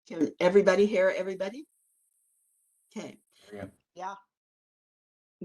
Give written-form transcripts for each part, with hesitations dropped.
Can everybody hear everybody? Okay. Yeah.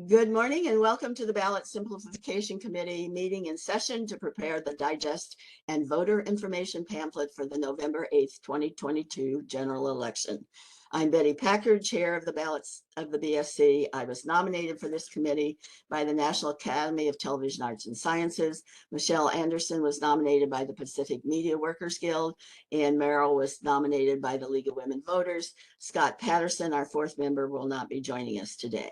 Good morning and welcome to the Ballot Simplification Committee meeting in session to prepare the digest and voter information pamphlet for the November 8th, 2022 general election. I'm Betty Packard, chair of the ballots of the BSC. I was nominated for this committee by the National Academy of Television Arts and Sciences. Michelle Anderson was nominated by the Pacific Media Workers Guild, and Merrill was nominated by the League of Women Voters. Scott Patterson, our fourth member, will not be joining us today.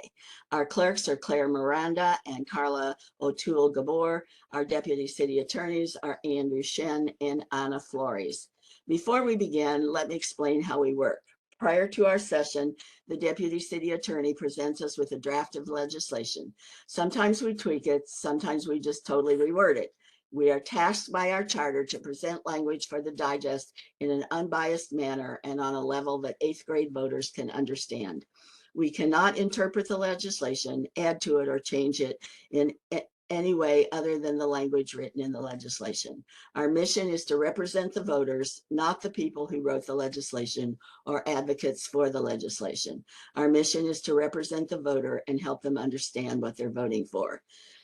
Our clerks are Claire Miranda and Carla O'Toole Gabor. Our deputy city attorneys are Andrew Shen and Anna Flores. Before we begin, let me explain how we work. Prior to our session, the deputy city attorney presents us with a draft of legislation. Sometimes we tweak it, sometimes we just totally reword it. We are tasked by our charter to present language for the digest in an unbiased manner and on a level that 8th grade voters can understand. We cannot interpret the legislation, add to it, or change it in any way other than the language written in the legislation. Our mission is to represent the voters, not the people who wrote the legislation or advocates for the legislation. Our mission is to represent the voter and help them understand what they're voting for.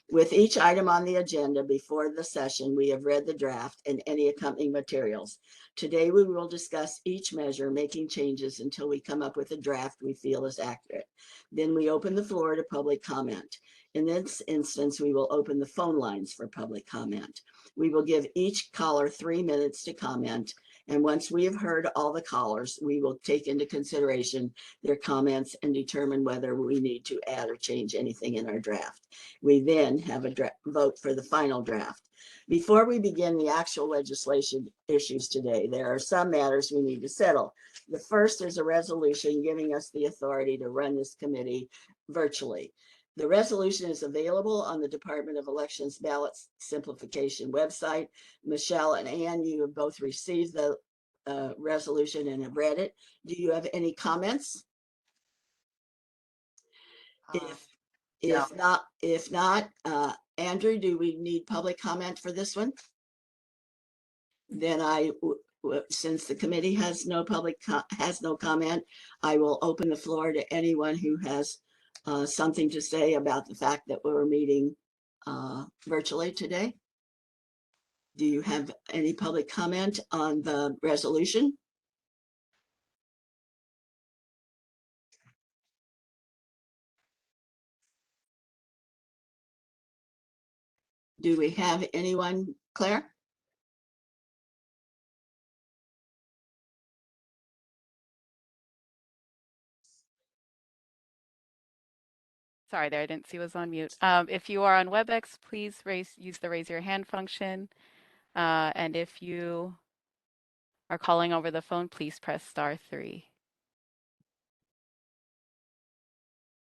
With each item on the agenda before the session, we have read the draft and any accompanying materials. Today, we will discuss each measure, making changes until we come up with a draft we feel is accurate. Then we open the floor to public comment. In this instance, we will open the phone lines for public comment. We will give each caller 3 minutes to comment. And once we have heard all the callers, we will take into consideration their comments and determine whether we need to add or change anything in our draft. We then have a vote for the final draft. Before we begin the actual legislation issues today, there are some matters we need to settle. The first is a resolution giving us the authority to run this committee virtually. The resolution is available on the Department of Elections Ballot Simplification website. Michelle and Ann, you have both received the resolution and have read it. Do you have any comments? If not, Andrew, do we need public comment for this one? Then since the committee has no comment, I will open the floor to anyone who has something to say about the fact that we're meeting virtually today. Do you have any public comment on the resolution? Do we have anyone, Claire? Sorry there, I didn't see it was on mute. If you are on WebEx, please use the raise your hand function. And if you are calling over the phone, please press *3.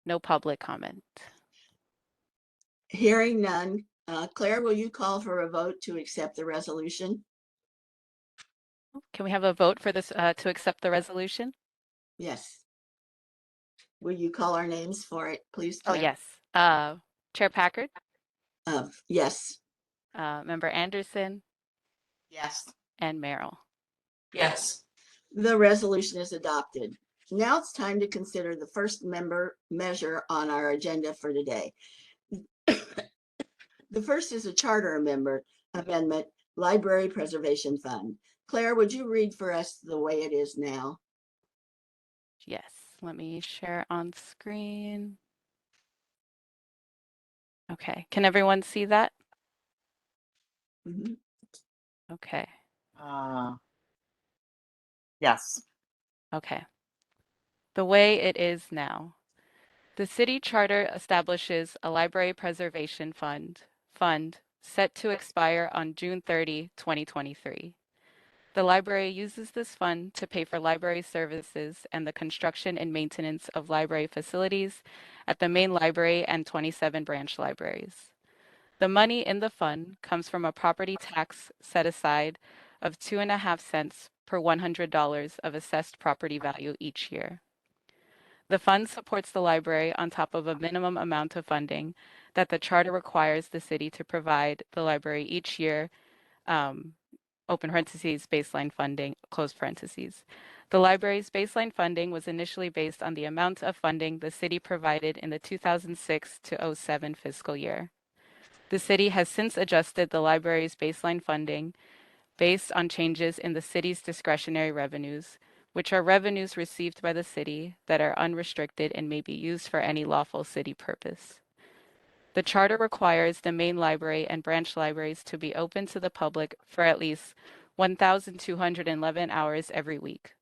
No public comment. Hearing none. Claire, will you call for a vote to accept the resolution? Can we have a vote for this to accept the resolution? Yes. Will you call our names for it, please, Claire? Oh, yes. Chair Packard? Yes. Member Anderson? Yes. And Merrill? Yes. The resolution is adopted. Now it's time to consider the first measure on our agenda for today. The first is a charter amendment, Library Preservation Fund. Claire, would you read for us the way it is now? Yes, let me share on screen. Okay, can everyone see that? Mm-hmm. Okay. Yes. Okay. The way it is now. The city charter establishes a library preservation fund set to expire on June 30, 2023. The library uses this fund to pay for library services and the construction and maintenance of library facilities at the main library and 27 branch libraries. The money in the fund comes from a property tax set aside of 2.5 cents per $100 of assessed property value each year. The fund supports the library on top of a minimum amount of funding that the charter requires the city to provide the library each year, open parentheses, baseline funding, close parentheses. The library's baseline funding was initially based on the amount of funding the city provided in the 2006 to 07 fiscal year. The city has since adjusted the library's baseline funding based on changes in the city's discretionary revenues, which are revenues received by the city that are unrestricted and may be used for any lawful city purpose. The charter requires the main library and branch libraries to be open to the public for at least 1,211 hours every week.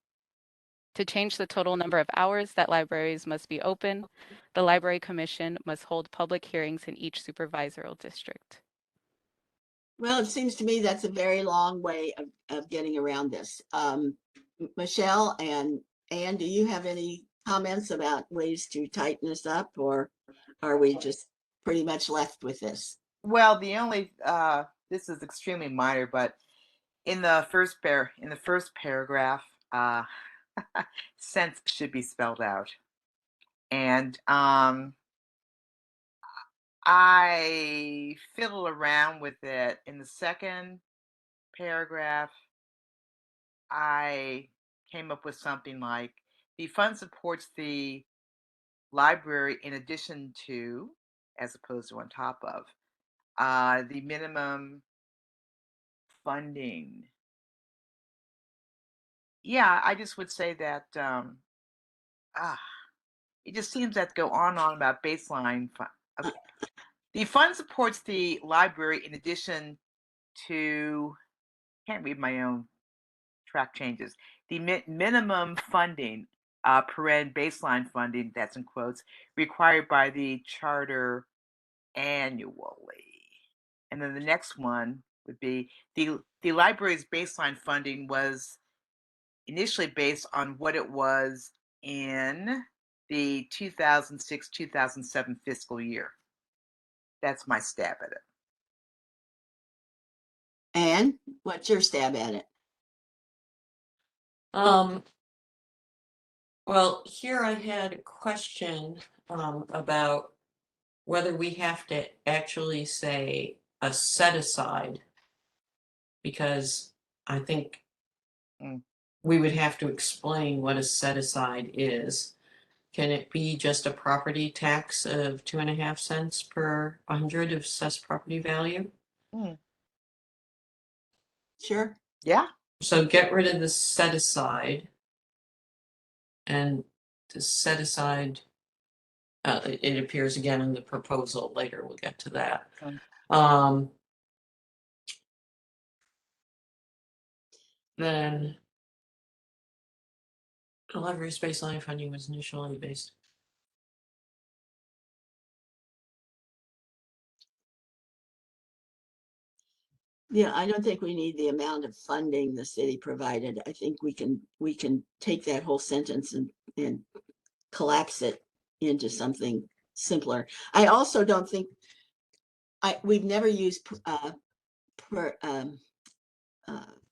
To change the total number of hours that libraries must be open, the Library Commission must hold public hearings in each supervisory district. Well, it seems to me that's a very long way of getting around this. Michelle and Anne, do you have any comments about ways to tighten this up, or are we just pretty much left with this? Well, the only this is extremely minor, but in the first paragraph, sense should be spelled out, and I fiddle around with it. In the second paragraph, I came up with something like the fund supports the library in addition to, as opposed to on top of, the minimum funding. Yeah, I just would say that it just seems that go on and on about baseline fund. Okay. The fund supports the library in addition to, can't read my own track changes. The minimum funding, paren baseline funding, that's in quotes, required by the charter annually. And then the next one would be the library's baseline funding was initially based on what it was in the 2006-2007 fiscal year. That's my stab at it. Anne, what's your stab at it? Well, here I had a question about whether we have to actually say a set aside, because I think Mm. we would have to explain what a set aside is. Can it be just a property tax of 2.5 cents per 100 of assessed property value? Sure. Yeah. So get rid of the set aside, and to set aside, it appears again in the proposal later. We'll get to that. Mm. Then the library's baseline funding was initially based. Yeah, I don't think we need the amount of funding the city provided. I think we can take that whole sentence and collapse it into something simpler. I also don't think we've never used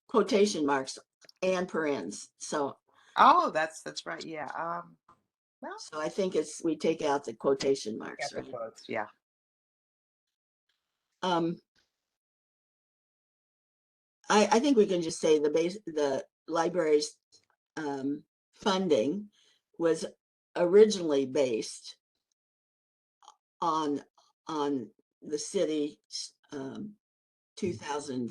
quotation marks and parens. So Oh, that's right. Yeah. Well, so I think we take out the quotation marks, yeah, right? quotes, yeah. I think we can just say the library's funding was originally based on the city 2000.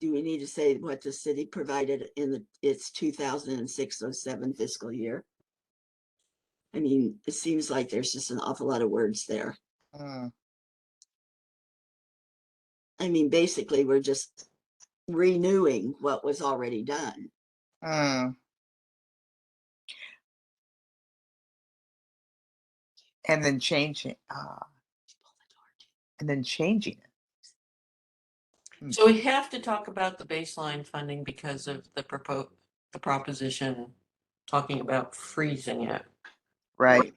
Do we need to say what the city provided in its 2006-07 fiscal year? I mean, it seems like there's just an awful lot of words there. Mm. I mean, basically, we're just renewing what was already done. Mm. And then changing it. So we have to talk about the baseline funding because of the proposition talking about freezing it. Right.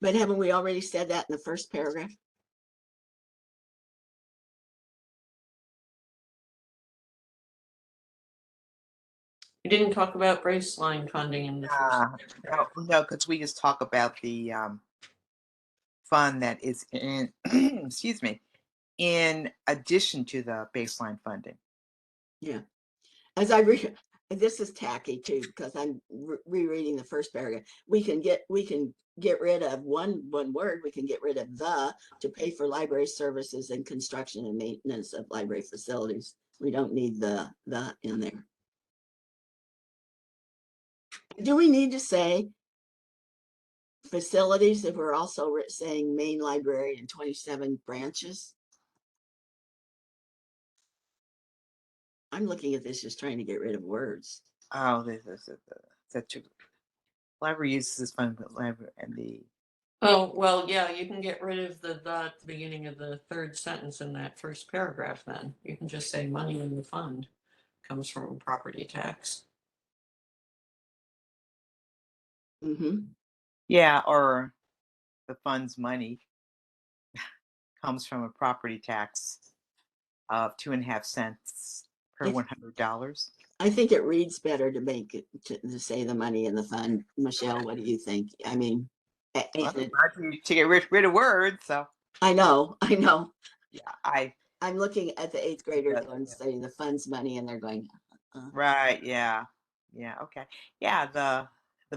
But haven't we already said that in the first paragraph? We didn't talk about baseline funding in the first. No, because we just talk about the fund that is in, excuse me, in addition to the baseline funding. Yeah. As I read, this is tacky too, because I'm rereading the first paragraph. We can get rid of one word. We can get rid of the to pay for library services and construction and maintenance of library facilities. We don't need the in there. Do we need to say facilities if we're also saying main library and 27 branches? I'm looking at this just trying to get rid of words. Oh, that's true. Library uses this fund, but library and the. Oh, well, yeah, you can get rid of the at the beginning of the third sentence in that first paragraph then. You can just say money in the fund comes from property tax. Mm-hmm. Yeah, or the fund's money comes from a property tax of 2.5 cents per $100. I think it reads better to make it to say the money in the fund. Michelle, what do you think? I mean, Well, to get rid of words, so I know. yeah, I'm looking at the 8th graders Yeah, going yeah. studying the funds money, and they're going, right, yeah, okay, yeah. The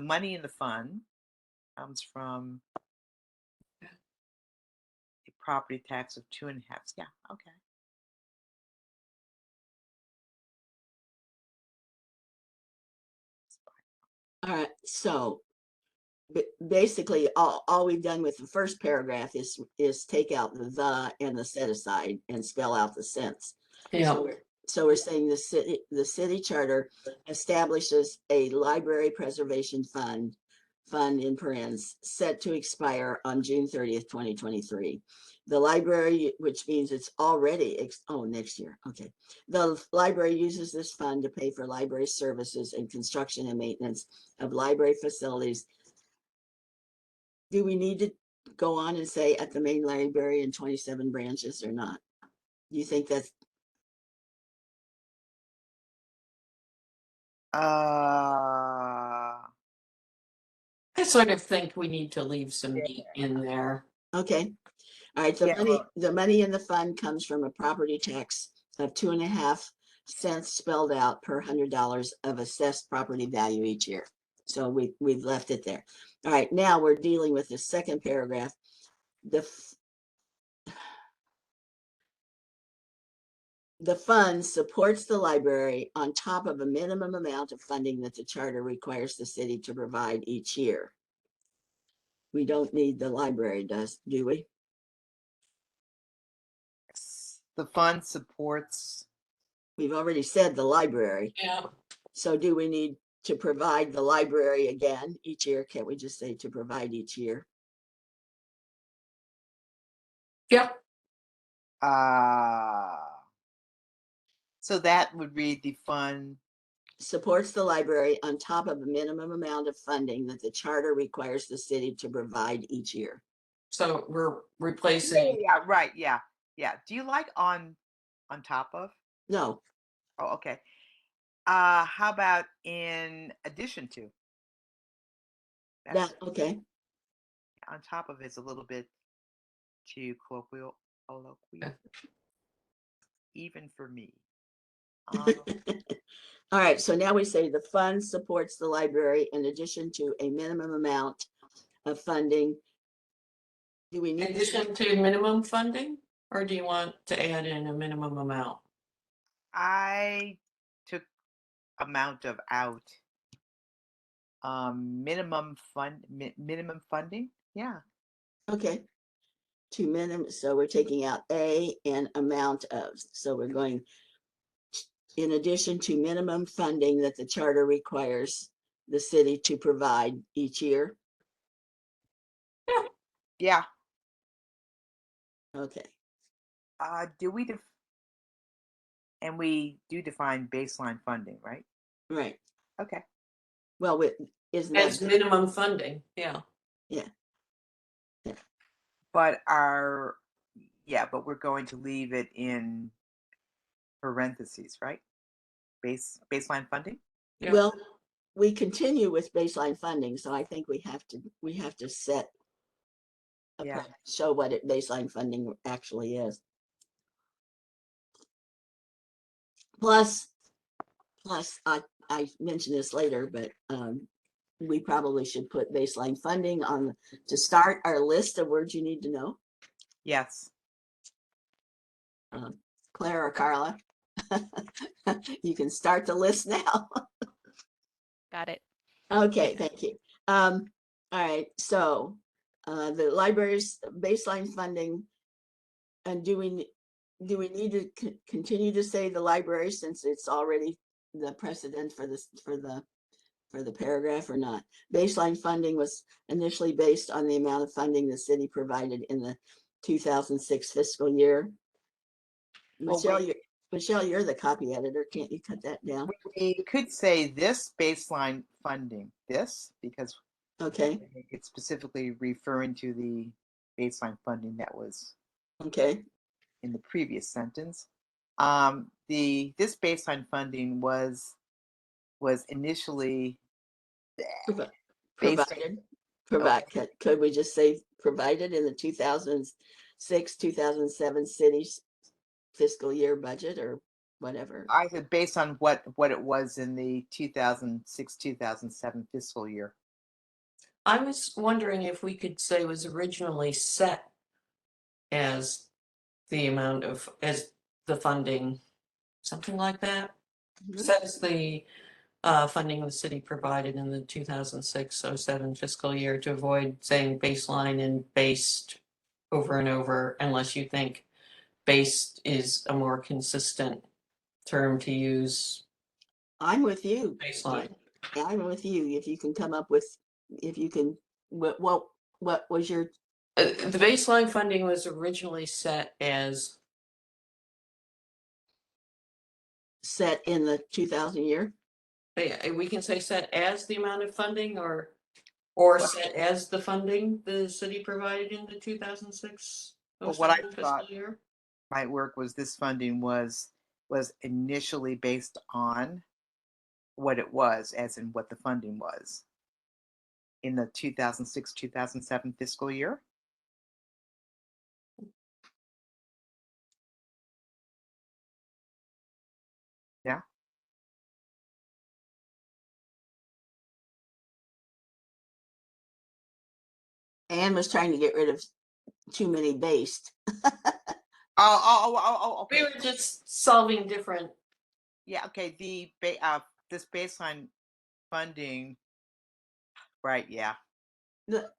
money in the fund comes from a property tax of 2.5. Yeah, okay. all right. So basically, all we've done with the first paragraph is take out the and the set aside and spell out the cents. Yeah. So we're saying the city charter establishes a library preservation fund in parens set to expire on June 30th, 2023. The library, which means it's already next year. Okay. The library uses this fund to pay for library services and construction and maintenance of library facilities. Do we need to go on and say at the main library in 27 branches or not? Do you think that's I sort of think we need to leave some meat in there. okay? All right, the money in the fund comes from a property tax of 2.5 cents spelled out per $100 of assessed property value each year. So we've left it there. All right, now we're dealing with the second paragraph. The fund supports the library on top of a minimum amount of funding that the charter requires the city to provide each year. We don't need the library, do we? The fund supports. We've already said the library. Yeah. So do we need to provide the library again each year? Can't we just say to provide each year? Yep. So that would read the fund Supports the library on top of a minimum amount of funding that the charter requires the city to provide each year. So we're replacing. Yeah, right. Yeah. Do you like on top of? No. Oh, okay. How about in addition to? Okay. On top of is a little bit too colloquial, even for me. All right, so now we say the fund supports the library in addition to a minimum amount of funding. Do we In need addition to minimum funding, or do you want to add in a minimum amount? I took amount of out. Minimum funding. Yeah. Okay. To minimum, so we're taking out a and amount of. So we're going in addition to minimum funding that the charter requires the city to provide each year. Yeah. Okay. Do we and we do define baseline funding, right? Right. Okay. Well, isn't As that minimum funding, yeah. Yeah. But but we're going to leave it in parentheses, right? Baseline funding. Yeah. Well, we continue with baseline funding, so I think we have to set Yeah. show what baseline funding actually is. Plus, I mentioned this later, but we probably should put baseline funding on to start our list of words you need to know. Yes. Claire or Carla, you can start the list now. Got it. Okay, thank you. All right, so the library's baseline funding, and do we need to continue to say the library since it's already the precedent for this for the paragraph or not? Baseline funding was initially based on the amount of funding the city provided in the 2006 fiscal year. Well, Michelle, you're the copy editor. Can't you cut that down? we could say this baseline funding, because Okay, it's specifically referring to the baseline funding that was okay. in the previous sentence. This baseline funding was initially based on, Provided. Could we just say provided in the 2006, 2007 city's fiscal year budget or whatever? I said based on what it was in the 2006, 2007 fiscal year. I was wondering if we could say was originally set as the amount of, as the funding, something like that. Set as the funding the city provided in the 2006-07 fiscal year, to avoid saying baseline and based over and over, unless you think based is a more consistent term to use. I'm with you. Baseline. Yeah, I'm with you. If you can come up with, if you can, what was your, The baseline funding was originally set as, set in the 2000 year? we can say set as the amount of funding, or set as the funding the city provided in the 2006 But what I fiscal thought year. might work was this funding was initially based on what it was, as in what the funding was in the 2006, 2007 fiscal year. Yeah. Anne was trying to get rid of too many based. Okay. We were just solving different. Yeah, okay. This baseline funding, right? Yeah.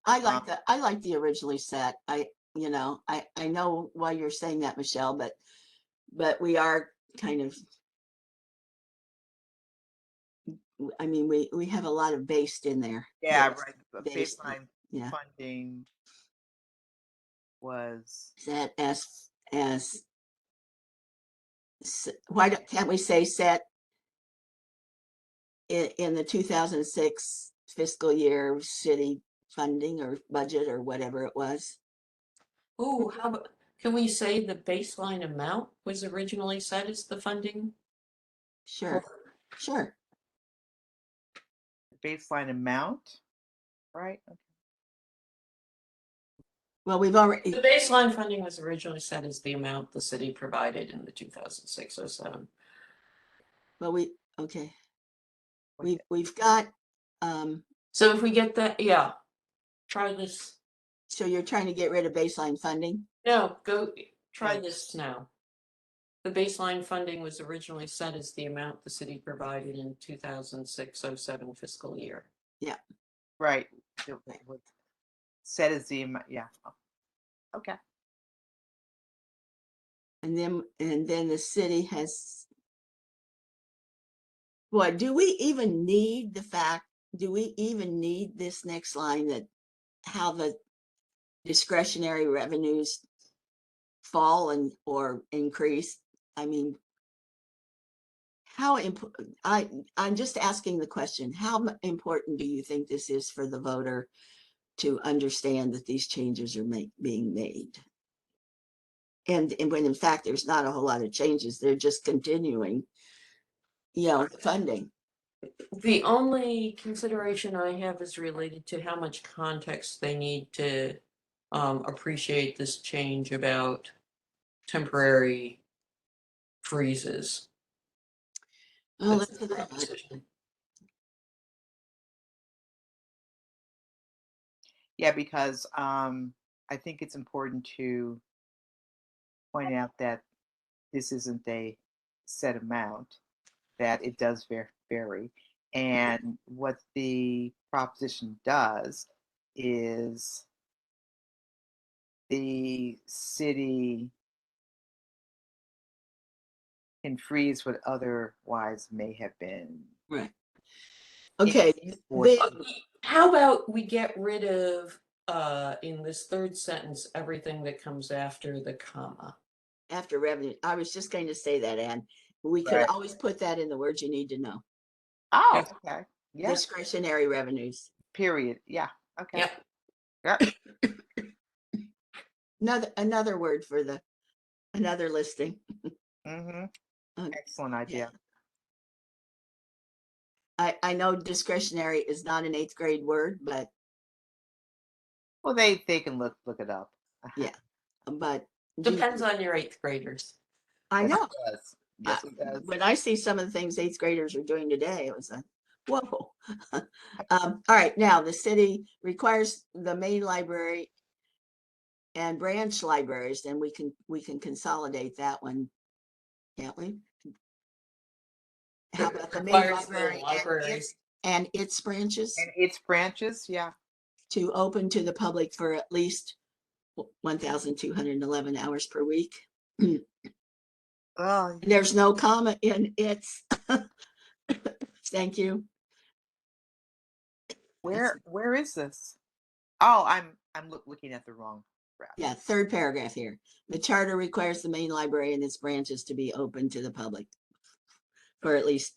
I like that. I like the originally set. I know why you're saying that, Michelle, but we are kind of, I mean, we have a lot of based in there. Yeah, Based, right. The based, baseline yeah. funding was Set why can't we say set in the 2006 fiscal year city funding or budget or whatever it was? Oh, how about, can we say the baseline amount was originally set as the funding? Sure, sure. the baseline amount, right? Okay. Well, we've already, The baseline funding was originally set as the amount the city provided in the 2006-07. well, okay. We've got, So if we get that, yeah, try this. so you're trying to get rid of baseline funding? No, go try Yeah. this now. The baseline funding was originally set as the amount the city provided in 2006-07 fiscal year. Yeah. Right. It was set as the amount. Yeah. Okay. And then the city has, what, do we even need this next line, that how the discretionary revenues fall or increase? I mean, how important, I'm just asking the question, how important do you think this is for the voter to understand that these changes are being made? And when in fact, there's not a whole lot of changes, they're just continuing, funding. The only consideration I have is related to how much context they need to appreciate this change about temporary freezes. Oh, That's that's the a good one. proposition. Yeah, because I think it's important to point out that this isn't a set amount, that it does vary. And what the proposition does is the city can freeze what otherwise may have been. Right. Okay. Or- How about we get rid of in this third sentence everything that comes after the comma? After revenue, I was just going to say that, Ann. We could Right. always put that in the words you need to know. Oh, Yep. okay. Yeah. Discretionary revenues. Period. Yeah. Okay. Yep. Yep. Another word for another listing. Mm-hmm. Okay. Excellent idea. I know discretionary is not an 8th grade word, but Well, they can look it up. yeah, but Depends on your 8th graders. I Yes, know. it does. Yes, it does. When I see some of the things 8th graders are doing today, it was like, whoa. All right, now the city requires the main library and branch libraries, and we can consolidate that one, can't we? How about the main Requires the library libraries. and its branches And its branches, yeah. to open to the public for at least 1,211 hours per week? Oh, There's no comma in its. Thank you. where is this? Oh, I'm looking at the wrong graph. Yeah, third paragraph here. The charter requires the main library and its branches to be open to the public for at least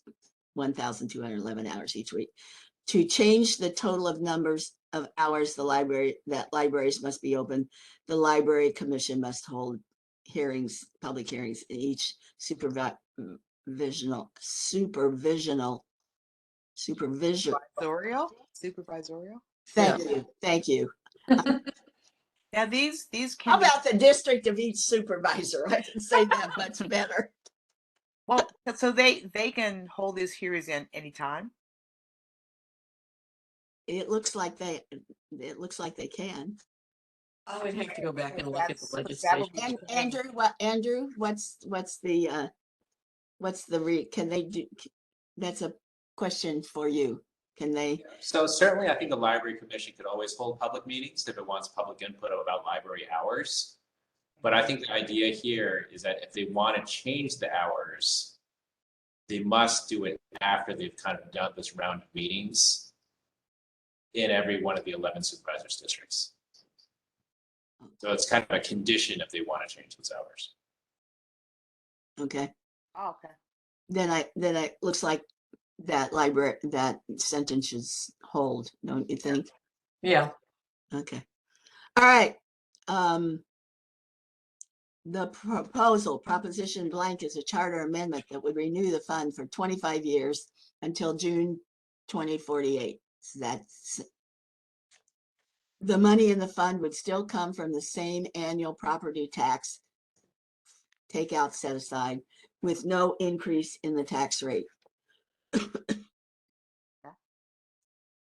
1,211 hours each week. To change the total of numbers of hours libraries must be open, the library commission must hold public hearings in each supervisorial. Supervisorial. Thank you. Now these How can be, about the district of each supervisor? I can say that much better. well, so they can hold these hearings in any time. It looks like they can. I would have to go back and look at the That'll legislation. be- Andrew, what's the can they do? That's a question for you. Can they? So certainly, I think the Library Commission could always hold public meetings if it wants public input about library hours. But I think the idea here is that if they want to change the hours, they must do it after they've kind of done this round of meetings in every one of the 11 supervisors districts. So it's kind of a condition if they want to change those hours. Okay. Oh, okay. Then I looks like that sentence should hold, don't you think? Yeah. Okay. All right. The proposition blank is a charter amendment that would renew the fund for 25 years until June 2048. So that's the money in the fund would still come from the same annual property tax takeout set aside with no increase in the tax rate.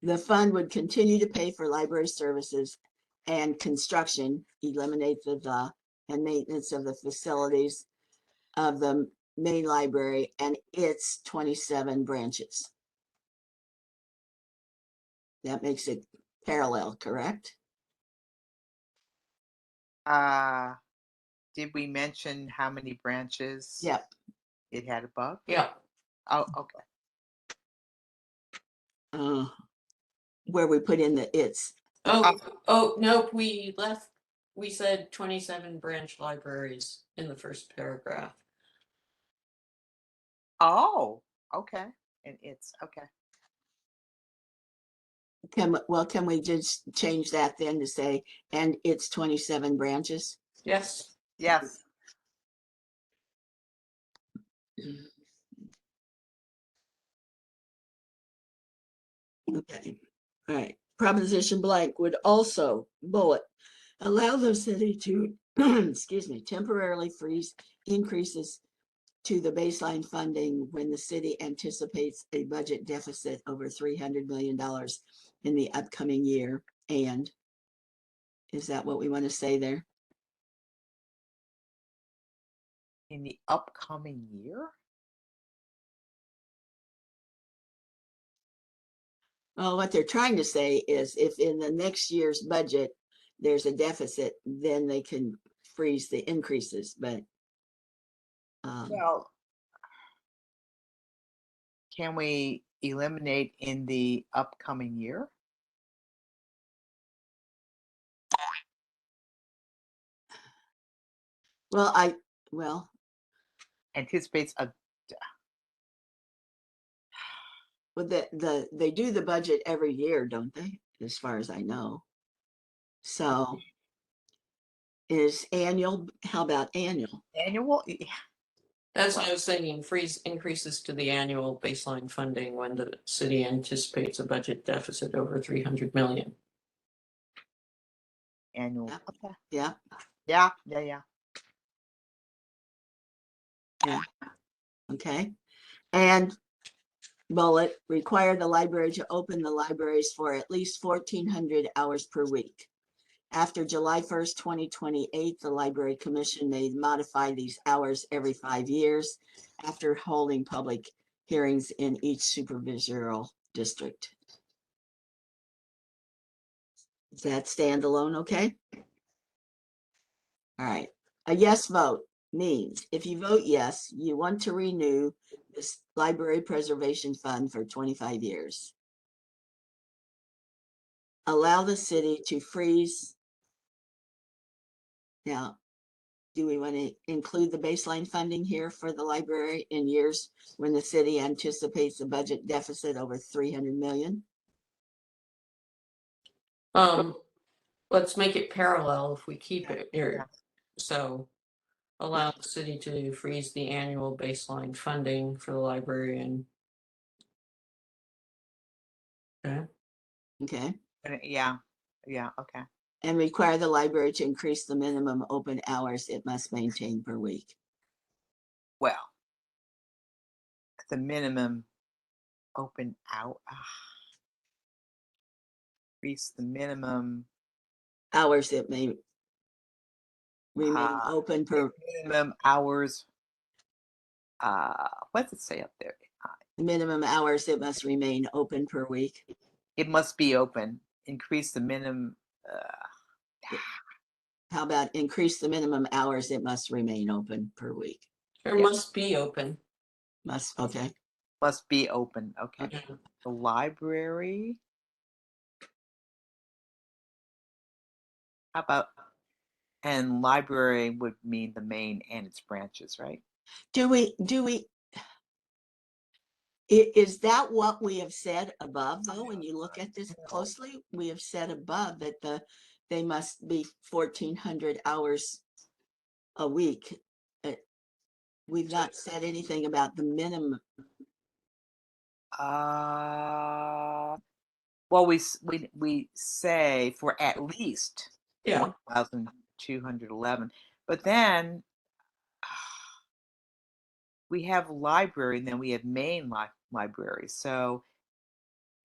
The fund would continue to pay for library services and construction, eliminate the and maintenance of the facilities of the main library and its 27 branches. That makes it parallel, correct? Did we mention how many branches? Yep. It had above? Yeah. Oh, okay. Where we put in the its. Oh, nope, we said 27 branch libraries in the first paragraph. Oh, okay. And it's okay. Can we just change that then to say, and its 27 branches? Yes. Yes. Okay. All right. Proposition blank would also bullet allow the city to excuse me, temporarily freeze increases to the baseline funding when the city anticipates a budget deficit over $300 million in the upcoming year. And is that what we want to say there? In the upcoming year? Well, what they're trying to say is if in the next year's budget, there's a deficit, then they can freeze the increases, but Well, can we eliminate in the upcoming year? well, Anticipates a, they do the budget every year, don't they? As far as I know. So is annual, how about annual? annual? That's what I was thinking, freeze increases to the annual baseline funding when the city anticipates a budget deficit over 300 million. Annual. Yeah. Okay. Yeah, Yeah. okay. And bullet, require the library to open the libraries for at least 1,400 hours per week. After July 1st, 2028, the Library Commission may modify these hours every 5 years after holding public hearings in each supervisorial district. Is that standalone okay? All right. A yes vote means if you vote yes, you want to renew this library preservation fund for 25 years. Allow the city to freeze. Now, do we want to include the baseline funding here for the library in years when the city anticipates a budget deficit over 300 million? Let's make it parallel if we keep it Yeah. here. So allow the city to freeze the annual baseline funding for the library and. Okay. Okay. Yeah. Okay. And require the library to increase the minimum open hours it must maintain per week. Well, the minimum open out. Increase the minimum Hours it may remain open per minimum hours. What does it say up there? minimum hours it must remain open per week. It must be open. Increase the minimum. How about increase the minimum hours it must remain open per week? There must be open. Must, okay. Must be open. Okay. Okay. The library. How about, and library would mean the main and its branches, right? Is that what we have said above though? When you look at this closely, we have said above that they must be 1,400 hours a week. We've not said anything about the minimum. Well, we say for at least Yeah. 1,211, but then we have library and then we have main library. So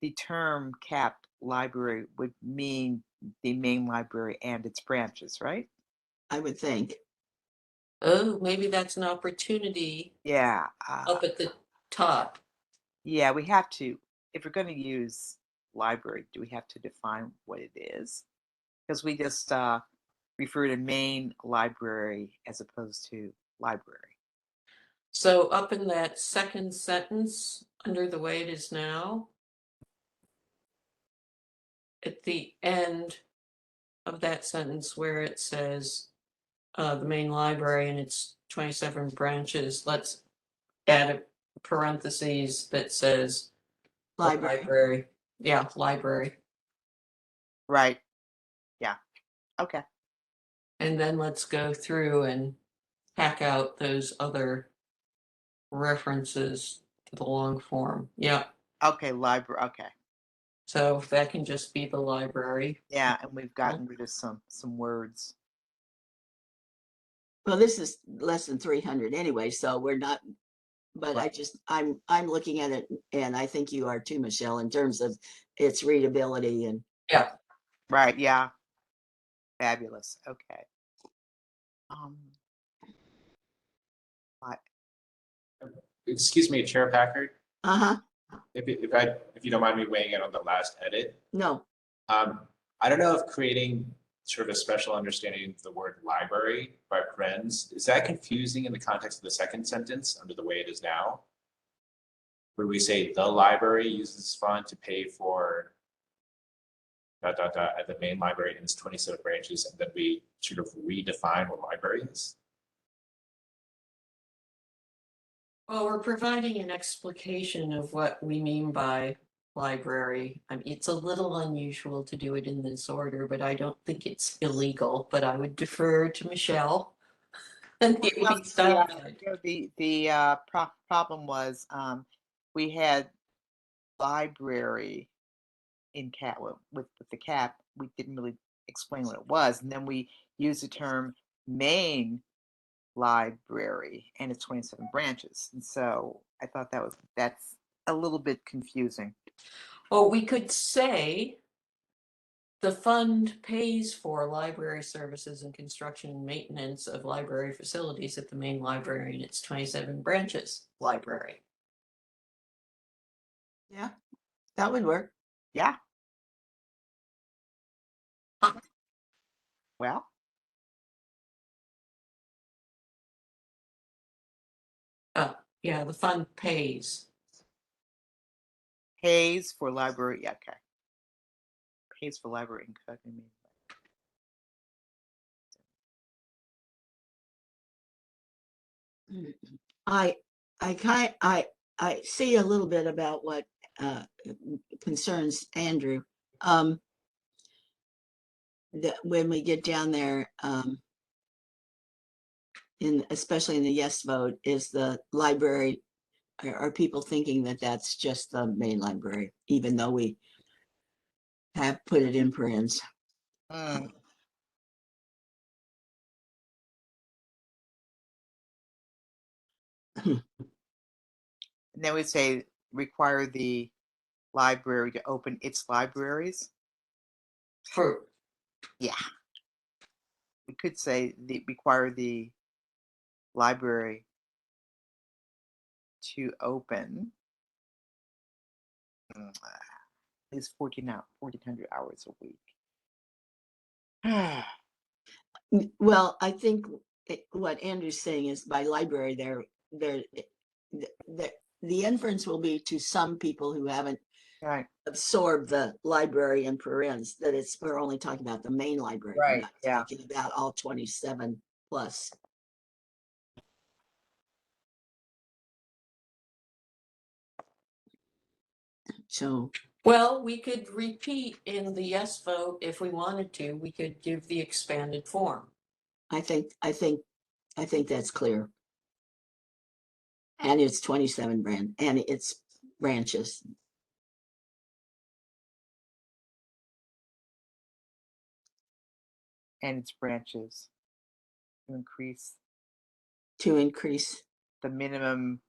the term capped library would mean the main library and its branches, right? I would think. Oh, maybe that's an opportunity Yeah. up at the top. Yeah, we have to, if we're going to use library, do we have to define what it is? Because we just refer to main library as opposed to library. So up in that second sentence, under the way it is now, at the end of that sentence where it says the main library and its 27 branches, let's add a parentheses that says the library. Yeah, library. Right. Yeah. Okay. And then let's go through and hack out those other references to the long form. Yeah. Okay, library. Okay. So that can just be the library. Yeah, and we've gotten rid of some words. Well, this is less than 300 anyway, so we're not, but I'm looking at it and I think you are too, Michelle, in terms of its readability and Yeah. Right, yeah. Fabulous. Okay. I- Excuse me, Chair Packard, uh-huh, if you don't mind me weighing in on the last edit. no. I don't know if creating sort of a special understanding of the word library by friends, is that confusing in the context of the second sentence under the way it is now? Where we say the library uses fund to pay for at the main library in its 27 branches, and then we sort of redefine what library is. Well, we're providing an explication of what we mean by library. I mean, it's a little unusual to do it in this order, but I don't think it's illegal, but I would defer to Michelle. And the Well, AV style guide. the problem was we had library in cap with the cap. We didn't really explain what it was, and then we used the term main library and its 27 branches. And so I thought that's a little bit confusing. Well, we could say the fund pays for library services and construction and maintenance of library facilities at the main library and its 27 branches library. Yeah, that would work. Yeah. Well, Yeah, the fund pays. pays for library. Yeah, okay. Pays for library and construction. I see a little bit about what concerns Andrew. That when we get down there, especially in the yes vote, is the library, are people thinking that that's just the main library, even though we have put it in parens? Mm. And then we say require the library to open its libraries. For Yeah. We could say require the library to open at least 1,400 hours a week. Well, I think what Andrew's saying is by library, the inference will be to some people who haven't Right. absorbed the library in parens, that we're only talking about the main library. We're Right, not yeah. talking about all 27 plus. So well, we could repeat in the yes vote if we wanted to. We could give the expanded form. I think that's clear. And it's 27 and it's branches. And its branches to increase the minimum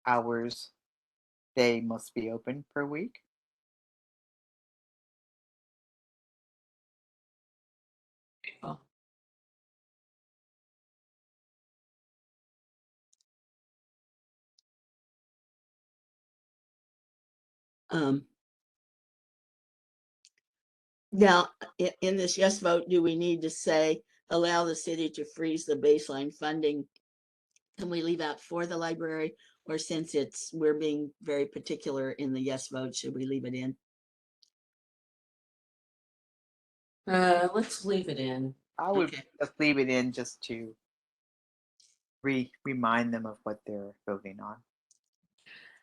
hours they must be open per week. Oh. Now, in this yes vote, do we need to say allow the city to freeze the baseline funding? Can we leave out for the library, or since we're being very particular in the yes vote, should we leave it in? Let's leave it in. I would Okay. just leave it in just to remind them of what they're voting on.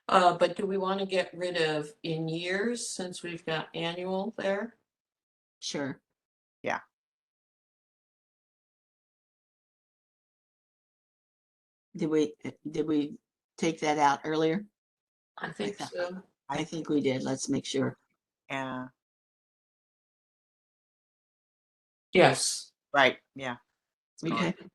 But do we want to get rid of in years since we've got annual there? Sure. Yeah. Did we take that out earlier? I think so. I think we did. Let's make sure. Yeah. Yes. Right, yeah. We Okay. did.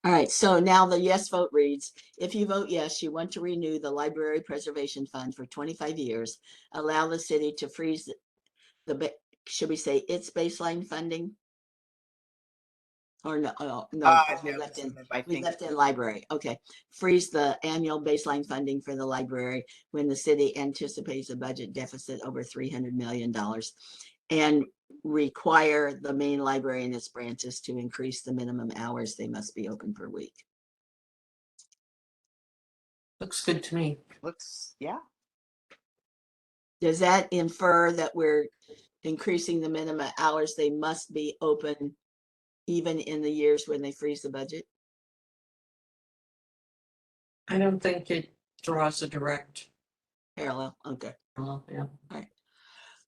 All right, so now the yes vote reads, if you vote yes, you want to renew the Library Preservation Fund for 25 years, allow the city to freeze should we say its baseline funding? Or no, no, we No, left this in, is, I we think, left in library. Okay. Freeze the annual baseline funding for the library when the city anticipates a budget deficit over $300 million and require the main library and its branches to increase the minimum hours they must be open per week. Looks good to me. looks, yeah. Does that infer that we're increasing the minimum hours they must be open even in the years when they freeze the budget? I don't think it draws a direct Parallel, okay. parallel, yeah.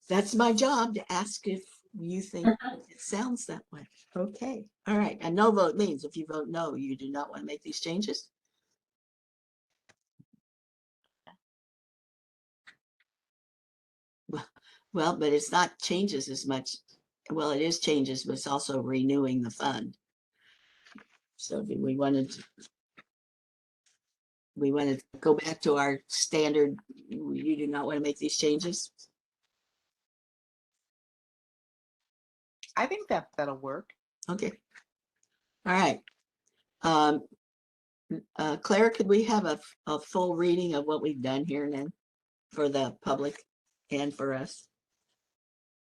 That's my job to ask if you think it sounds that way. Okay, all right. And no vote means if you vote no, you do not want to make these changes. Well, but it's not changes as much. Well, it is changes, but it's also renewing the fund. So do we want to go back to our standard, you do not want to make these changes? I think that that'll work. Okay. All right. Claire, could we have a full reading of what we've done here then for the public and for us?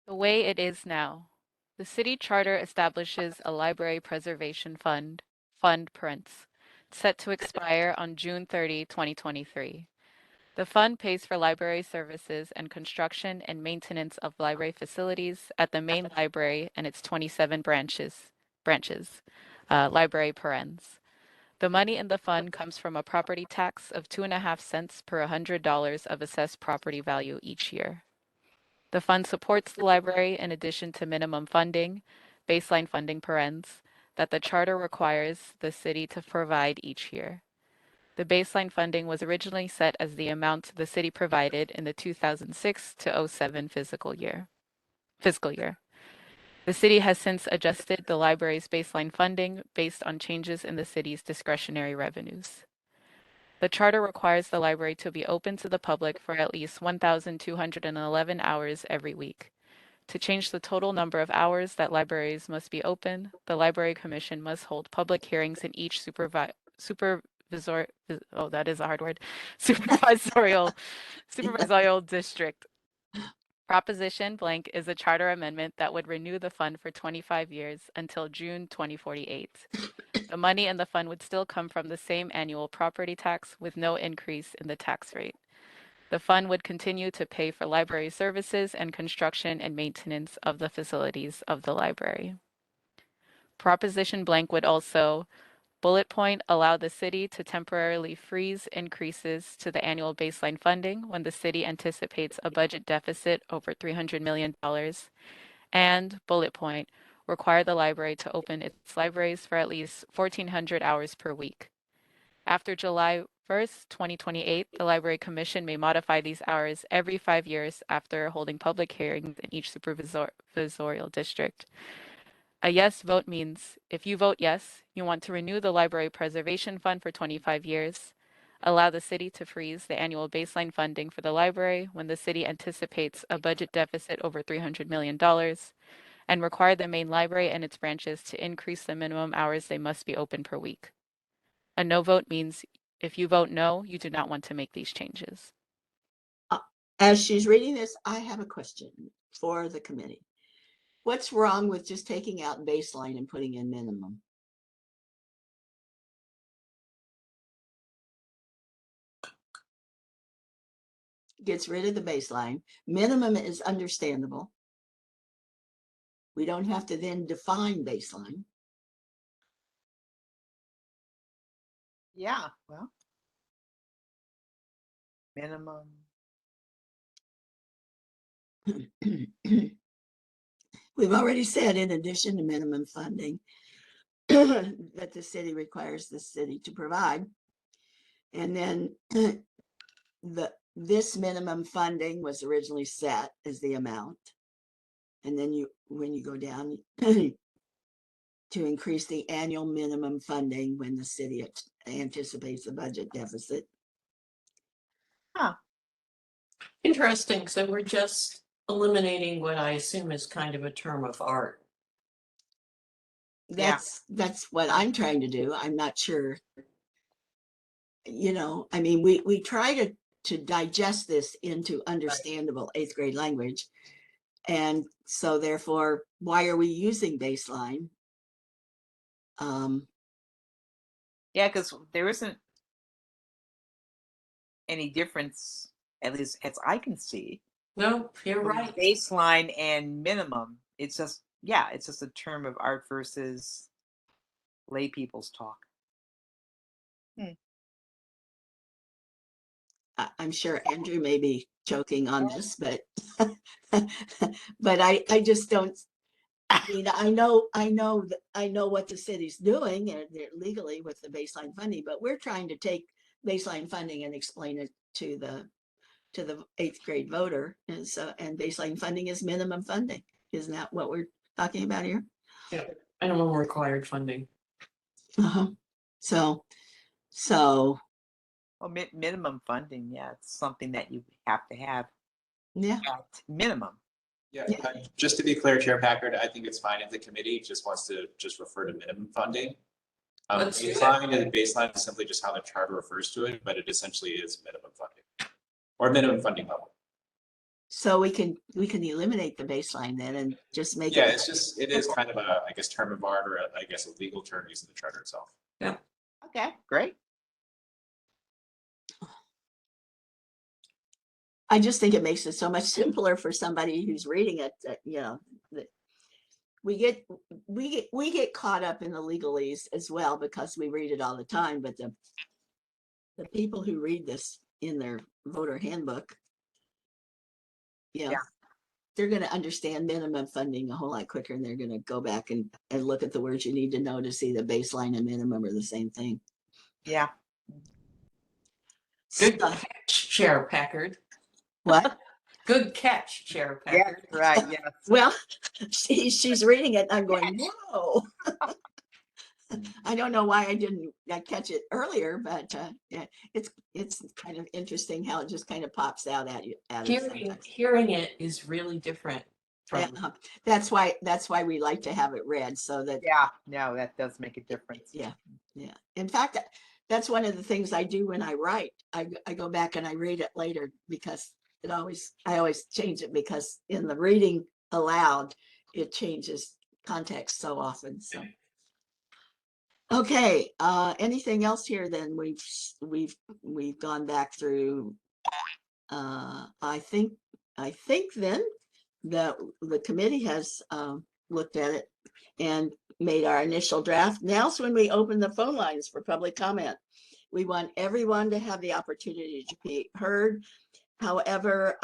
The way it is now. The city charter establishes a library preservation fund parents, set to expire on June 30, 2023. The fund pays for library services and construction and maintenance of library facilities at the main library and its 27 branches, library parents. The money in the fund comes from a property tax of 2.5 cents per $100 of assessed property value each year. The fund supports the library in addition to minimum funding, baseline funding parens, that the charter requires the city to provide each year. The baseline funding was originally set as the amount the city provided in the 2006 to 07 fiscal year. The city has since adjusted the library's baseline funding based on changes in the city's discretionary revenues. The charter requires the library to be open to the public for at least 1,211 hours every week. To change the total number of hours that libraries must be open, the Library Commission must hold public hearings in each that is a hard word, supervisorial district. Proposition blank is a charter amendment that would renew the fund for 25 years until June 2048. The money in the fund would still come from the same annual property tax with no increase in the tax rate. The fund would continue to pay for library services and construction and maintenance of the facilities of the library. Proposition blank would also bullet point allow the city to temporarily freeze increases to the annual baseline funding when the city anticipates a budget deficit over $300 million, and bullet point require the library to open its libraries for at least 1,400 hours per week. After July 1st, 2028, the Library Commission may modify these hours every 5 years after holding public hearings in each supervisorial district. A yes vote means if you vote yes, you want to renew the Library Preservation Fund for 25 years, allow the city to freeze the annual baseline funding for the library when the city anticipates a budget deficit over $300 million, and require the main library and its branches to increase the minimum hours they must be open per week. A no vote means if you vote no, you do not want to make these changes. As she's reading this, I have a question for the committee. What's wrong with just taking out baseline and putting in minimum? Gets rid of the baseline. Minimum is understandable. We don't have to then define baseline. Yeah, well, minimum. We've already said in addition to minimum funding that the city requires the city to provide. And then this minimum funding was originally set as the amount. And then when you go down to increase the annual minimum funding when the city anticipates a budget deficit. Interesting. So we're just eliminating what I assume is kind of a term of art. Yeah. That's what I'm trying to do. I'm not sure. I mean, we try to digest this into understandable 8th grade language. And so therefore, why are we using baseline? Yeah, because there isn't any difference, at least as I can see, No, you're between right. baseline and minimum. It's just a term of art versus lay people's talk. I'm sure Andrew may be choking on this, but but I just don't. I mean, I know what the city's doing and legally with the baseline funding, but we're trying to take baseline funding and explain it to the 8th grade voter. And baseline funding is minimum funding. Isn't that what we're talking about here? Yeah. Minimum required funding. So Well, minimum funding, yeah, it's something that you have to have yeah. at minimum. Yeah, Yeah. just to be clear, Chair Packard, I think it's fine if the committee just wants to just refer to minimum funding. Let's do Baseline is simply just how the charter refers to it, but it essentially is minimum funding or minimum funding level. So we can eliminate the baseline then and just make Yeah, it. it is kind of a, I guess, term of art or I guess a legal term using the charter itself. Yeah. Okay, great. I just think it makes it so much simpler for somebody who's reading it. That we get caught up in the legalese as well because we read it all the time. But the people who read this in their voter handbook, Yeah. they're going to understand minimum funding a whole lot quicker, and they're going to go back and look at the words you need to know to see the baseline and minimum are the same thing. Yeah. Good So, catch, Chair Packard. what? Good catch, Chair Yeah, Packard. right. Yes. Well, she's reading it. And I'm going, whoa. I don't know why I didn't catch it earlier, but yeah, it's kind of interesting how it just kind of pops out at you. Hearing it is really different from That's why we like to have it read so that. Yeah, no, that does make a difference. Yeah. In fact, that's one of the things I do when I write. I go back and I read it later because I always change it because in the reading aloud, it changes context so often. So. Okay, anything else here then? We've gone back through. I think then that the committee has looked at it and made our initial draft. Now's when we open the phone lines for public comment. We want everyone to have the opportunity to be heard. However,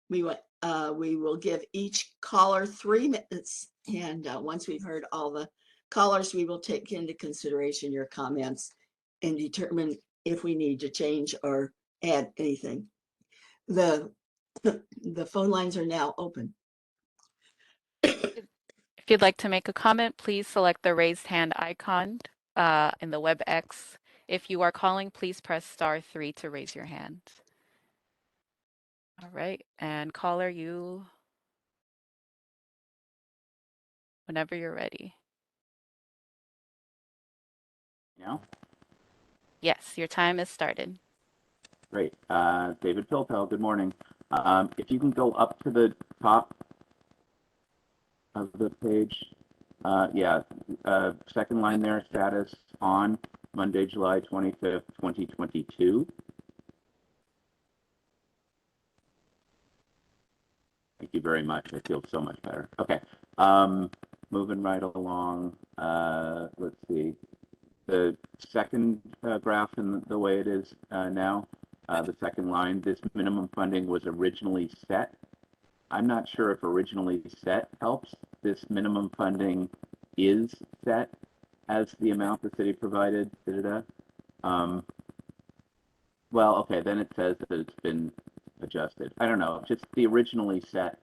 we will give each caller 3 minutes, and once we've heard all the callers, we will take into consideration your comments and determine if we need to change or add anything. The phone lines are now open. If you'd like to make a comment, please select the raised hand icon in the WebEx. If you are calling, please press *3 to raise your hand. All right, and caller, you, whenever you're ready. Now? Yes, your time is started. Great. David Pilpel, good morning. If you can go up to the top of the page, second line there, status on Monday, July 25th, 2022. Thank you very much. I feel so much better. Okay. Moving right along. Let's see. The second graph in the way it is now, the second line, this minimum funding was originally set. I'm not sure if originally set helps. This minimum funding is set as the amount the city provided. Well, okay, then it says that it's been adjusted. I don't know, just the originally set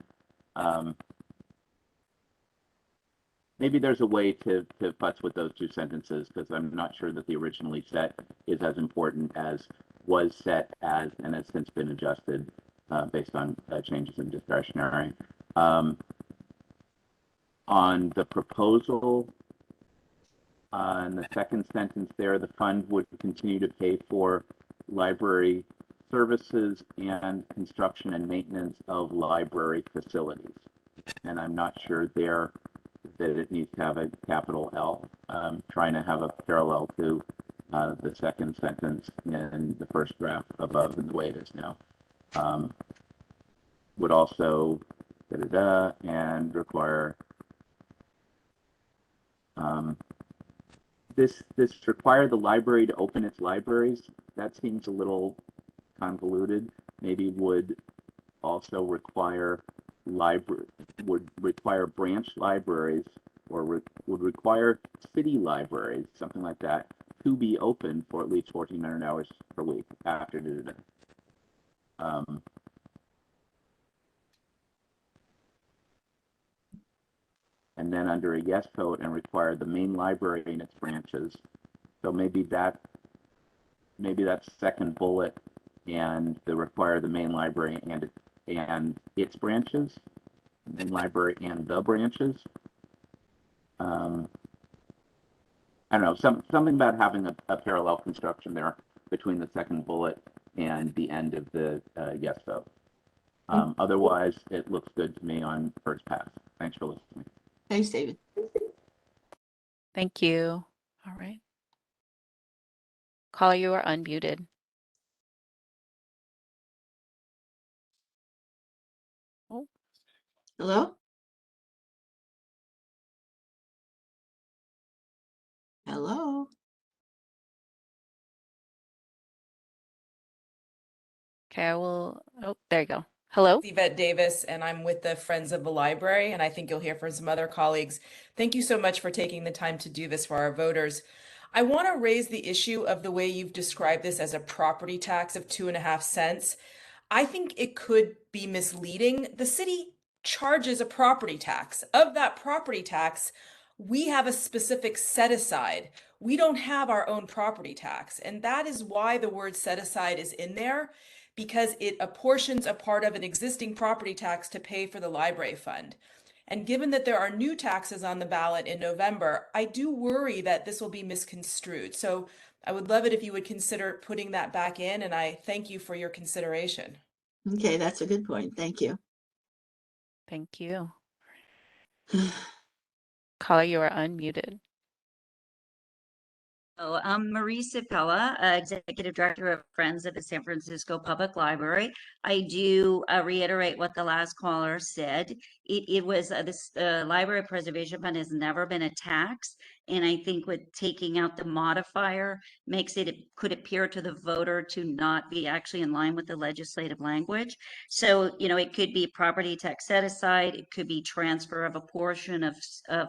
maybe there's a way to futz with those two sentences, because I'm not sure that the originally set is as important as was set as and has since been adjusted based on changes in discretionary. On the proposal, in the second sentence there, the fund would continue to pay for library services and construction and maintenance of library facilities. And I'm not sure there that it needs to have a capital L. Trying to have a parallel to the second sentence in the first draft above in the way it is now. Would also and require this require the library to open its libraries. That seems a little convoluted. Maybe would also require branch libraries, or would require city libraries, something like that, to be open for at least 1,400 hours per week after and then under a yes vote, and require the main library and its branches. So maybe that second bullet, and the require the main library and its branches, the main library and the branches. I don't know, something about having a parallel construction there between the second bullet and the end of the yes vote. Otherwise, it looks good to me on first pass. Thanks for listening. Thanks, David. Thank you. All right. Caller, you are unmuted. Oh, Hello? Hello? okay, I will. Oh, there you go. Hello. Yvette Davis, and I'm with the Friends of the Library, and I think you'll hear from some other colleagues. Thank you so much for taking the time to do this for our voters. I want to raise the issue of the way you've described this as a property tax of 2.5 cents. I think it could be misleading. The city charges a property tax. Of that property tax, we have a specific set aside. We don't have our own property tax, and that is why the word set aside is in there, because it apportions a part of an existing property tax to pay for the library fund. And given that there are new taxes on the ballot in November, I do worry that this will be misconstrued. So I would love it if you would consider putting that back in, and I thank you for your consideration. Okay, that's a good point. Thank you. Thank you. Caller, you are unmuted. Oh, I'm Marie Sapela, Executive Director of Friends of the San Francisco Public Library. I do reiterate what the last caller said. It was this Library Preservation Fund has never been a tax, and I think with taking out the modifier makes it could appear to the voter to not be actually in line with the legislative language. So, you know, it could be property tax set aside, it could be transfer of a portion of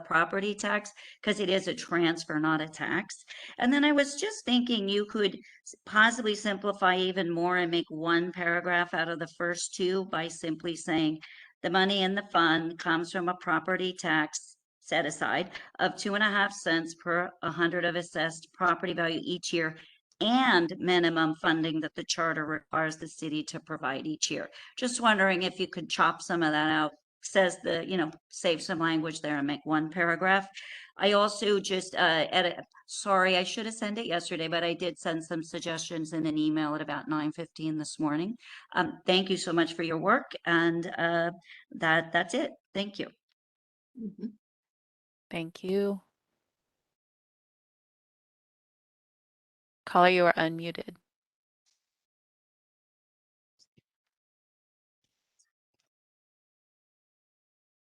property tax, because it is a transfer, not a tax. And then I was just thinking you could possibly simplify even more and make one paragraph out of the first two by simply saying the money in the fund comes from a property tax set aside of 2.5 cents per 100 of assessed property value each year, and minimum funding that the charter requires the city to provide each year. Just wondering if you could chop some of that out, says save some language there and make one paragraph. I also just sorry, I should have sent it yesterday, but I did send some suggestions in an email at about 9:15 this morning. Thank you so much for your work, and that's it. Thank you. Mhm. Thank you. Caller, you are unmuted.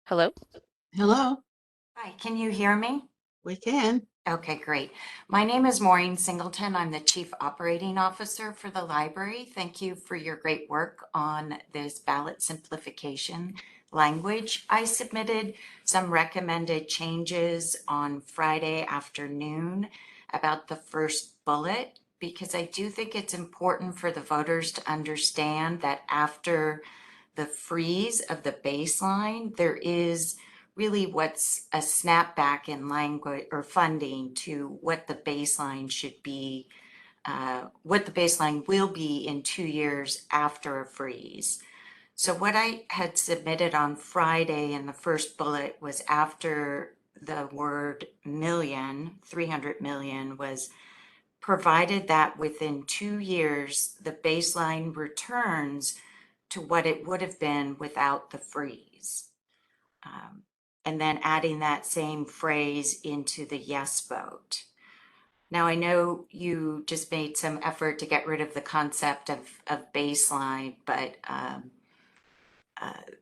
Hello? Hello, Hi, can you hear me? we can. Okay, great. My name is Maureen Singleton. I'm the Chief Operating Officer for the library. Thank you for your great work on this ballot simplification language. I submitted some recommended changes on Friday afternoon about the first bullet, because I do think it's important for the voters to understand that after the freeze of the baseline, there is really what's a snapback in language or funding to what the baseline should be, what the baseline will be in 2 years after a freeze. So what I had submitted on Friday in the first bullet was after the word million, 300 million, was provided that within 2 years, the baseline returns to what it would have been without the freeze. And then adding that same phrase into the yes vote. Now, I know you just made some effort to get rid of the concept of baseline, but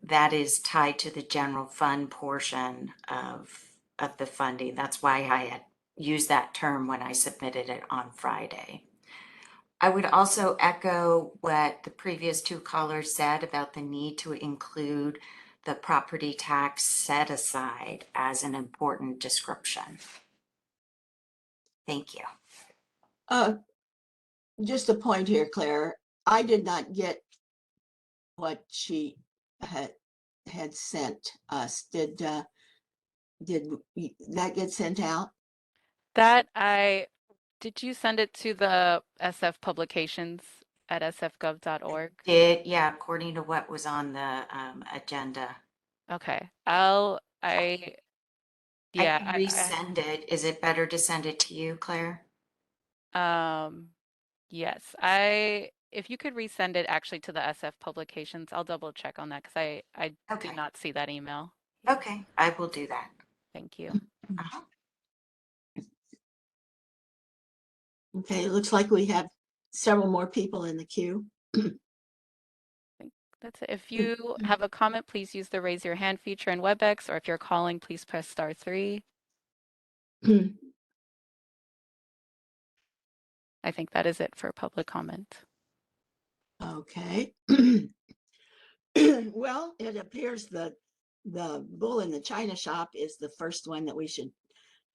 that is tied to the general fund portion of the funding. That's why I had used that term when I submitted it on Friday. I would also echo what the previous two callers said about the need to include the property tax set aside as an important description. Thank you. Just a point here, Claire. I did not get what she had sent us. Did that get sent out? Did you send it to the SF publications at sfgov.org? Yeah, according to what was on the agenda. Okay. I Yeah, can resend it. Is it better to send it to you, Claire? yes, if you could resend it actually to the SF publications, I'll double check on that because I Okay. did not see that email. Okay, I will do that. Thank you. Uh-huh. Okay, it looks like we have several more people in the queue. That's it. If you have a comment, please use the raise your hand feature in WebEx, or if you're calling, please press *3. I think that is it for public comment. Okay. Well, it appears that the bull in the china shop is the first one that we should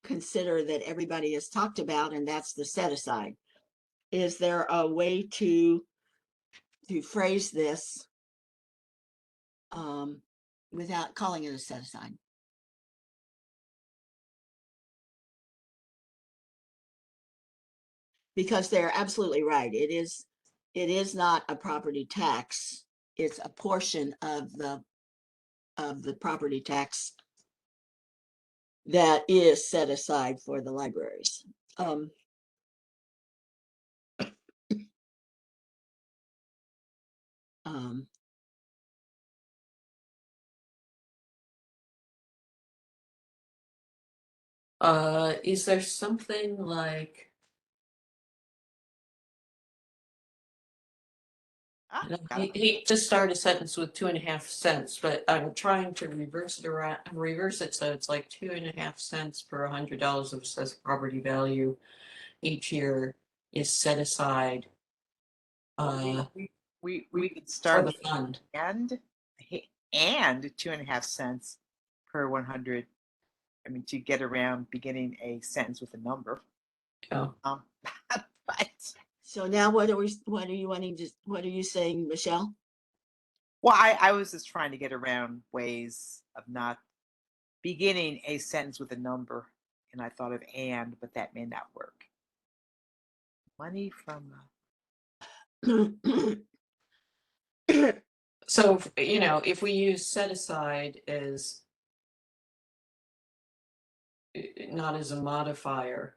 consider that everybody has talked about, and that's the set aside. Is there a way to phrase this without calling it a set aside? Because they're absolutely right. It is not a property tax. It's a portion of the property tax that is set aside for the libraries. Is there something like, I hate to start a sentence with 2.5 cents, but I'm trying to reverse it so it's like 2.5 cents per $100 of assessed property value each year is set aside We could for start the fund. and 2.5 cents per 100. I mean, to get around beginning a sentence with a number. Yeah. But So now what are you saying, Michelle? well, I was just trying to get around ways of not beginning a sentence with a number, and I thought of but that may not work. Money from So, if we use set aside as not as a modifier,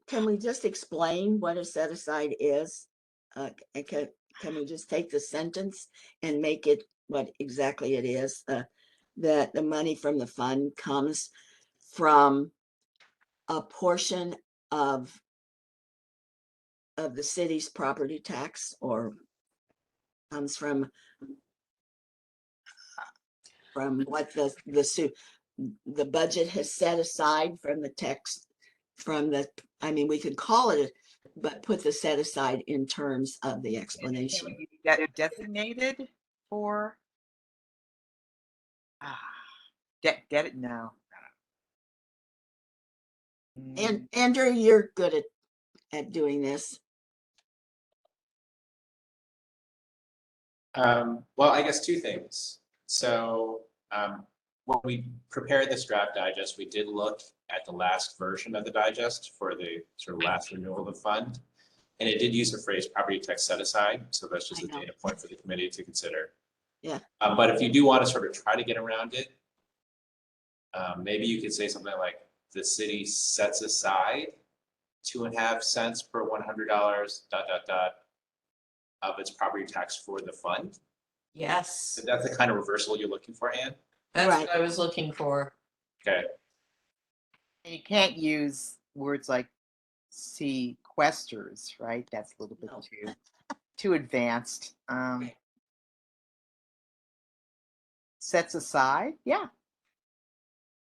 Can we just explain what a set aside is? Can we just take the sentence and make it what exactly it is? That the money from the fund comes from a portion of the city's property tax, or comes from what the budget has set aside from the text, I mean, we could call it, but put the set aside in terms of the explanation. designated for debt. No. And Andrew, you're good at doing this. Well, I guess two things. So when we prepared this draft digest, we did look at the last version of the digest for the sort of last renewal of the fund. And it did use the phrase property tax set aside. So that's just I a know. data point for the committee to consider. Yeah. But if you do want to sort of try to get around it, maybe you could say something like the city sets aside 2.5 cents per $100 ... of its property tax for the fund. Yes, Is that the kind of reversal you're looking for, Anne? that's Right. what I was looking for. Okay. And you can't use words like sequesters, right? That's a little bit No. too advanced. Sets aside, yeah.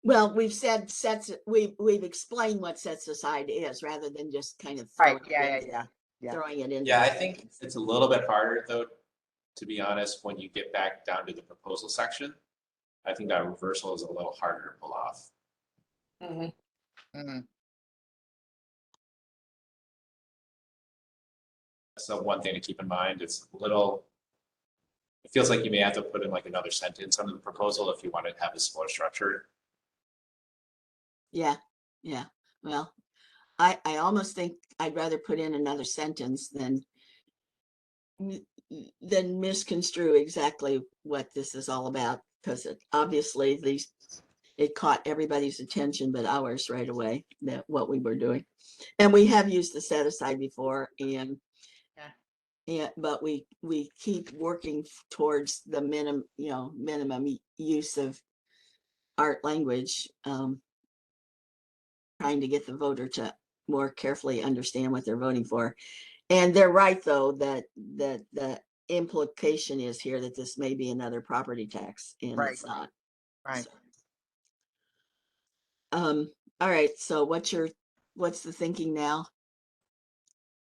Well, we've said we've explained what sets aside is rather than just kind of Right. throwing Yeah. it Yeah. Yeah. throwing it into. Yeah, I the think sentence. it's a little bit harder though, to be honest, when you get back down to the proposal section. I think that reversal is a little harder to pull off. Mhm. Mhm. So one thing to keep in mind, it's a little, it feels like you may have to put in like another sentence under the proposal if you want to have a similar structure. Yeah, yeah. Well, I almost think I'd rather put in another sentence than misconstrue exactly what this is all about, because obviously it caught everybody's attention but ours right away, that what we were doing. And we have used the set aside before, and but we keep working towards the minimum use of art language, trying to get the voter to more carefully understand what they're voting for. And they're right, though, that the implication is here that this may be another property tax, and Right. it's not. Right. So, all right, so what's the thinking now?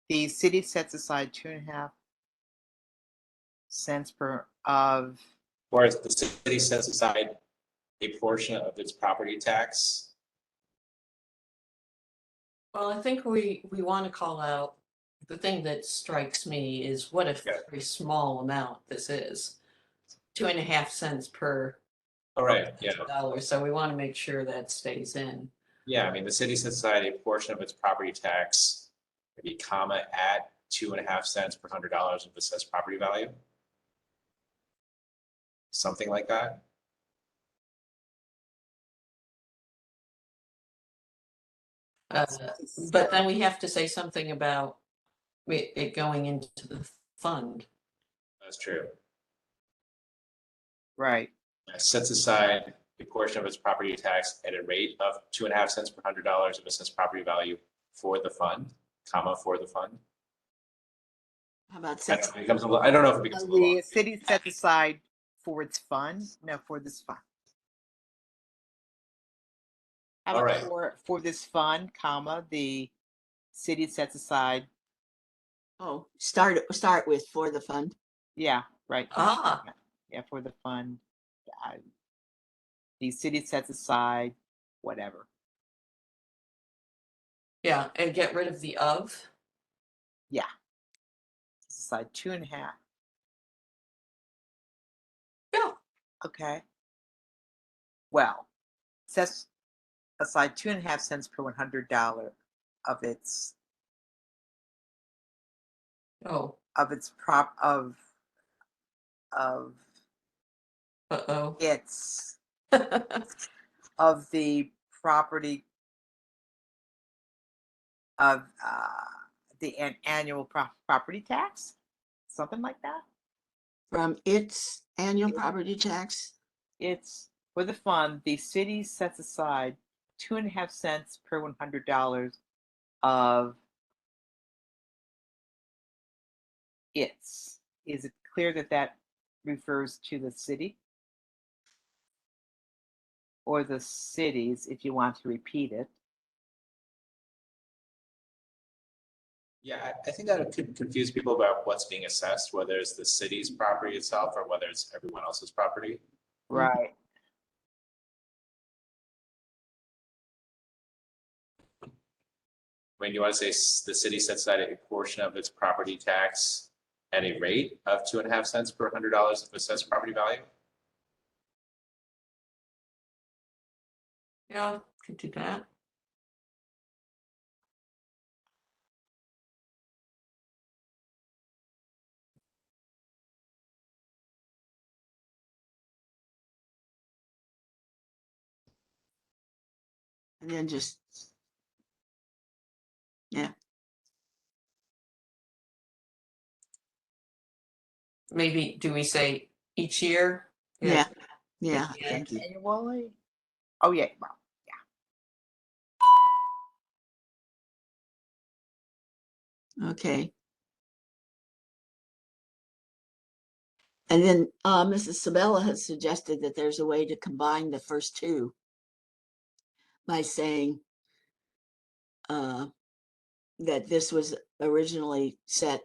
The city sets aside 2.5 cents per of. Or if the city sets aside a portion of its property tax. Well, I think we want to call out, the thing that strikes me is what a Yeah. very small amount this is. 2.5 cents per All right, yeah. dollar, so we want to make sure that stays in. Yeah, I mean, the city sets aside a portion of its property tax, maybe comma, at 2.5 cents per $100 of assessed property value. Something like that. But then we have to say something about it going into the fund. That's true. Right. Sets aside a portion of its property tax at a rate of 2.5 cents per $100 of assessed property value for the fund, comma, for the fund. How about I don't know if it becomes a little, I don't know if it becomes a little. The city sets aside for its fund. No, for this fund. How All about right. for this fund, comma, the city sets aside. Oh, start with for the fund. Yeah, right. Ah, Yeah, for the fund. The city sets aside whatever. yeah, and get rid of the of. Yeah. Sets aside 2.5. Yeah. Okay. Well, sets aside 2.5 cents per $100 of its Oh, of its prop of uh-oh. its of the property of the annual property tax, something like that. From its annual property tax. It's for the fund. The city sets aside 2.5 cents per $100 of its. Is it clear that that refers to the city or the cities? If you want to repeat it. Yeah, I think that could confuse people about what's being assessed, whether it's the city's property itself or whether it's everyone else's property. Right. When you want to say the city sets aside a portion of its property tax at a rate of 2.5 cents per $100 of assessed property value. Yeah, could do that. And then just, yeah, Maybe, do we say each year? yeah, yeah, Yeah. thank you. Annually? Oh, yeah. Well, Okay. And then Mrs. Sabella has suggested that there's a way to combine the first two by saying that this was originally set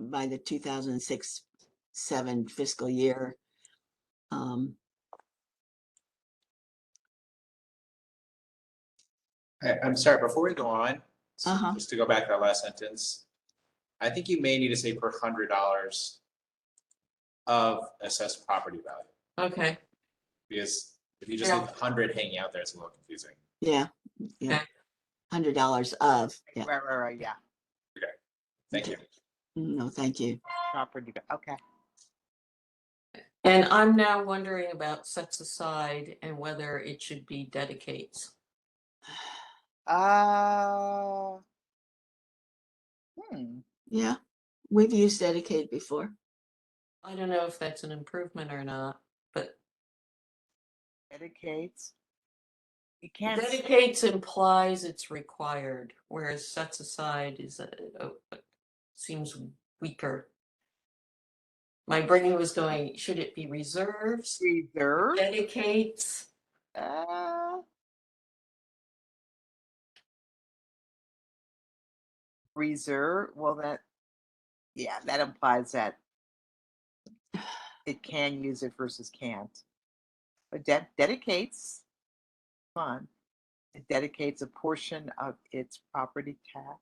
by the 2006-7 fiscal year. I'm sorry, before we go on, Uh-huh. just to go back to that last sentence, I think you may need to say per $100 of assessed property value, Okay, because if you just Yeah. leave 100 hanging out there, it's a little confusing. Yeah, yeah. Okay. $100 of, yeah. right, yeah. Thank you. No, thank you. Property, okay. and I'm now wondering about sets aside and whether it should be dedicates. Uh, Yeah, we've used dedicate before. I don't know if that's an improvement or not, but dedicates. You can't. dedicates implies it's required, whereas sets aside is seems weaker. My brain was going, should it be reserves? Reserve. Dedicates? Reserve. Well, that implies that it can use it versus can't. But dedicates, fun. It dedicates a portion of its property tax.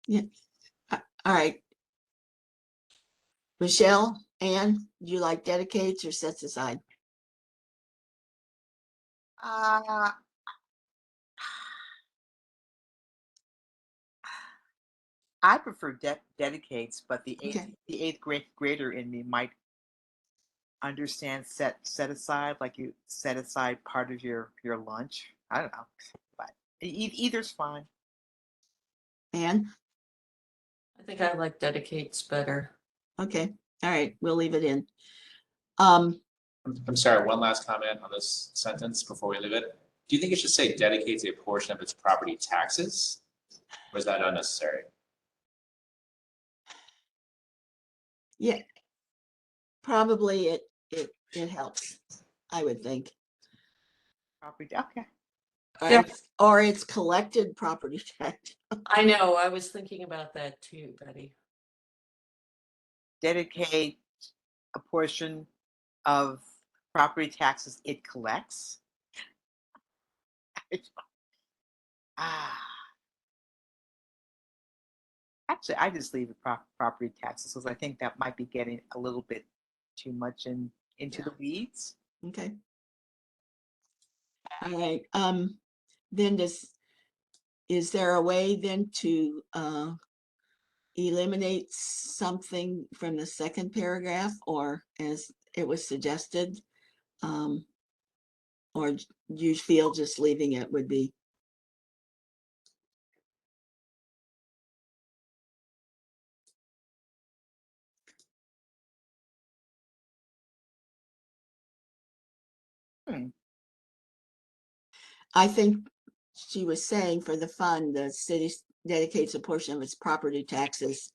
Yeah. All right. Michelle, Anne, do you like dedicates or sets aside? Uh, I prefer dedicates, but the eighth grader in me might understand set aside, like you set aside part of your lunch. I don't know, but either's fine. Anne? I think I like dedicates better. Okay. All right. We'll leave it in. I'm sorry, one last comment on this sentence before we leave it. Do you think it should say dedicates a portion of its property taxes? Or is that unnecessary? Yeah. Probably it helps, I would think. Property, okay. Or it's collected property tax. I know, I was thinking about that too, Betty. Dedicate a portion of property taxes it collects. Actually, I just leave it property taxes because I think that might be getting a little bit too much into the weeds. Okay. All right. Then is there a way then to eliminate something from the second paragraph, or as it was suggested? Or do you feel just leaving it would be? I think she was saying for the fund, the city dedicates a portion of its property taxes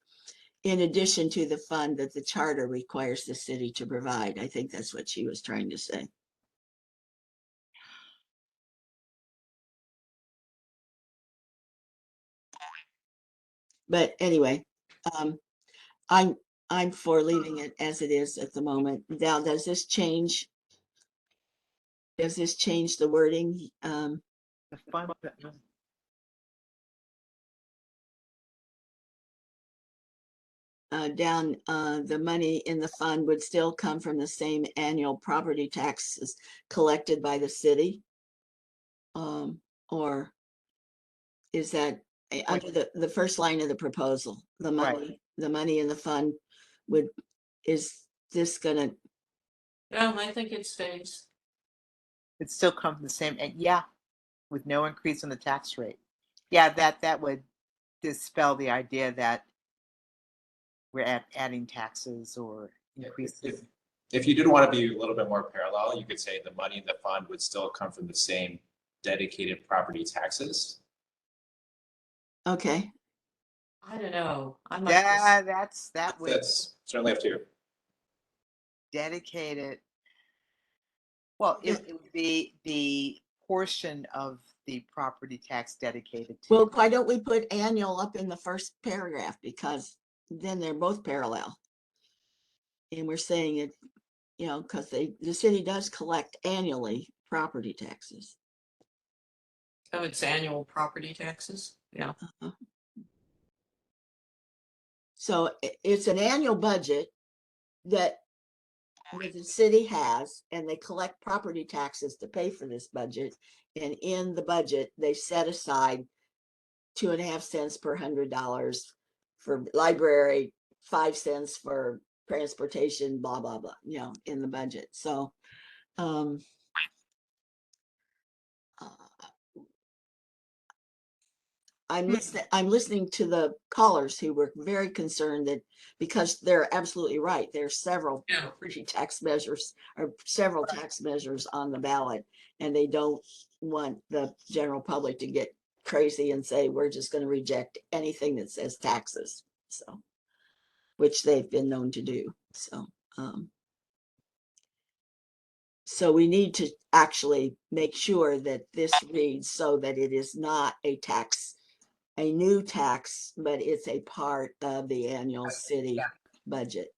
in addition to the fund that the charter requires the city to provide. I think that's what she was trying to say. But anyway, I'm for leaving it as it is at the moment. Now, does this change? Does this change the wording? The fund. Down, the money in the fund would still come from the same annual property taxes collected by the city? Or is that under the first line of the proposal, the Right. money in the fund is this gonna, No, I think it stays. It still comes from the same, and yeah, with no increase in the tax rate. Yeah, that would dispel the idea that we're adding taxes or increasing. If you did want to be a little bit more parallel, you could say the money in the fund would still come from the same dedicated property taxes. okay, I don't know. I'm not. Yeah, that would That's certainly up to you. dedicate it. Well, it would be the portion of the property tax dedicated to. well, why don't we put annual up in the first paragraph, because then they're both parallel. And we're saying it, you know, because the city does collect annually property taxes. Oh, it's annual property taxes. Yeah. So it's an annual budget that the city has, and they collect property taxes to pay for this budget. And in the budget, they set aside 2.5 cents per $100 for library, 5 cents for transportation, blah, blah, blah, you know, in the budget. So, uh, I'm listening to the callers who were very concerned that, because they're absolutely right, there are several Yeah. property tax measures or several tax measures on the ballot, and they don't want the general public to get crazy and say, we're just going to reject anything that says taxes. So, which they've been known to do. So, so we need to actually make sure that this reads so that it is not a tax, a new tax, but it's a part of the annual city budget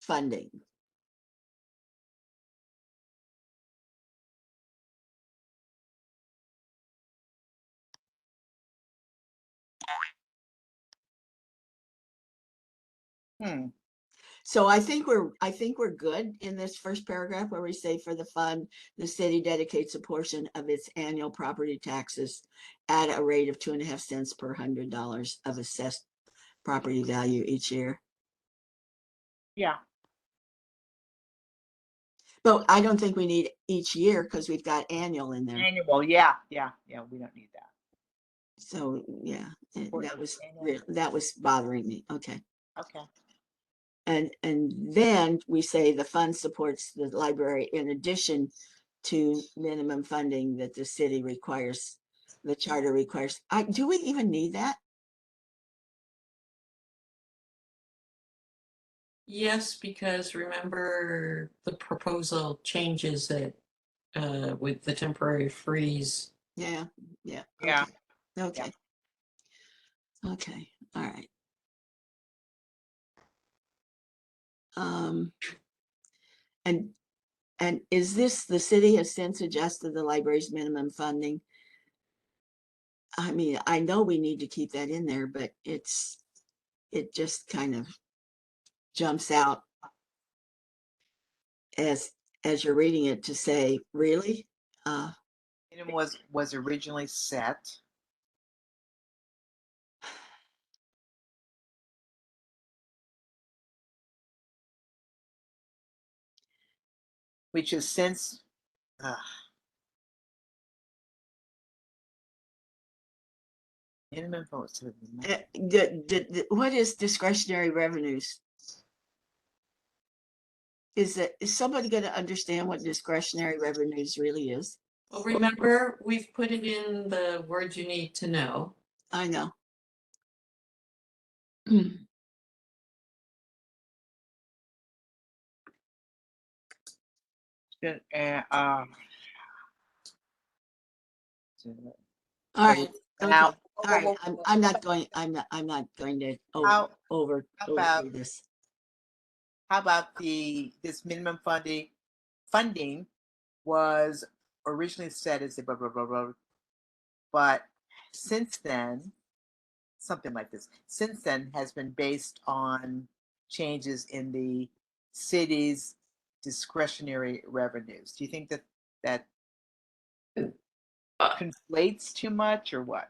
funding. So I think we're good in this first paragraph where we say, for the fund, the city dedicates a portion of its annual property taxes at a rate of 2.5 cents per $100 of assessed property value each year. Yeah. But I don't think we need each year because we've got annual in there. Annual, yeah, we don't need that. So yeah, that was Annual. that was bothering me. Okay. Okay. And then we say the fund supports the library in addition to minimum funding that the city requires, the charter requires. Do we even need that? Yes, because remember the proposal changes it with the temporary freeze. Yeah. Yeah. Okay. Okay. All right. And is this, the city has since adjusted the library's minimum funding? I mean, I know we need to keep that in there, but it just kind of jumps out as you're reading it to say, really? It was originally set. Which is since minimum votes. What is discretionary revenues? Is somebody going to understand what discretionary revenues really is? Well, remember, we've put it in the words you need to know. I know. All right. Okay, Now, all right, I'm not going to How overdo about this. how about this minimum funding was originally set as a blah blah blah blah, but since then, something like this, since then has been based on changes in the city's discretionary revenues. Do you think that that conflates too much or what?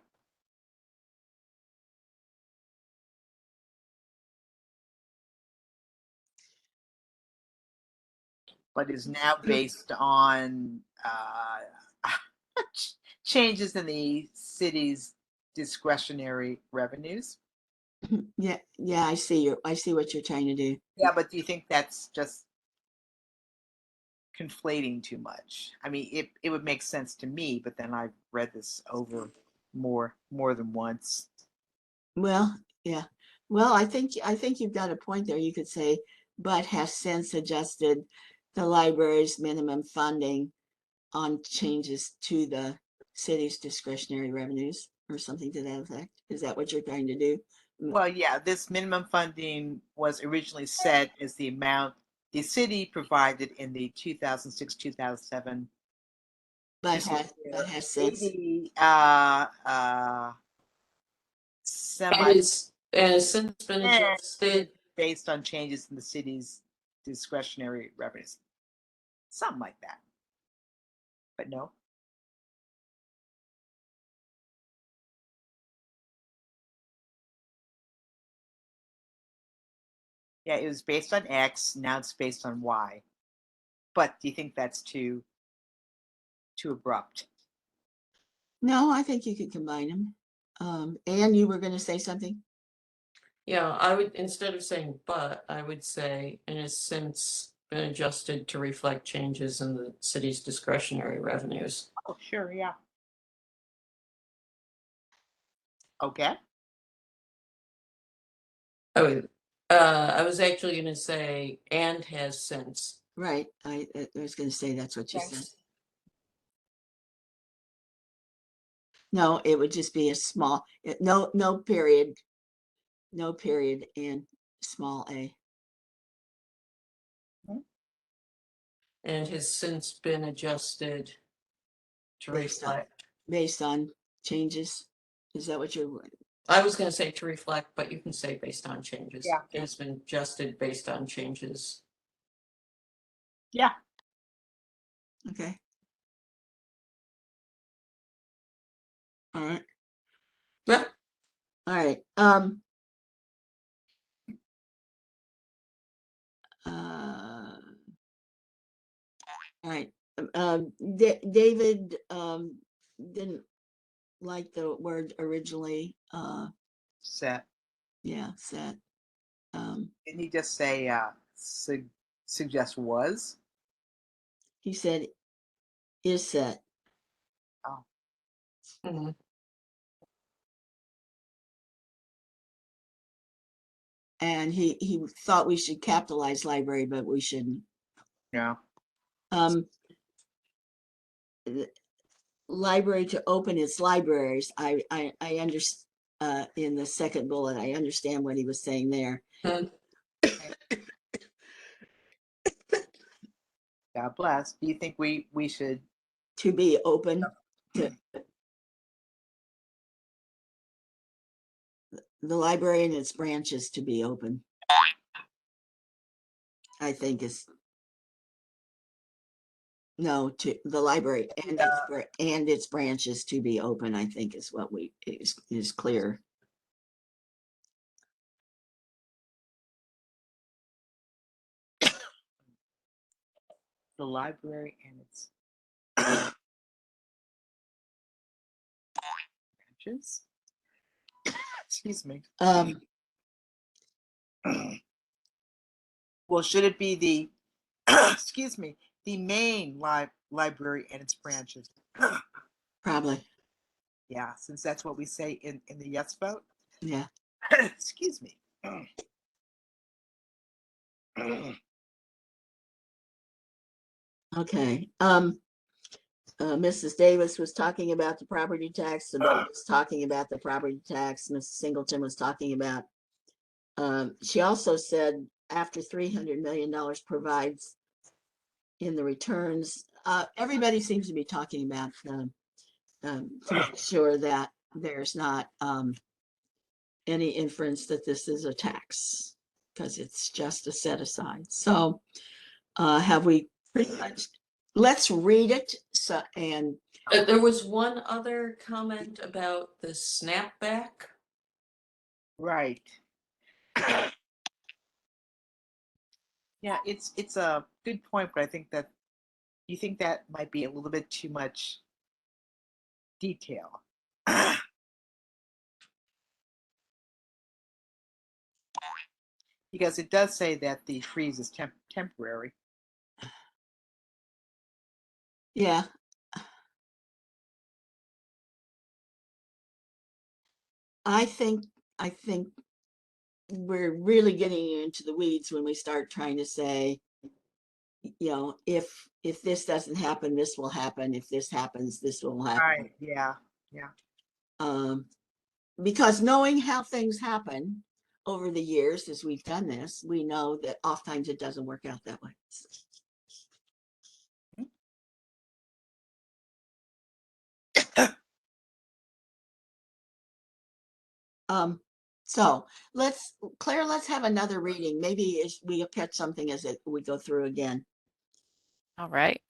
But is now based on changes in the city's discretionary revenues. Yeah, I see what you're trying to do. Yeah, but do you think that's just conflating too much? I mean, it would make sense to me, but then I've read this over more than once. Well, yeah. Well, I think you've got a point there. You could say, but has since adjusted the library's minimum funding on changes to the city's discretionary revenues or something to that effect. Is that what you're trying to do? Well, yeah, this minimum funding was originally set as the amount the city provided in the 2006-2007 But fiscal year. has since. Maybe And has since been adjusted. based on changes in the city's discretionary revenues. Something like that. But no. Yeah, it was based on X, now it's based on Y. But do you think that's too abrupt? No, I think you could combine them. And you were going to say something? Yeah, I would, instead of saying but, I would say, and has since been adjusted to reflect changes in the city's discretionary revenues. Oh, sure, yeah. Okay. Oh, I was actually going to say, and has since. Right. I was going to say that's what you said. No, it would just be a small, no period, and small a. And has since been adjusted to reflect. Based on changes. Is that what you're? I was going to say to reflect, but you can say based on changes. Yeah. It has been adjusted based on changes. Yeah. Okay. All right. Yeah. All right. All right. David didn't like the word originally. Set. Yeah, set. Didn't he just say suggest was? He said is set. Oh. Mm-hmm. And he thought we should capitalize library, but we shouldn't. Yeah. Library to open its libraries. I understand in the second bullet, I understand what he was saying there. God bless. Do you think we should To be open to the library and its branches to be open? I think is no, to the library and its branches to be open, I think is what is clear. the library and its branches? Excuse me. Well, should it be the excuse me, the main library and its branches? Probably. Yeah, since that's what we say in the yes vote. Yeah. Excuse me. Okay. Mrs. Davis was talking about the property tax, the vote was talking about the property tax, Mrs. Singleton was talking about. She also said after $300 million provides in the returns, everybody seems to be talking about to make sure that there's not any inference that this is a tax, because it's just a set aside. So have we pretty much, let's read it. So, and There was one other comment about the snapback. Right. Yeah, it's a good point, but I think that you think that might be a little bit too much detail. Because it does say that the freeze is temporary. yeah. I think we're really getting into the weeds when we start trying to say, you know, if this doesn't happen, this will happen. If this happens, this will happen. Right. Yeah. Yeah. Because knowing how things happen over the years as we've done this, we know that oftentimes it doesn't work out that way. So Claire, let's have another reading. Maybe we'll catch something as we go through again. All right.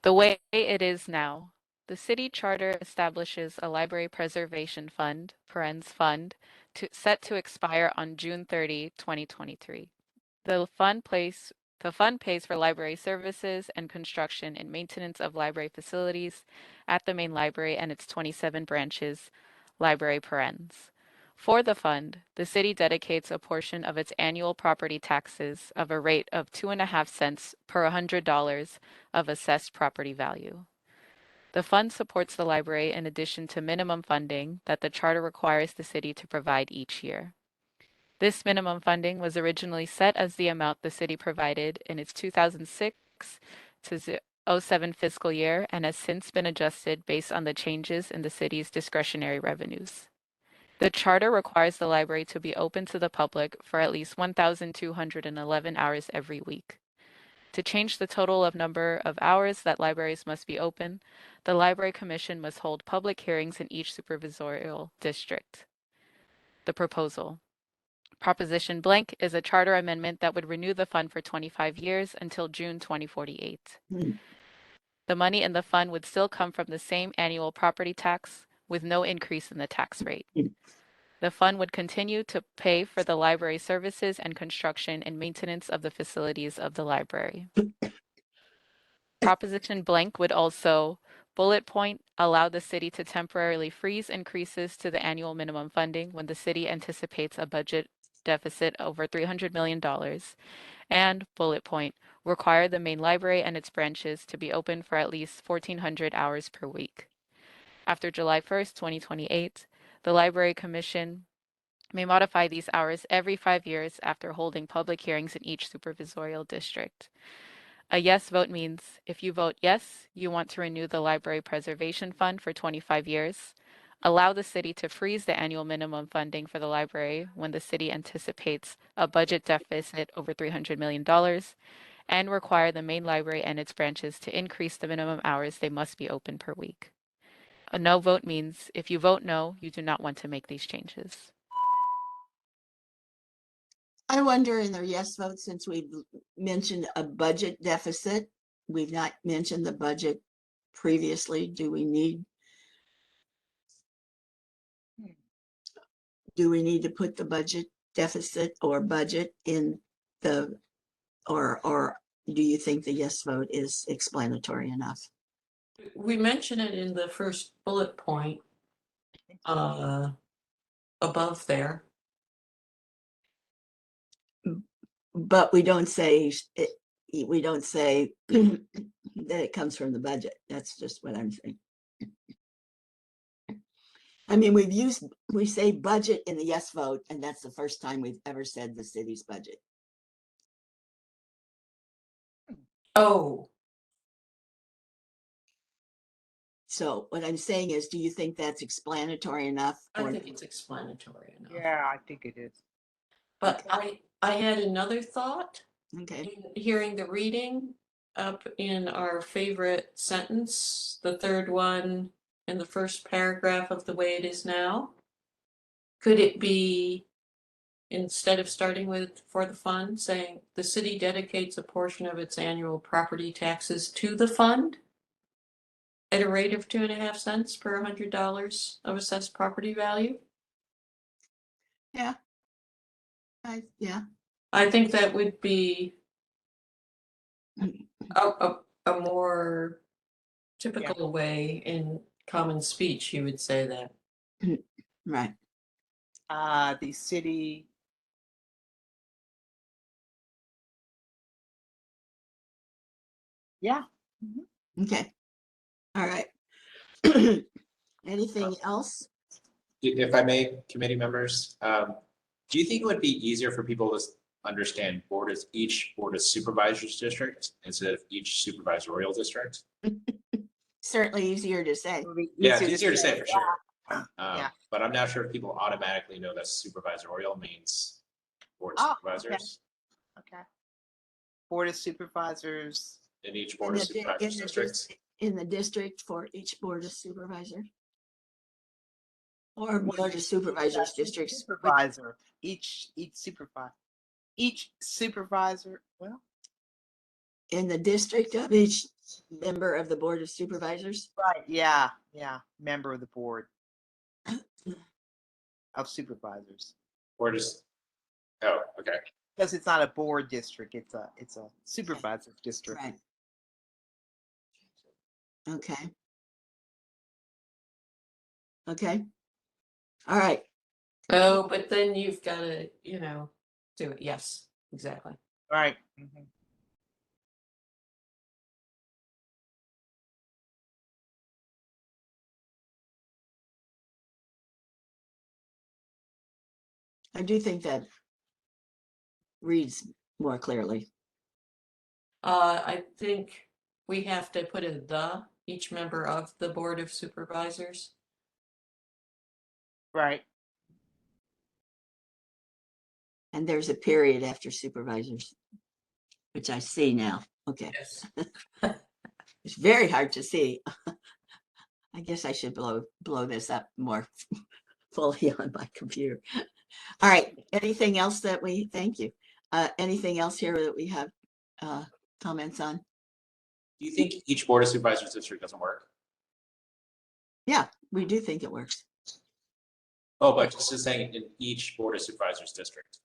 The way it is now. The city charter establishes a library preservation fund, fund, set to expire on June 30, 2023. The fund pays for library services and construction and maintenance of library facilities at the main library and its 27 branches, library parens. For the fund, the city dedicates a portion of its annual property taxes of a rate of 2.5 cents per $100 of assessed property value. The fund supports the library in addition to minimum funding that the charter requires the city to provide each year. This minimum funding was originally set as the amount the city provided in its 2006 to 07 fiscal year and has since been adjusted based on the changes in the city's discretionary revenues. The charter requires the library to be open to the public for at least 1,211 hours every week. To change the total of number of hours that libraries must be open, the Library Commission must hold public hearings in each supervisorial district. The proposal. Proposition blank is a charter amendment that would renew the fund for 25 years until June 2048. The money in the fund would still come from the same annual property tax with no increase in the tax rate. The fund would continue to pay for the library services and construction and maintenance of the facilities of the library. Proposition blank would also, bullet point, allow the city to temporarily freeze increases to the annual minimum funding when the city anticipates a budget deficit over $300 million, and, bullet point, require the main library and its branches to be open for at least 1,400 hours per week. After July 1st, 2028, the Library Commission may modify these hours every 5 years after holding public hearings in each supervisorial district. A yes vote means if you vote yes, you want to renew the Library Preservation Fund for 25 years, allow the city to freeze the annual minimum funding for the library when the city anticipates a budget deficit over $300 million, and require the main library and its branches to increase the minimum hours they must be open per week. A no vote means if you vote no, you do not want to make these changes. I wonder in their yes vote, since we've mentioned a budget deficit, we've not mentioned the budget previously. Do we need to put the budget deficit or budget in the, or do you think the yes vote is explanatory enough? We mention it in the first bullet point above there. But we don't say it, we don't say that it comes from the budget. That's just what I'm saying. I mean, we say budget in the yes vote, and that's the first time we've ever said the city's budget. Oh. So what I'm saying is, do you think that's explanatory enough? I or- think it's explanatory enough. Yeah, I think it is. But I had another thought Okay, in hearing the reading up in our favorite sentence, the third one in the first paragraph of the way it is now. Could it be, instead of starting with for the fund, saying the city dedicates a portion of its annual property taxes to the fund at a rate of 2.5 cents per $100 of assessed property value? yeah. Yeah, I think that would be a more typical way in common speech, you would say that. right. The city. Yeah. Okay. All right. Anything else? If I may, committee members, do you think it would be easier for people to understand each board of supervisors district instead of each supervisorial district? Certainly easier to say. Yeah, it's easier to say for sure. Yeah. But I'm not sure if people automatically know that supervisorial means board Oh, of supervisors Okay. Board of Supervisors. in each board of supervisors district. In the district for each board of supervisor. Or board of supervisors districts. Supervisor. Each supervisor. Well, In the district of each member of the board of supervisors. right. Yeah. Member of the board of supervisors. Or just, oh, okay. Because it's not a board district. It's a supervisor district. Right. Okay. Okay. All right. Oh, but then you've got to, do it. Yes, exactly. Right. Mhm. I do think that reads more clearly. I think we have to put each member of the Board of Supervisors. Right. And there's a period after supervisors, which I see now. Okay. Yes. It's very hard to see. I guess I should blow this up more fully on my computer. All right. Anything else thank you. Anything else here that we have comments on? Do you think each board of supervisors district doesn't work? Yeah, we do think it works. Oh, but just saying in each board of supervisors district.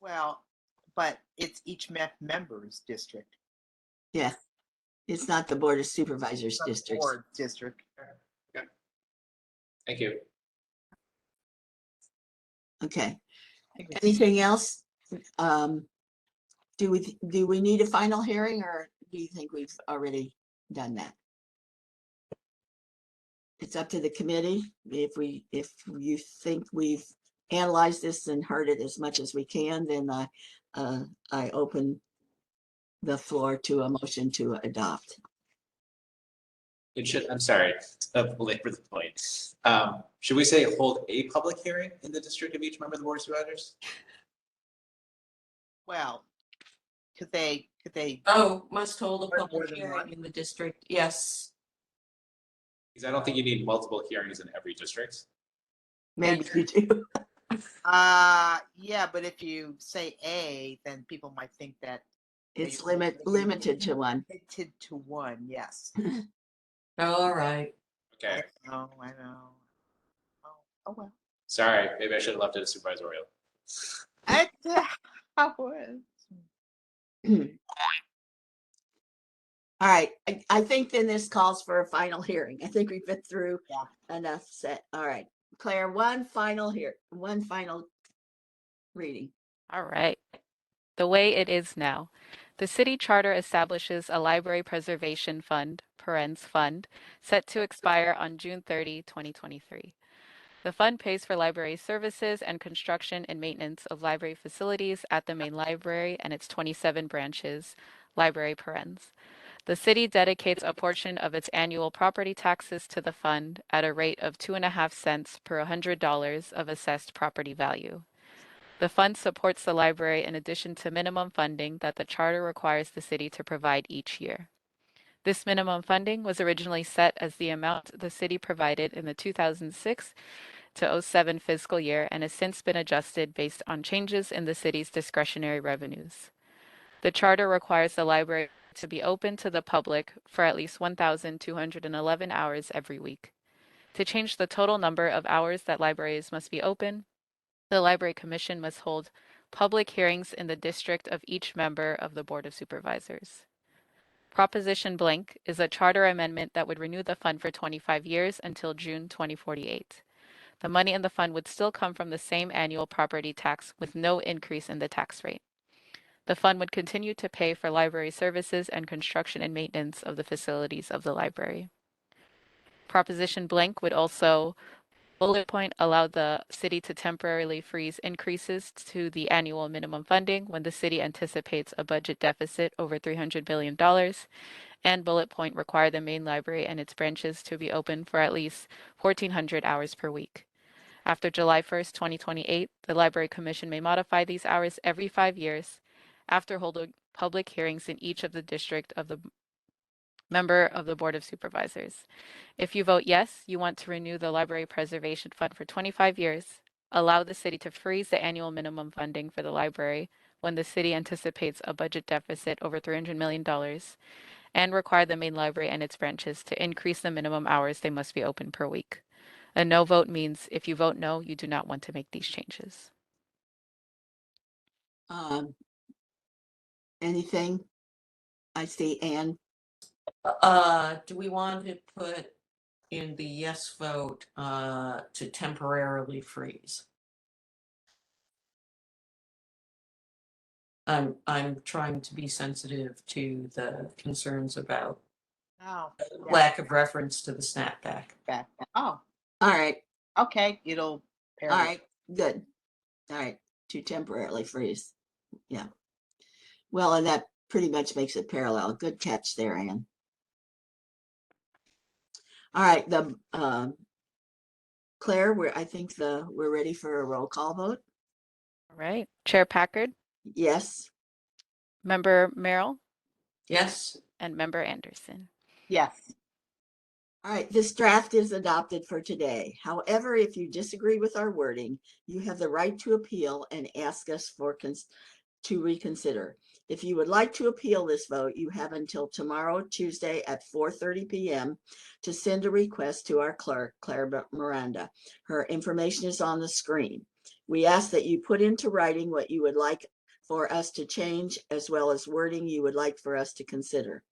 Well, but it's each member's district. Yeah. It's not the board of supervisors Not the districts. board district. Okay. Thank you. Okay. I think it's- Anything else? Do we need a final hearing, or do you think we've already done that? It's up to the committee. If you think we've analyzed this and heard it as much as we can, then I open the floor to a motion to adopt. I'm sorry to belabor the point. Should we say hold a public hearing in the district of each member of the board of supervisors? Well, could they? Oh, must hold a More public than hearing one? in the district. Yes. Because I don't think you need multiple hearings in every district. Maybe you do. Yeah, but if you say A, then people might think that It's you're limited to one. limited to one. Yes. All right. Okay, I know. Oh well. sorry, maybe I should have left it as supervisorial. I was. All right, I think then this calls for a final hearing. I think we've been through Yeah. enough set. All right, Claire, one final reading. All right. The way it is now. The city charter establishes a library preservation fund, fund, set to expire on June 30, 2023. The fund pays for library services and construction and maintenance of library facilities at the main library and its 27 branches, library parens. The city dedicates a portion of its annual property taxes to the fund at a rate of 2.5 cents per $100 of assessed property value. The fund supports the library in addition to minimum funding that the charter requires the city to provide each year. This minimum funding was originally set as the amount the city provided in the 2006 to 07 fiscal year and has since been adjusted based on changes in the city's discretionary revenues. The charter requires the library to be open to the public for at least 1,211 hours every week. To change the total number of hours that libraries must be open, the Library Commission must hold public hearings in the district of each member of the Board of Supervisors. Proposition blank is a charter amendment that would renew the fund for 25 years until June 2048. The money in the fund would still come from the same annual property tax with no increase in the tax rate. The fund would continue to pay for library services and construction and maintenance of the facilities of the library. Proposition blank would also bullet point allow the city to temporarily freeze increases to the annual minimum funding when the city anticipates a budget deficit over $300 billion, and bullet point require the main library and its branches to be open for at least 1,400 hours per week. After July 1st, 2028, the Library Commission may modify these hours every 5 years after holding public hearings in each of the district of the member of the Board of Supervisors. If you vote yes, you want to renew the Library Preservation Fund for 25 years, allow the city to freeze the annual minimum funding for the library when the city anticipates a budget deficit over $300 million, and require the main library and its branches to increase the minimum hours they must be open per week. A no vote means if you vote no, you do not want to make these changes. Anything? I see Anne. Do we want to put in the yes vote, to temporarily freeze? I'm trying to be sensitive to the concerns about Oh, lack of reference to the snapback. back. Oh, All right, okay. It'll. all right, good. All right, to temporarily freeze. Yeah. Well, and that pretty much makes it parallel. Good catch there, Anne. All right, Claire, I think we're ready for a roll call vote. All right. Chair Packard, Yes. Member Merrill, Yes, and Member Anderson. Yes. All right, this draft is adopted for today. However, if you disagree with our wording, you have the right to appeal and ask us to reconsider. If you would like to appeal this vote, you have until tomorrow, Tuesday at 4:30 p.m. to send a request to our clerk, Claire Miranda. Her information is on the screen. We ask that you put into writing what you would like for us to change, as well as wording you would like for us to consider.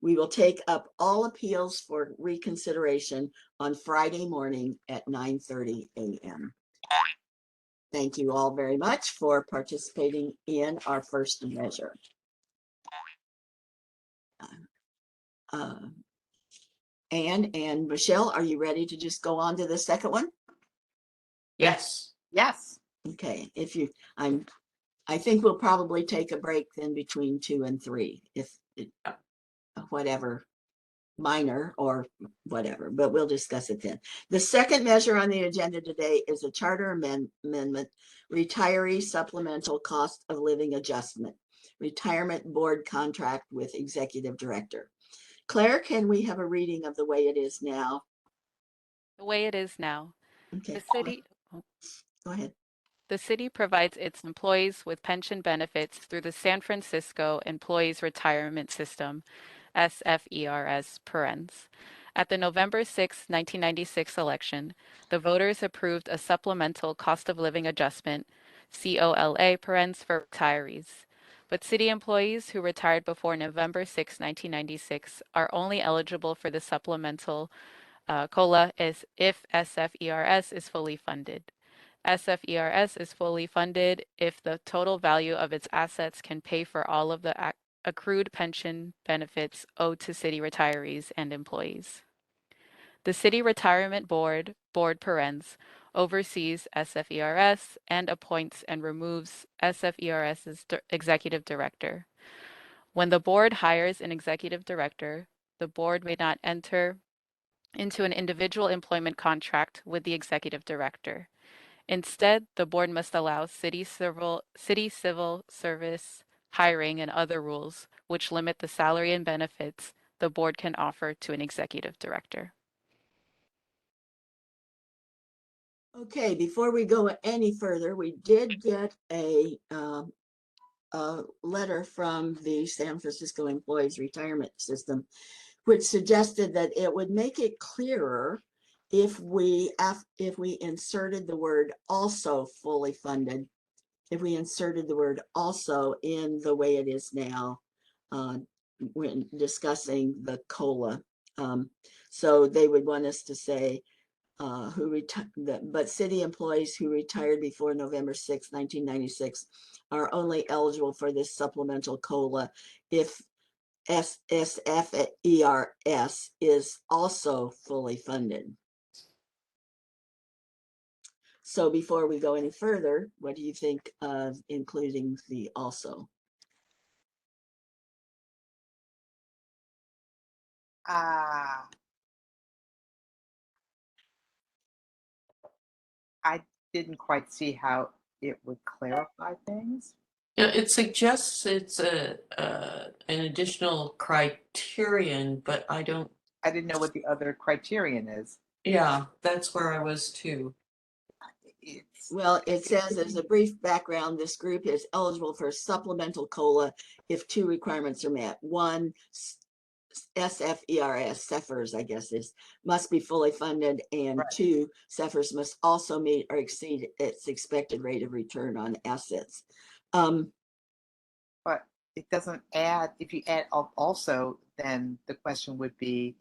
We will take up all appeals for reconsideration on Friday morning at 9:30 a.m. Thank you all very much for participating in our first measure. Anne and Michelle, are you ready to just go on to the second one? yes. Yes. Okay, I think we'll probably take a break then between 2 and 3, whatever, minor or whatever, but we'll discuss it then. The second measure on the agenda today is a charter amendment, retiree supplemental cost of living adjustment, retirement board contract with executive director. Claire, can we have a reading of the way it is now? The way it is now, Okay, the city. go ahead. The city provides its employees with pension benefits through the San Francisco Employees Retirement System, SFERS parens. At the November 6, 1996 election, the voters approved a supplemental cost of living adjustment, COLA parens, for retirees. But city employees who retired before November 6, 1996 are only eligible for the supplemental COLA if SFERS is fully funded. SFERS is fully funded if the total value of its assets can pay for all of the accrued pension benefits owed to city retirees and employees. The City Retirement Board parens, oversees SFERS and appoints and removes SFERS's executive director. When the board hires an executive director, the board may not enter into an individual employment contract with the executive director. Instead, the board must allow city civil service hiring and other rules which limit the salary and benefits the board can offer to an executive director. Okay, before we go any further, we did get a letter from the San Francisco Employees Retirement System, which suggested that it would make it clearer if we inserted the word also fully funded, if we inserted the word also in the way it is now when discussing the COLA. So they would want us to say but city employees who retired before November 6, 1996 are only eligible for this supplemental COLA if SFERS is also fully funded. So before we go any further, what do you think of including the also? I didn't quite see how it would clarify things. Yeah, it suggests it's an additional criterion, but I didn't know what the other criterion is. yeah, that's where I was too. Well, it says as a brief background, this group is eligible for supplemental COLA if two requirements are met. One, SFERS, I guess must be fully funded, and Right. two, SFERS must also meet or exceed its expected rate of return on assets. But it doesn't add, if you add also, then the question would be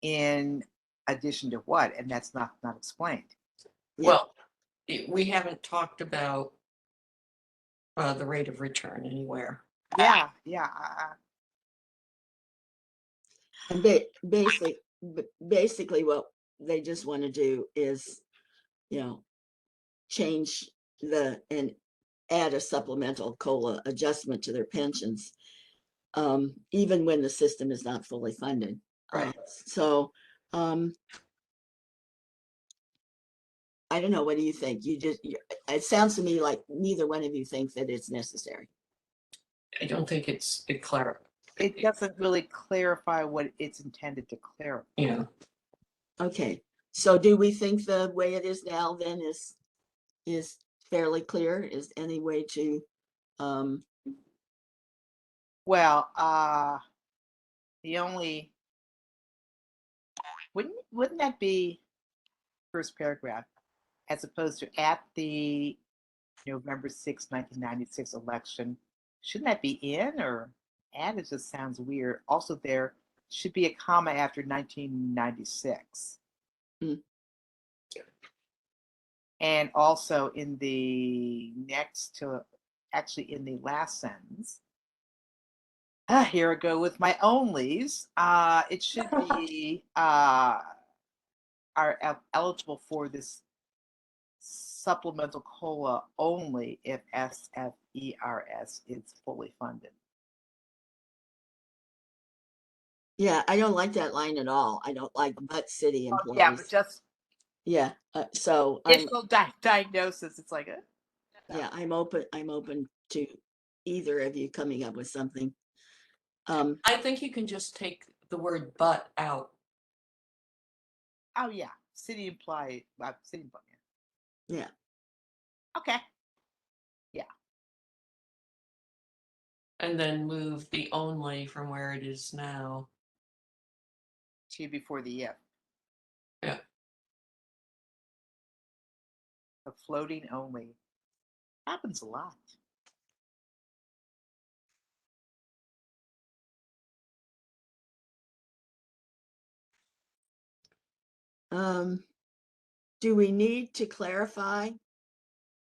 in addition to what, and that's not explained. Yeah. Well, we haven't talked about the rate of return anywhere. Yeah. And basically what they just want to do is, change and add a supplemental COLA adjustment to their pensions, even when the system is not fully funded. Right. I don't know. What do you think? It sounds to me like neither one of you think that it's necessary. I don't think it doesn't really clarify what it's intended to clarify. Yeah. Okay. So do we think the way it is now then is fairly clear? Is any way to well, the only wouldn't that be first paragraph as opposed to at the November 6, 1996 election? Shouldn't that be in or at? It just sounds weird. Also, there should be a comma after 1996. And also in the actually in the last sentence, here I go with my onlys. It should be are eligible for this supplemental COLA only if SFERS is fully funded. Yeah, I don't like that line at all. I don't like but city employees. Yeah, but just so initial diagnosis. It's like yeah, I'm open to either of you coming up with something. I think you can just take the word but out. Oh yeah, city employee. Yeah. Okay. Yeah. And then move the only from where it is now. To before the if. Yeah. The floating only happens a lot. Do we need to clarify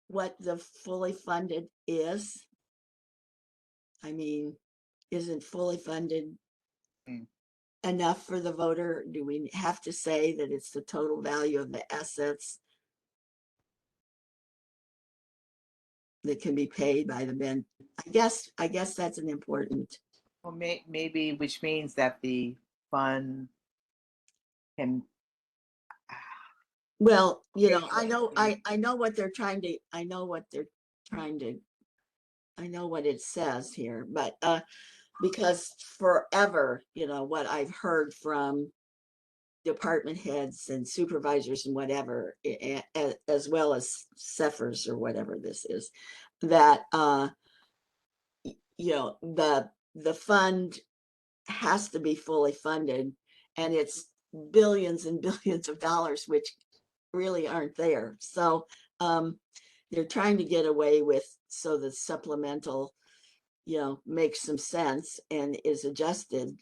what the fully funded is? I mean, isn't fully funded enough for the voter? Do we have to say that it's the total value of the assets that can be paid by the ben? I guess that's an important Well, maybe, which means that the fund can. Well, you know, I know what they're trying to, I know what it says here, but because forever, you know, what I've heard from department heads and supervisors and whatever, as well as Cephers or whatever this is, that you know, the fund has to be fully funded, and it's billions and billions of dollars, which really aren't there. So they're trying to get away with, so the supplemental, you know, makes some sense and is adjusted.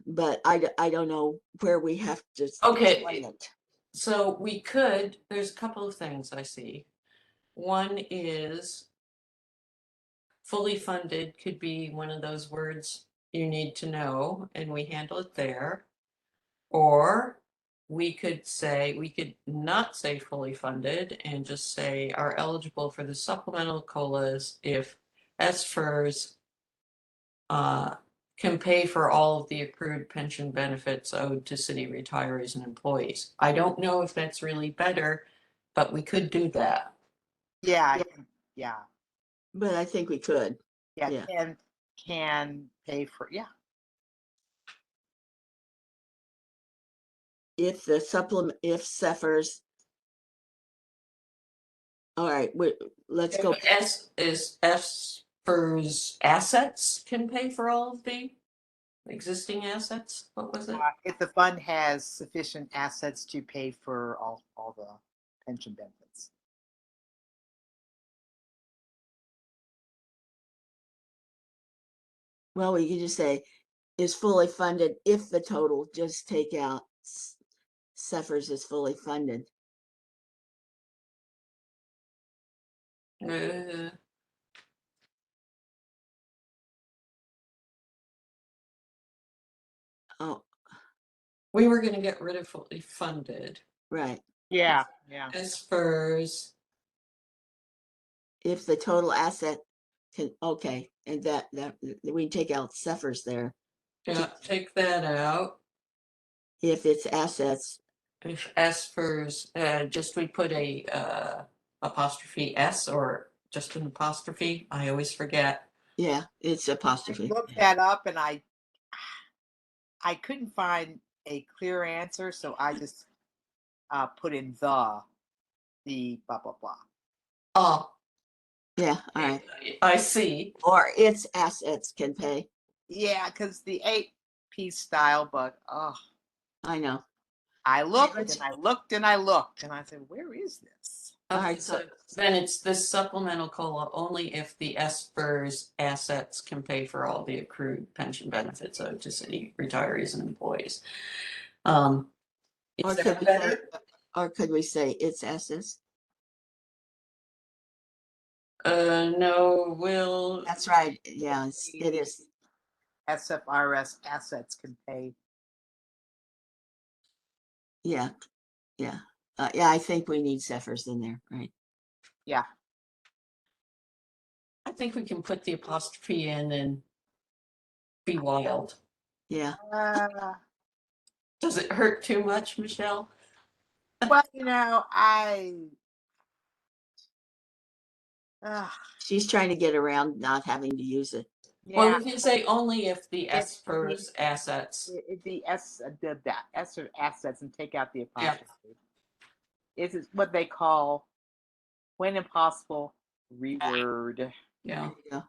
But I don't know where we have to Okay. explain it. So we could, there's a couple of things I see. One is fully funded could be one of those words you need to know, and we handle it there. Or we could not say fully funded and just say are eligible for the supplemental COLAs if SFERS can pay for all of the accrued pension benefits owed to city retirees and employees. I don't know if that's really better, but we could do that. Yeah, Yeah. yeah, But I think we could. yeah. Yeah. Can pay for, yeah. If the supplement, if Cephers. All right, let's go. SFERS assets can pay for all of the existing assets. What was it? If the fund has sufficient assets to pay for all the pension benefits. Well, we can just say is fully funded if the total, just take out Cephers is fully funded. Oh, We were going to get rid of fully funded. right. Yeah, yeah. SFERS. If the total asset can, okay, and that we take out Cephers there. Yeah, take that out. If it's assets, If SFERS, just we put a apostrophe S or just an apostrophe. I always forget. yeah, it's I apostrophe. looked that up and I couldn't find a clear answer, so I just put in the blah blah blah. Oh, Yeah, all right. I see. Or its assets can pay. Yeah, because the 8-piece style, but I know. I looked let's- and I looked and I looked and I said, where is this? All Okay, right, so then it's this supplemental COLA only if the SFERS assets can pay for all the accrued pension benefits owed to city retirees and employees. Or Is could that we say, better? or could we say its assets? No, we'll. That's right. Yeah, it is. SFRS assets can pay. Yeah, yeah. Yeah, I think we need Cephers in there, right? Yeah. I think we can put the apostrophe in and be wild. Yeah. Does it hurt too much, Michelle? Well, you know, She's trying to get around not having to use it. Well, yeah, we can say only if the If SFERS assets. the S did that S or assets and take out the Yeah. apostrophe. This is what they call, when impossible, reword. Yeah. Yeah.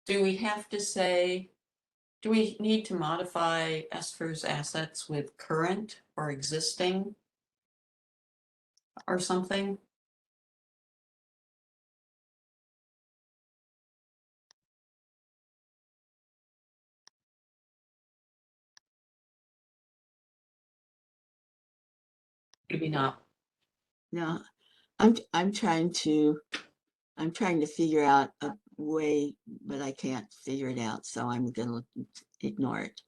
Do we have to say, do we need to modify SFERS assets with current or existing or something? Maybe not. No. I'm trying to figure out a way, but I can't figure it out, so I'm gonna ignore it.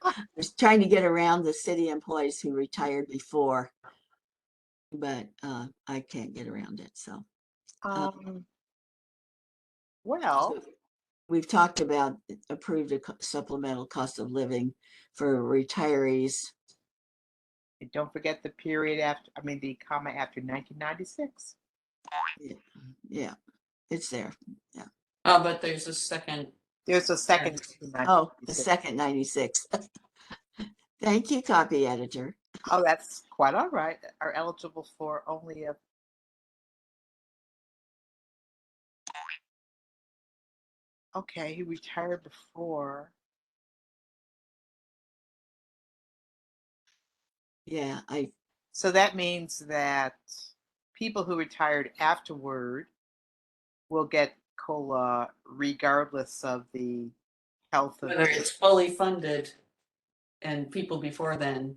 I was trying to get around the city employees who retired before, but I can't get around it, so. Well, We've talked about approved supplemental cost of living for retirees. and don't forget the period after, I mean, the comma after 1996. Yeah, it's there. Yeah. Oh, but there's a second. There's a second. Oh, the second 96. Thank you, copy editor. Oh, that's quite all right. Are eligible for only a. Okay, he retired before. Yeah, So that means that people who retired afterward will get COLA regardless of the health of. Whether it's fully funded and people before then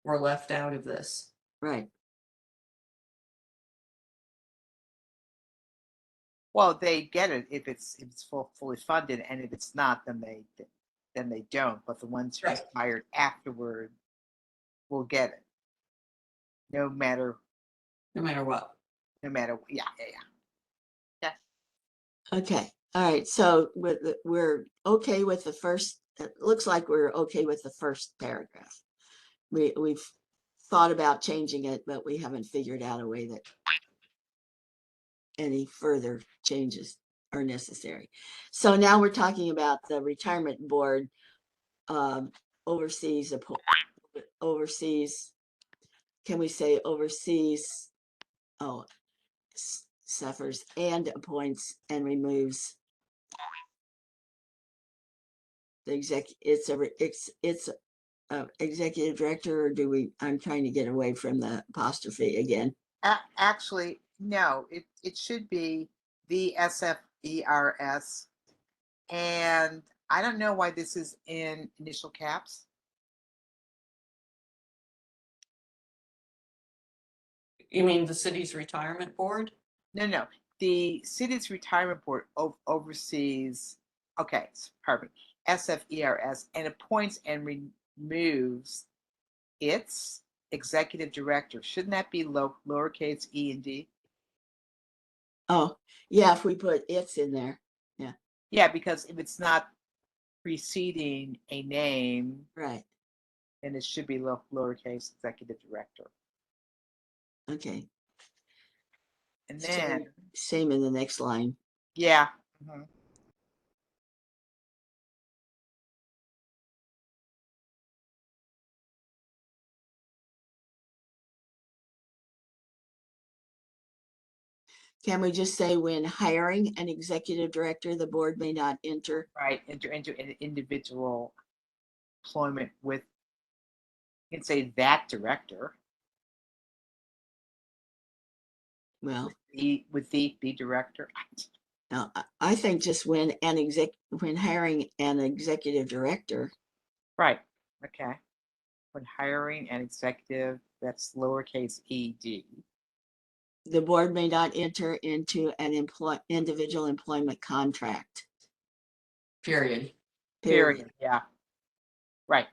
were left out of this. right. Well, they get it if it's fully funded, and if it's not, then they don't. But the ones who Right. retired afterward will get it, no matter what. yeah. Okay. All right. So we're okay with the first. It looks like we're okay with the first paragraph. We've thought about changing it, but we haven't figured out a way that any further changes are necessary. So now we're talking about the retirement board oversees, can we say oversees, suffers and appoints and removes the it's executive director, or I'm trying to get away from the apostrophe again. Actually, no. It should be the SFERS, and I don't know why this is in initial caps. You mean the city's retirement board? No. The city's retirement board oversees. Okay, pardon me. SFERS and appoints and removes its executive director. Shouldn't that be lowercase e and d? Oh, yeah, if we put it's in there. Yeah. Yeah, because if it's not preceding a name, Right. then it should be lowercase executive director. Okay. And then, same in the next line. yeah. Mm-hmm. Can we just say when hiring an executive director, the board may not enter? Right, enter into an individual employment with, you can say that director. Well, with the director. now I think just when hiring an executive director. Right. Okay. When hiring an executive, that's lowercase ed. The board may not enter into an individual employment contract. Period. Yeah. Right.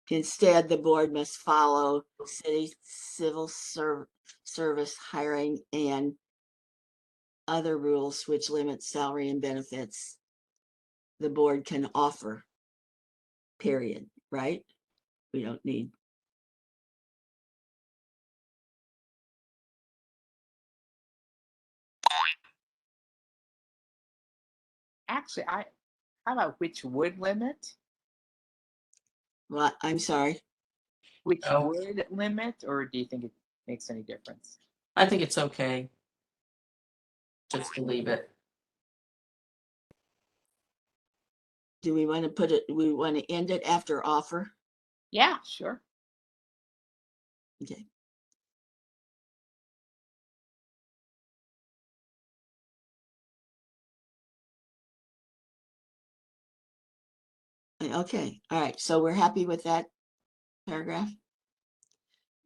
Instead, the board must follow city civil service hiring and other rules which limit salary and benefits the board can offer. Period. Right? We don't need. Actually, how about which would limit? Well, I'm sorry. Which would limit, or do you think it makes any difference? I think it's okay. Just to leave it. Do we want to put it, we want to end it after offer? Yeah, sure. Okay. Okay. All right. So we're happy with that paragraph.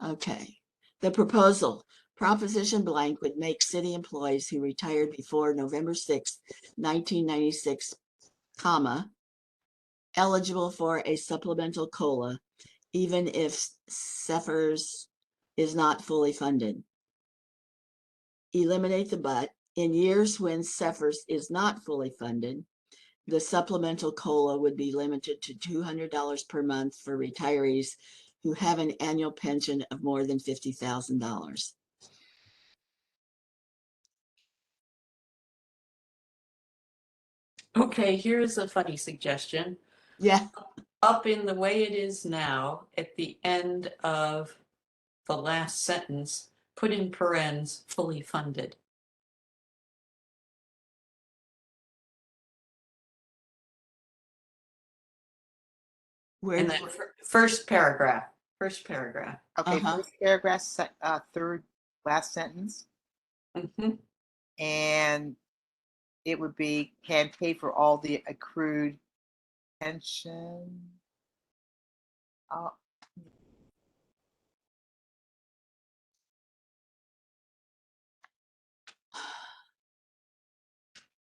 Okay. The proposal, Proposition blank would make city employees who retired before November 6th, 1996, comma, eligible for a supplemental COLA, even if Cephers is not fully funded. Eliminate the but. In years when Cephers is not fully funded, the supplemental COLA would be limited to $200 per month for retirees who have an annual pension of more than $50,000. Okay, here's a funny suggestion. Yeah, Up in the way it is now, at the end of the last sentence, put in parens, fully funded. where, And then first paragraph, Okay, Uh-huh. first paragraph, third, last sentence, Mhm. and it would be can pay for all the accrued pension.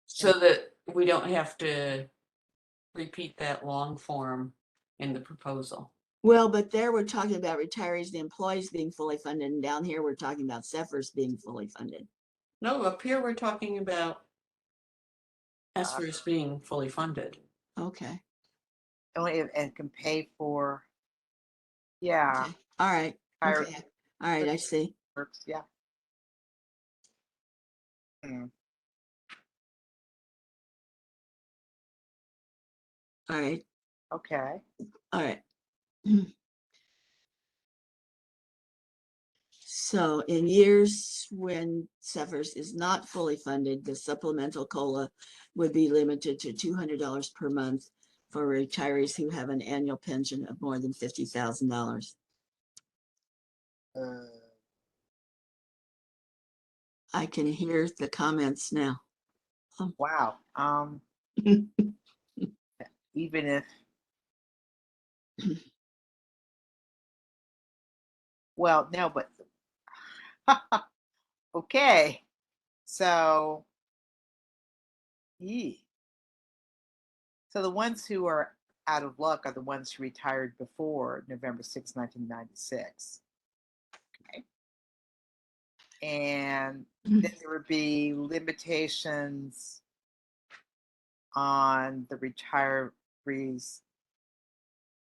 So that we don't have to repeat that long form in the proposal. well, but there we're talking about retirees, the employees being fully funded, and down here we're talking about Cephers being fully funded. No, up here we're talking about ESSERS being fully funded. Okay, Only and can pay for. Yeah. okay, all right, Higher okay, all right, I see. works, yeah. All right, Okay. all right. So in years when Cephers is not fully funded, the supplemental COLA would be limited to $200 per month for retirees who have an annual pension of more than $50,000. I can hear the comments now. Wow. Even if. Well, no, but. Okay. So. So the ones who are out of luck are the ones who retired before November 6, 1996. Okay. And then there would be limitations on the retirees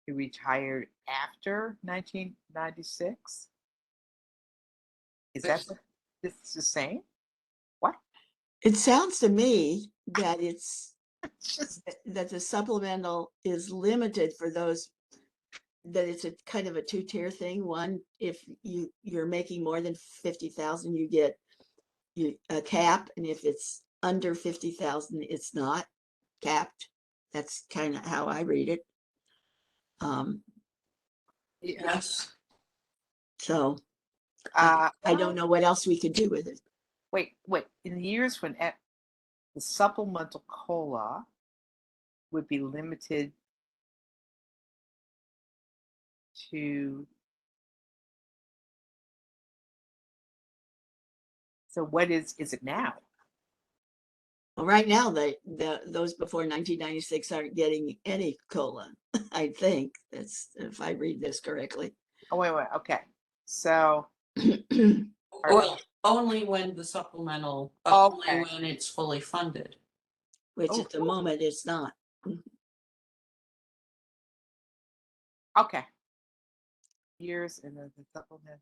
who retired after 1996. Is that this is the same? What? It sounds to me that it's Just that the supplemental is limited for those, that it's a kind of a two-tier thing. One, if you're making more than 50,000, you get a cap, and if it's under 50,000, it's not capped. That's kind of how I read it. Yes. So uh, I don't know what else we could do with it. wait. In the years when the supplemental COLA would be limited to. So what is it now? Well, right now, those before 1996 aren't getting any COLA. I think that's, if I read this correctly. Oh wait. Okay. So Well, only when the supplemental, Okay. only when it's fully funded. Which at the moment it's not. Okay. Years and then the supplement.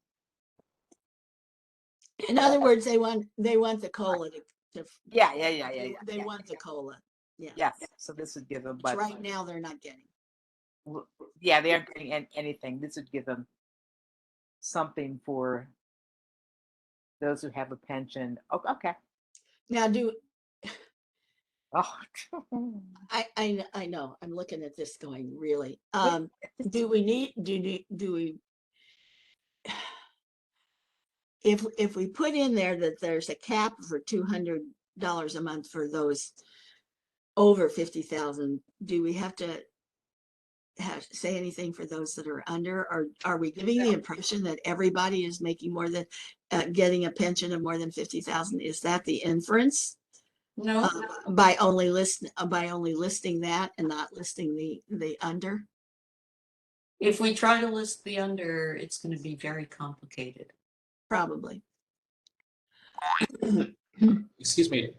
In other words, they want the COLA to Yeah. they want the COLA. Yeah. Yes. So this would give them, Which but right now they're not getting. yeah, they aren't getting anything. This would give them something for those who have a pension. Oh, okay. Now, Oh. I know, I'm looking at this going, really, do we if we put in there that there's a cap for $200 a month for those over 50,000, do we have to say anything for those that are under, or are we giving the impression that everybody is making more than, getting a pension of more than 50,000? Is that the inference? No, By only listing that and not listing the under? if we try to list the under, it's going to be very complicated. Probably. Excuse me,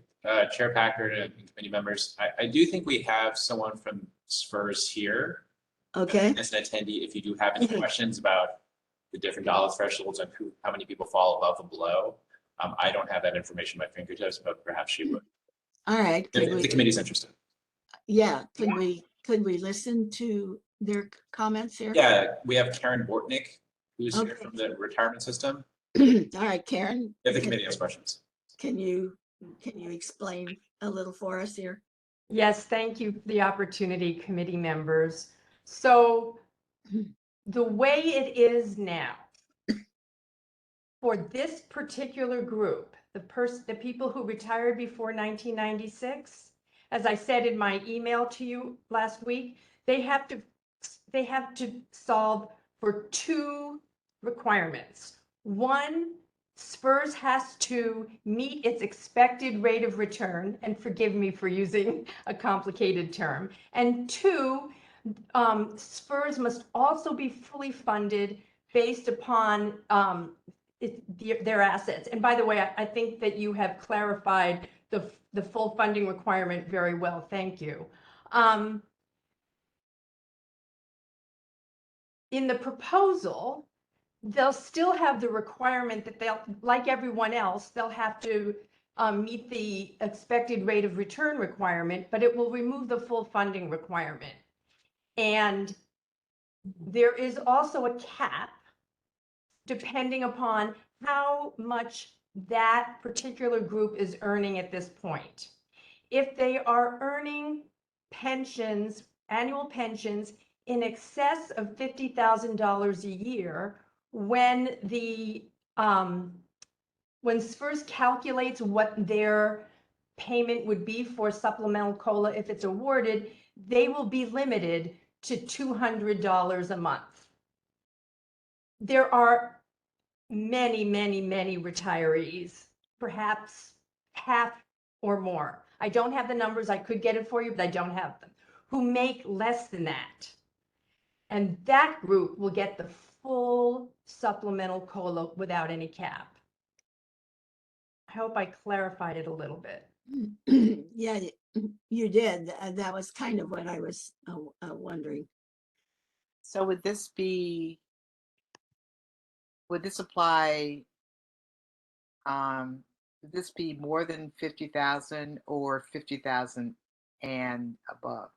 Chair Packard and committee members. I do think we have someone from SPRS here Okay. as an attendee. If you do have any questions about the different dollar thresholds and how many people fall above and below, I don't have that information at my fingertips, but perhaps she would. All right. If the committee's interested. Yeah. Could we listen to their comments here? Yeah, we have Karen Bortnick, who's here Okay. from the retirement system. All right, Karen. If the committee has questions. Can you explain a little for us here? Yes, thank you for the opportunity, committee members. So the way it is now, for this particular group, the people who retired before 1996, as I said in my email to you last week, they have to solve for two requirements. One, SPRS has to meet its expected rate of return, and forgive me for using a complicated term. And two, SPRS must also be fully funded based upon their assets. And by the way, I think that you have clarified the full funding requirement very well. Thank you. In the proposal, they'll still have the requirement that they'll, like everyone else, they'll have to meet the expected rate of return requirement, but it will remove the full funding requirement. And there is also a cap depending upon how much that particular group is earning at this point. If they are earning pensions, annual pensions in excess of $50,000 a year, when SPRS calculates what their payment would be for supplemental COLA if it's awarded, they will be limited to $200 a month. There are many, many, many retirees, perhaps half or more. I don't have the numbers. I could get it for you, but I don't have them, who make less than that. And that group will get the full supplemental COLA without any cap. I hope I clarified it a little bit. Yeah, you did. That was kind of what I was wondering. So would this apply, would this be more than 50,000 or 50,000 and above?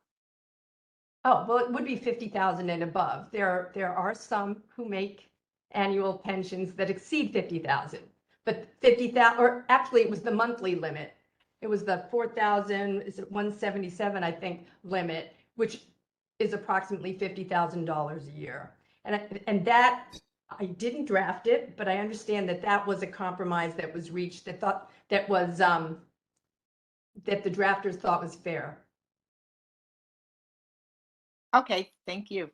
Oh, well, it would be 50,000 and above. There are some who make annual pensions that exceed 50,000, but 50,000, or actually it was the monthly limit. It was the 4,000, is it 177, I think, limit, which is approximately $50,000 a year. And that, I didn't draft it, but I understand that that was a compromise that was reached that the drafters thought was fair. Okay, thank you.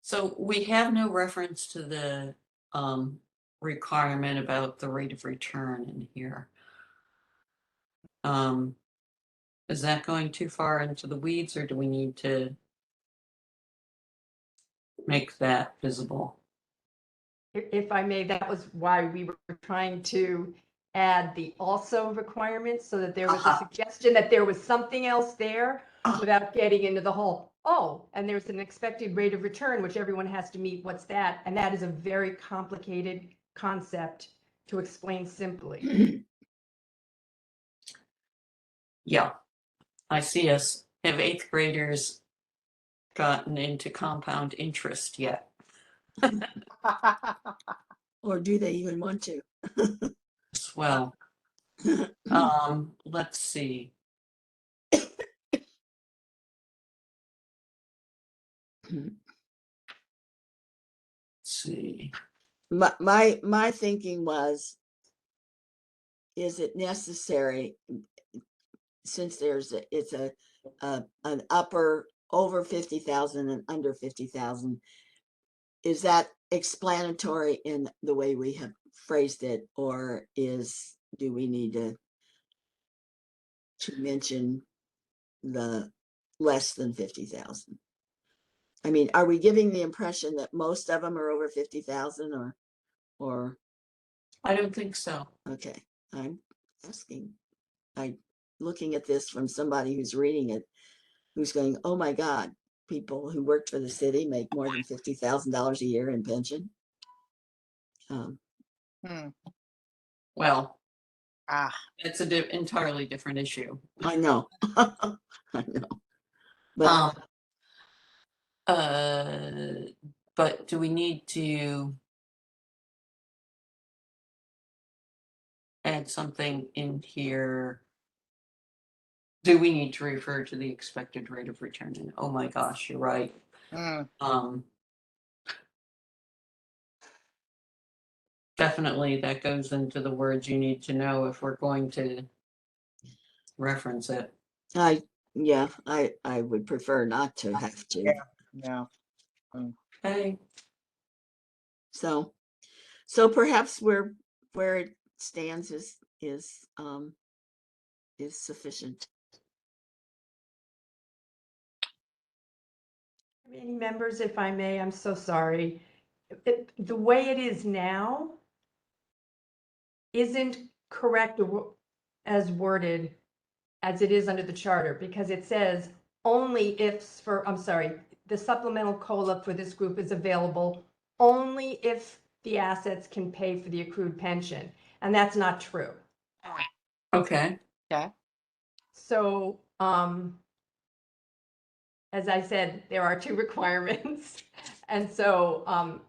So we have no reference to the requirement about the rate of return in here. Is that going too far into the weeds, or do we need to make that visible? If I may, that was why we were trying to add the also requirement, so that there was a suggestion that there was something else there without getting into the whole, oh, and there's an expected rate of return, which everyone has to meet. What's that? And that is a very complicated concept to explain simply. Yeah, I see us. Have eighth graders gotten into compound interest yet? Or do they even want to? Well, let's see. See. My thinking was, is it necessary, since it's an upper over 50,000 and under 50,000. Is that explanatory in the way we have phrased it, or do we need to mention the less than 50,000? I mean, are we giving the impression that most of them are over 50,000 or, I don't think so. okay, I'm asking, looking at this from somebody who's reading it, who's going, oh my God, people who worked for the city make more than $50,000 a year in pension. Well, Ah, it's entirely different issue. I know. I know. But But do we need to add something in here? Do we need to refer to the expected rate of return? And oh my gosh, you're right. Definitely that goes into the words you need to know if we're going to reference it. I would prefer not to have to. yeah. Okay. So perhaps where it stands is sufficient. Any members, if I may, I'm so sorry. The way it is now isn't correct as worded as it is under the charter, because it says only if the supplemental COLA for this group is available only if the assets can pay for the accrued pension. And that's not true. Okay. Okay. So, as I said, there are two requirements. And so,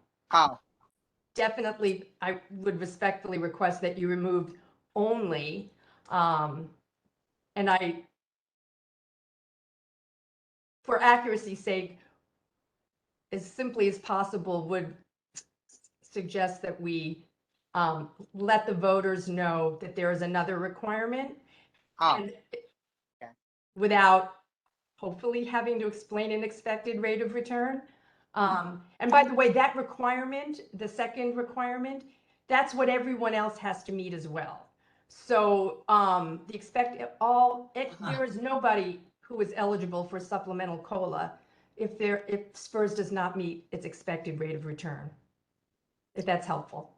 definitely, I would respectfully request that you remove only. And for accuracy's sake, as simply as possible, would suggest that we let the voters know that there is another requirement. And without hopefully having to explain an expected rate of return. And by the way, that requirement, the second requirement, that's what everyone else has to meet as well. So there is nobody who is eligible for supplemental COLA if SPERS does not meet its expected rate of return, if that's helpful.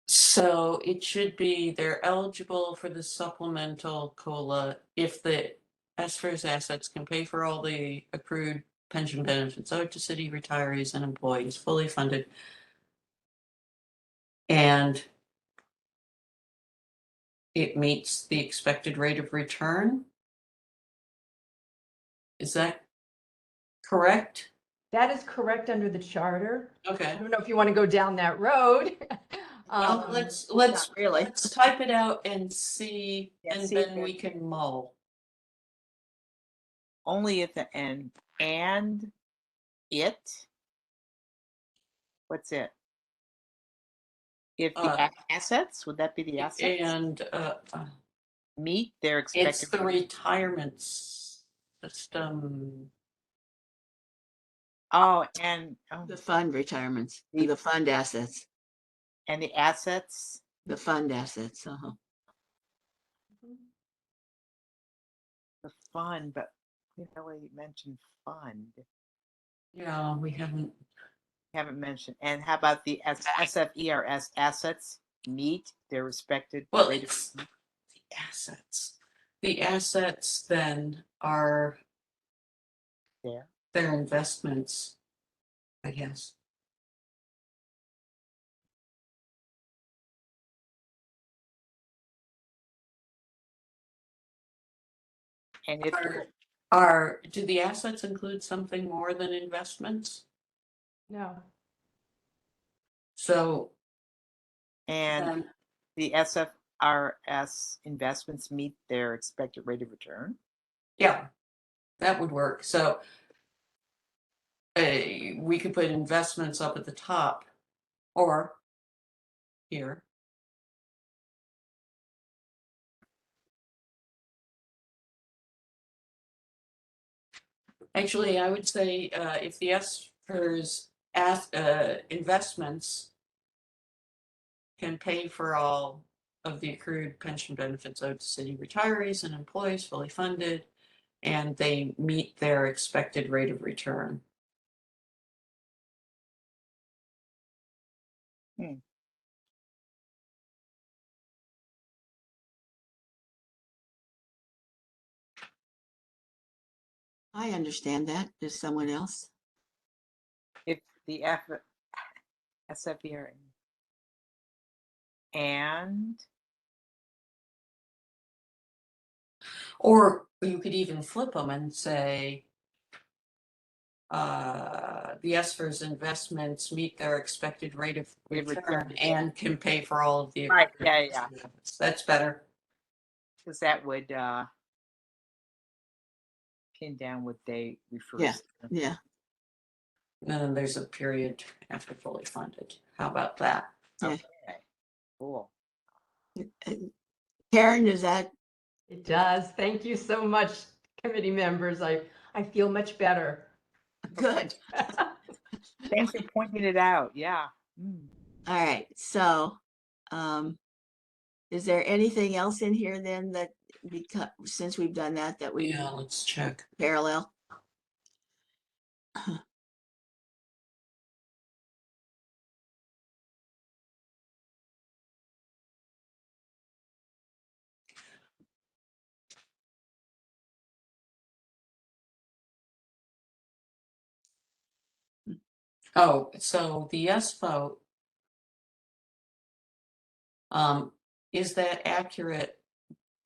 So it should be they're eligible for the supplemental COLA if the SFERS assets can pay for all the accrued pension benefits owed to city retirees and employees, fully funded. And it meets the expected rate of return. Is that correct? That is correct under the charter. Okay. I don't know if you want to go down that road. Well, let's really. let's type it out and see, Yeah, and see if then we can mull. Only if the and it. What's it? If the assets, would that be the assets? And Meet their expected. it's the retirement system. The fund retirements, the fund assets, and the assets. the fund assets. The fund, but we really mentioned fund. Yeah, we haven't. Mentioned. And how about the SFERS assets meet their respected Well, rate it's the assets. The assets then are there. their investments, I guess. And if do the assets include something more than investments? No. So and the SFRS investments meet their expected rate of return. yeah, that would work. So we could put investments up at the top or here. Actually, I would say if the ESPER's investments can pay for all of the accrued pension benefits owed to city retirees and employees fully funded, and they meet their expected rate of return. I understand that. Does someone else? If the SFR and Or you could even flip them and say, the ESPER's investments meet their expected rate of return and can pay for all of the. Right, yeah. That's better. Because that would pin down what they refer Yeah, to. yeah. And then there's a period after fully funded. How about that? Yeah. Okay, cool. Karen, is that It does. Thank you so much, committee members. I feel much better. good? Thanks for pointing it out. Yeah. All right, so, is there anything else in here then that, because, since we've done that, that we Yeah, let's check. parallel? Oh, so the yes vote, is that accurate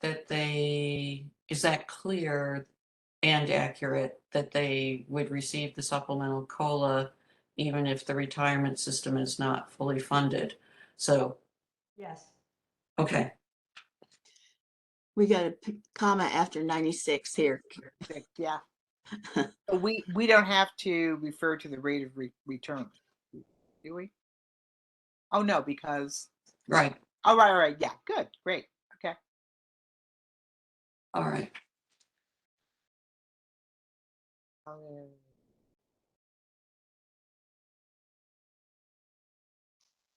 is that clear and accurate that they would receive the supplemental COLA even if the retirement system is not fully funded? So, Yes. okay, We got a comma after 96 here. Yeah. So we don't have to refer to the rate of return, do we? Oh no, because right, all right, yeah, good, great, okay. all right.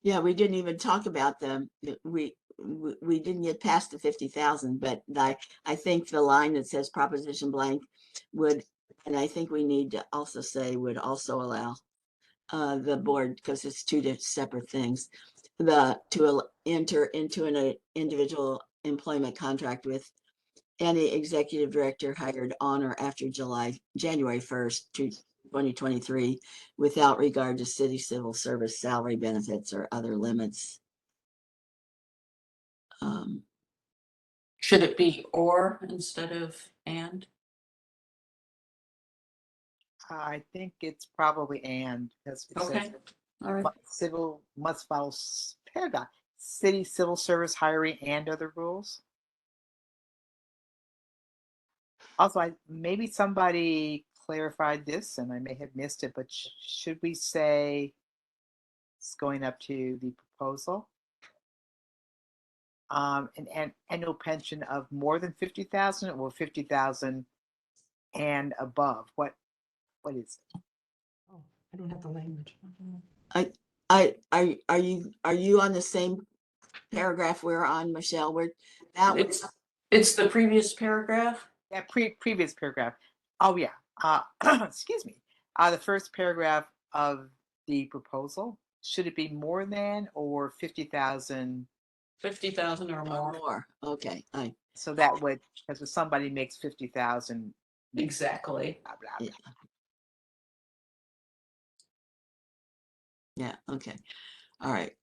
Yeah, we didn't even talk about them. We didn't get past the 50,000, but I think the line that says proposition blank would, and I think we need to also say would also allow the board, because it's two separate things, to enter into an individual employment contract with any executive director hired on or after January 1st, 2023, without regard to city civil service salary benefits or other limits. Should it be or instead of and? I think it's probably and, because it Okay, says all right. civil must follow paragraph city civil service hiring and other rules. Also, maybe somebody clarified this and I may have missed it, but should we say it's going up to the proposal? An annual pension of more than 50,000 or 50,000 and above. What is it? Oh, I don't have the language. Are you on the same paragraph we're on, Michelle? It's the previous paragraph. Yeah, previous paragraph. Oh yeah. Excuse me. The first paragraph of the proposal. Should it be more than or 50,000? 50,000 or more. More. Okay. So that would, because if somebody makes 50,000, Exactly. blah, blah, blah. Yeah. Okay. All right.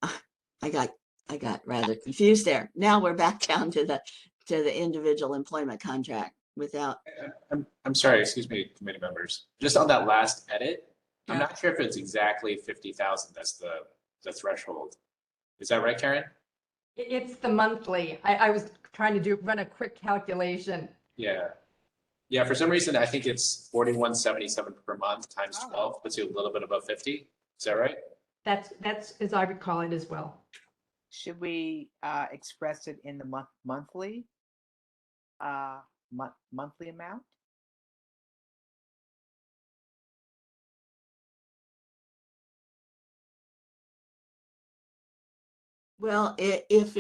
I got rather confused there. Now we're back down to the individual employment contract without. I'm sorry, excuse me, committee members. Just on that last edit, I'm Yeah. not sure if it's exactly 50,000. That's the threshold. Is that right, Karen? It's the monthly. I was trying to run a quick calculation. Yeah. Yeah, for some reason, I think it's 4177 per month times 12 puts you a little bit above 50. Is that right? That's as I recall it as well. Should we express it in the monthly monthly amount? Well, if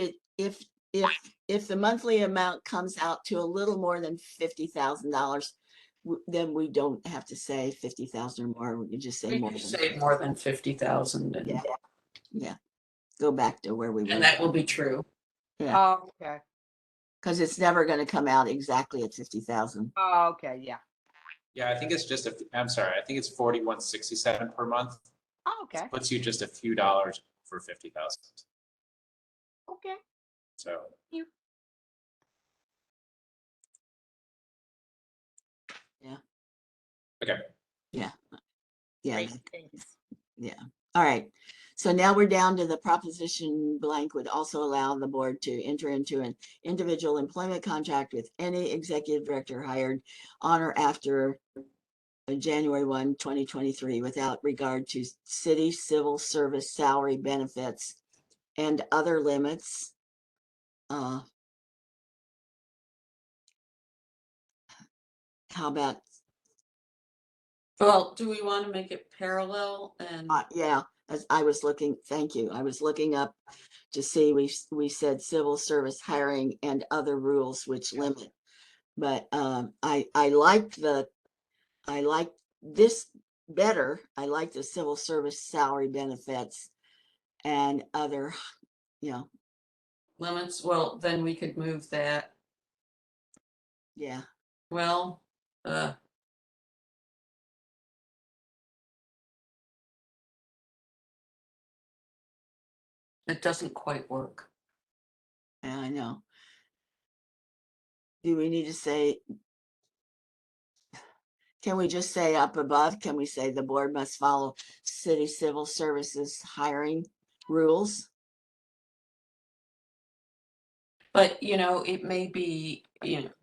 the monthly amount comes out to a little more than $50,000, then we don't have to say 50,000 or more. We can just say We more can than say more than 50,000 and, Yeah. Yeah. Go back to where we were. and that will be true. Yeah, Oh, okay. because it's never going to come out exactly at 50,000. Oh, okay. Yeah. Yeah, I think it's just I'm sorry, I think it's 41.67 per month. Oh, okay. Puts you just a few dollars for 50,000. Okay. So. You. Yeah. Okay. Yeah. Yeah. Great. Thanks. Yeah. All right. So now we're down to the proposition blank would also allow the board to enter into an individual employment contract with any executive director hired on or after January 1, 2023, without regard to city civil service salary benefits and other limits. How about, Well, do we want to make it parallel and yeah, as I was looking, thank you. I was looking up to see, we said civil service hiring and other rules which limit. But I like this better. I like the civil service salary benefits and other, limits? Well, then we could move that. yeah. Well, it doesn't quite work. Yeah, I know. Do we need to say, can we just say up above, can we say the board must follow city civil services hiring rules? But, it may be,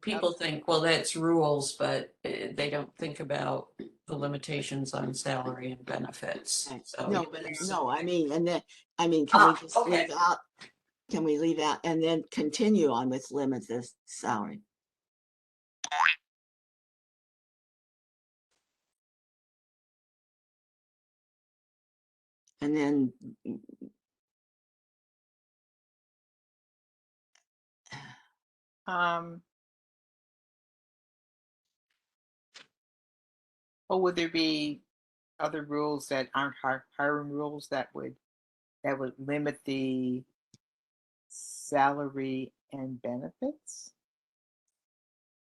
people think, well, that's rules, but they don't think about the limitations on salary and benefits. So No, you but can no, say- can we just okay. leave out, can we leave out and then continue on with limits of salary? And then Or would there be other rules that aren't hiring rules that would limit the salary and benefits?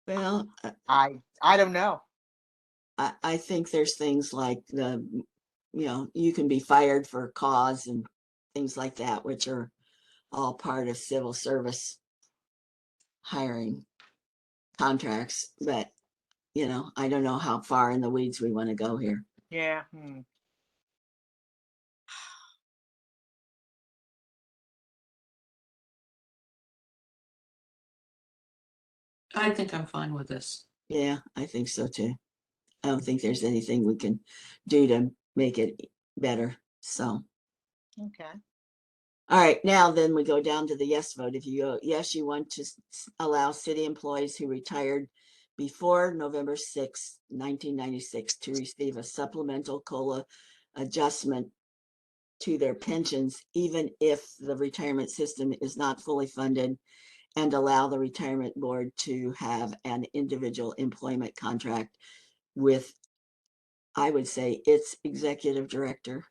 well, I don't know. I think there's things like you can be fired for cause and things like that, which are all part of civil service hiring contracts. But, I don't know how far in the weeds we want to go here. Yeah. I think I'm fine with this. Yeah, I think so too. I don't think there's anything we can do to make it better. So, Okay. all right, now then we go down to the yes vote. If you go, yes, you want to allow city employees who retired before November 6, 1996 to receive a supplemental COLA adjustment to their pensions, even if the retirement system is not fully funded, and allow the retirement board to have an individual employment contract with, I would say, its executive director.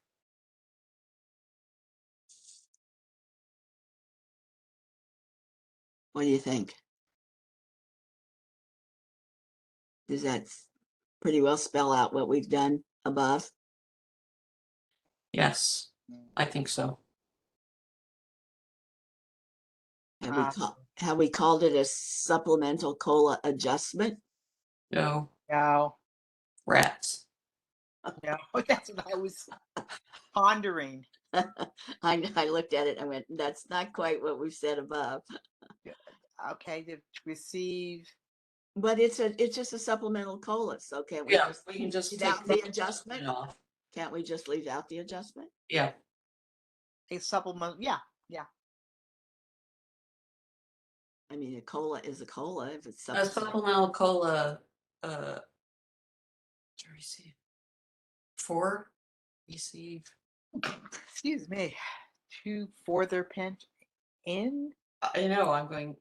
What do you think? Does that pretty well spell out what we've done above? Yes, I think so. Have we called it a supplemental COLA adjustment? No, No. rats. No. That's what I was pondering. I looked at it and went, that's not quite what we've said above. Okay, to receive. But it's just a supplemental COLA, so can't we Yeah, just we can just leave take out the adjustment? off. Can't we just leave out the adjustment? Yeah, A supplement, yeah. I mean, a COLA is a COLA if it's a supplemental COLA, to receive. For receive. Excuse me. For their pension, I know, I'm going.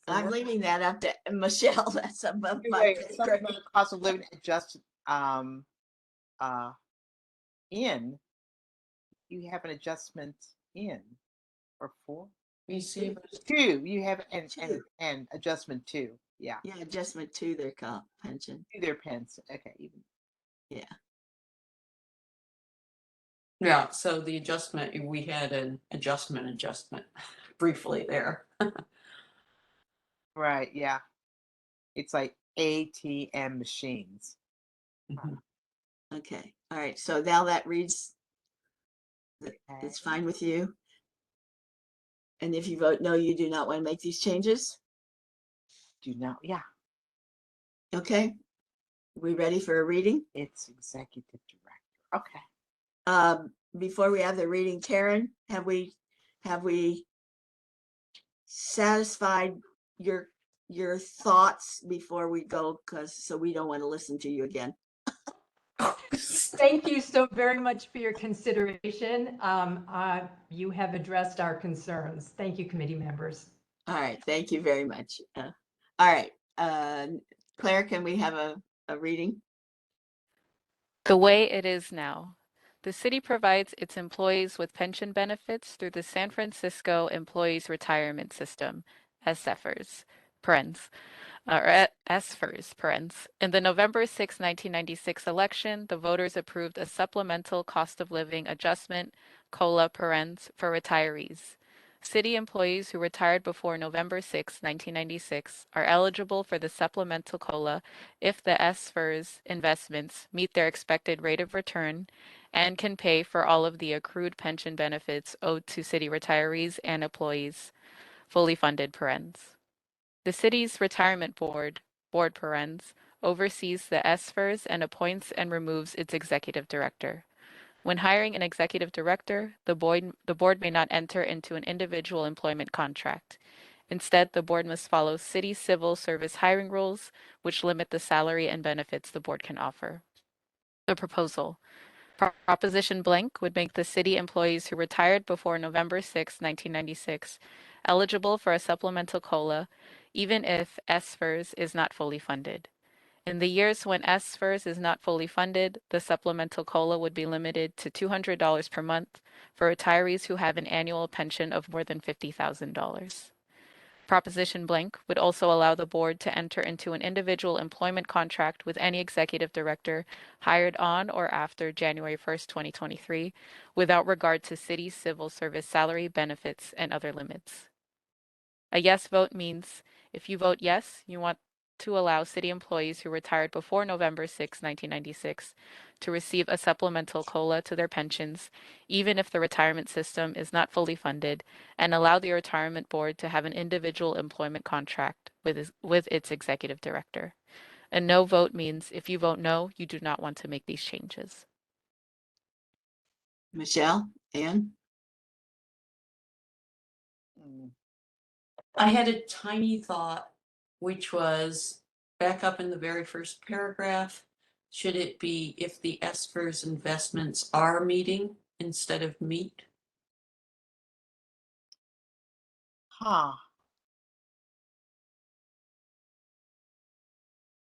I'm leaving that up to Michelle. That's above my Wait, pay something grade. about cost of living adjust in. You have an adjustment in or for We see, two. You have Two. and adjustment two. Yeah, Yeah, adjustment to their comp pension. to their pence. Okay, even yeah, so the adjustment, we had an adjustment briefly there. right. Yeah, it's like ATM machines. Mhm. Okay, all right, so now that reads, Okay. it's fine with you? And if you vote no, you do not want to make these changes? Do not. Yeah, Okay, we ready for a reading? it's executive director. Okay. Before we have the reading, Karen, have we satisfied your thoughts before we go? So we don't want to listen to you again. Thank you so very much for your consideration. You have addressed our concerns. Thank you, committee members. All right, thank you very much. All right, Claire, can we have a reading? The way it is now. The city provides its employees with pension benefits through the San Francisco Employees Retirement System, SFRS, parens, or SFRS, parens. In the November 6, 1996 election, the voters approved a supplemental cost of living adjustment, COLA parens, for retirees. City employees who retired before November 6, 1996 are eligible for the supplemental COLA if the SFRS investments meet their expected rate of return and can pay for all of the accrued pension benefits owed to city retirees and employees, fully funded parens. The city's retirement board parens, oversees the SFRS and appoints and removes its executive director. When hiring an executive director, the board may not enter into an individual employment contract. Instead, the board must follow city civil service hiring rules, which limit the salary and benefits the board can offer. The proposal. Proposition blank would make the city employees who retired before November 6, 1996, eligible for a supplemental COLA, even if SFRS is not fully funded. In the years when SFRS is not fully funded, the supplemental COLA would be limited to $200 per month for retirees who have an annual pension of more than $50,000. Proposition blank would also allow the board to enter into an individual employment contract with any executive director hired on or after January 1st, 2023, without regard to city civil service salary, benefits, and other limits. A yes vote means if you vote yes, you want to allow city employees who retired before November 6, 1996 to receive a supplemental COLA to their pensions, even if the retirement system is not fully funded, and allow the retirement board to have an individual employment contract with its executive director. A no vote means if you vote no, you do not want to make these changes. Michelle, Ann? Mm. I had a tiny thought, which was back up in the very first paragraph. Should it be if the SFRS investments are meeting instead of meet? Huh.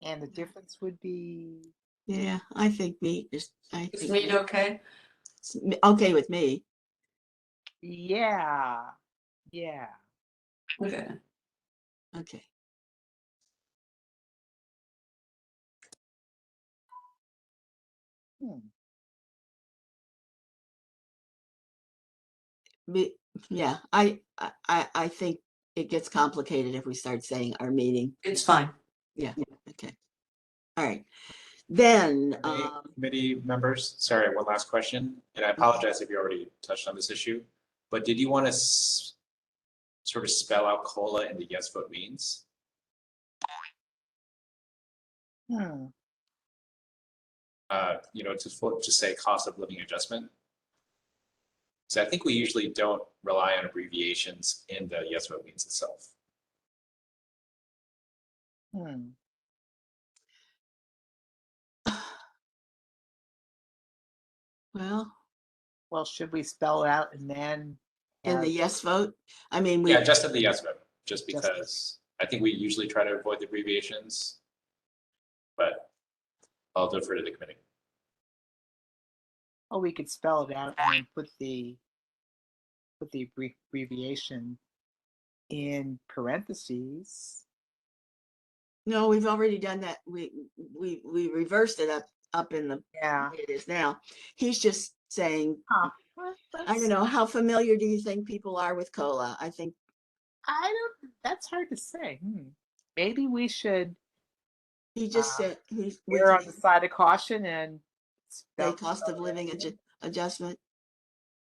And the difference would be. Yeah, I think meat is, Is meet okay? it's okay with me. Yeah. Yeah. Okay. Okay. Hmm. Yeah, I think it gets complicated if we start saying our meeting. It's fine. Yeah, okay. All right. Then, Committee members, sorry, one last question, and I apologize if you already touched on this issue, but did you want to sort of spell out COLA and the yes vote means? Hmm. To say cost of living adjustment. So I think we usually don't rely on abbreviations in the yes vote means itself. Hmm. well, Well, should we spell it out and then in the And yes vote? I mean, we, Yeah, just in the yes vote, just Just- because I think we usually try to avoid the abbreviations. But I'll defer to the committee. oh, we could spell it out and then put the abbreviation in parentheses. no, we've already done that. We reversed it up in the Yeah. way it is now. He's just saying, Huh. Well, I don't know, how familiar do you think people are with COLA? I think I don't. That's hard to say. Maybe we should he just said we err can on the side of caution and say spell cost of living adjustment.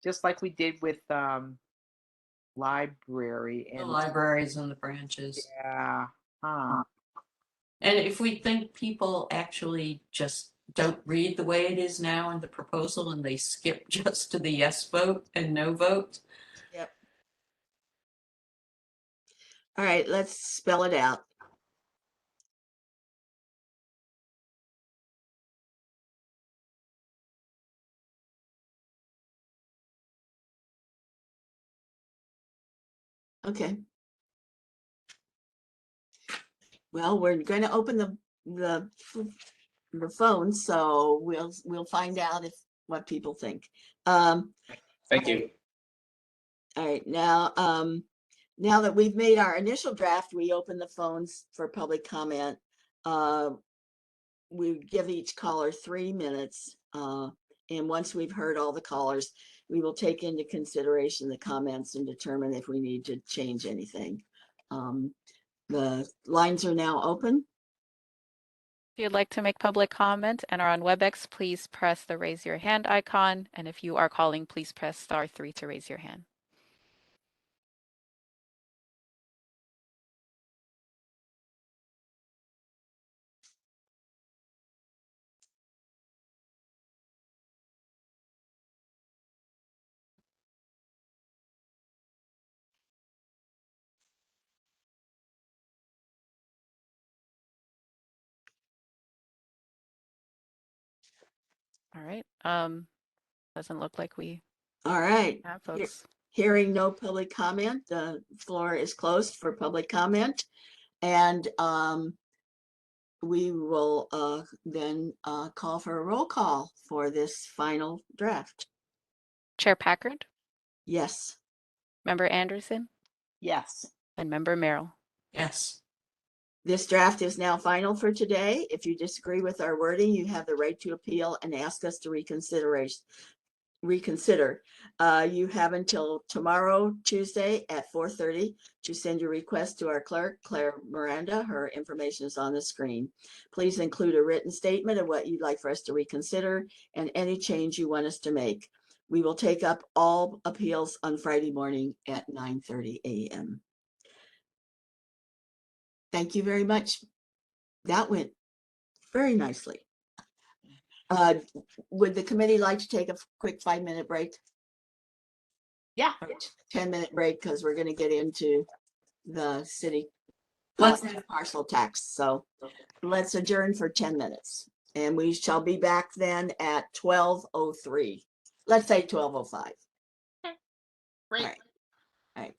just like we did with library The and libraries and the branches. yeah. Huh. And if we think people actually just don't read the way it is now in the proposal and they skip just to the yes vote and no vote, Yep. All right, let's spell it out. Okay. Well, we're going to open the phone, so we'll find out if what people think. Thank you. All right, now that we've made our initial draft, we open the phones for public comment. We give each caller 3 minutes. And once we've heard all the callers, we will take into consideration the comments and determine if we need to change anything. The lines are now open. If you'd like to make public comment and are on WebEx, please press the raise your hand icon. And if you are calling, please press *3 to raise your hand. All right. Doesn't look like we All right. have folks. Hearing no public comment, the floor is closed for public comment. And we will then call for a roll call for this final draft. Chair Packard, Yes. Member Anderson, Yes. and Member Merrill. yes. This draft is now final for today. If you disagree with our wording, you have the right to appeal and ask us to reconsider. You have until tomorrow, Tuesday at 4:30 to send your request to our clerk, Claire Miranda. Her information is on the screen. Please include a written statement of what you'd like for us to reconsider and any change you want us to make. We will take up all appeals on Friday morning at 9:30 a.m. Thank you very much. That went very nicely. Would the committee like to take a quick 5-minute break? Yeah. 10-minute break, because we're going to get into the city Let's- parcel tax. So let's adjourn for 10 minutes. And we shall be back then at 12:03. Let's say 12:05. Great. All right. All right.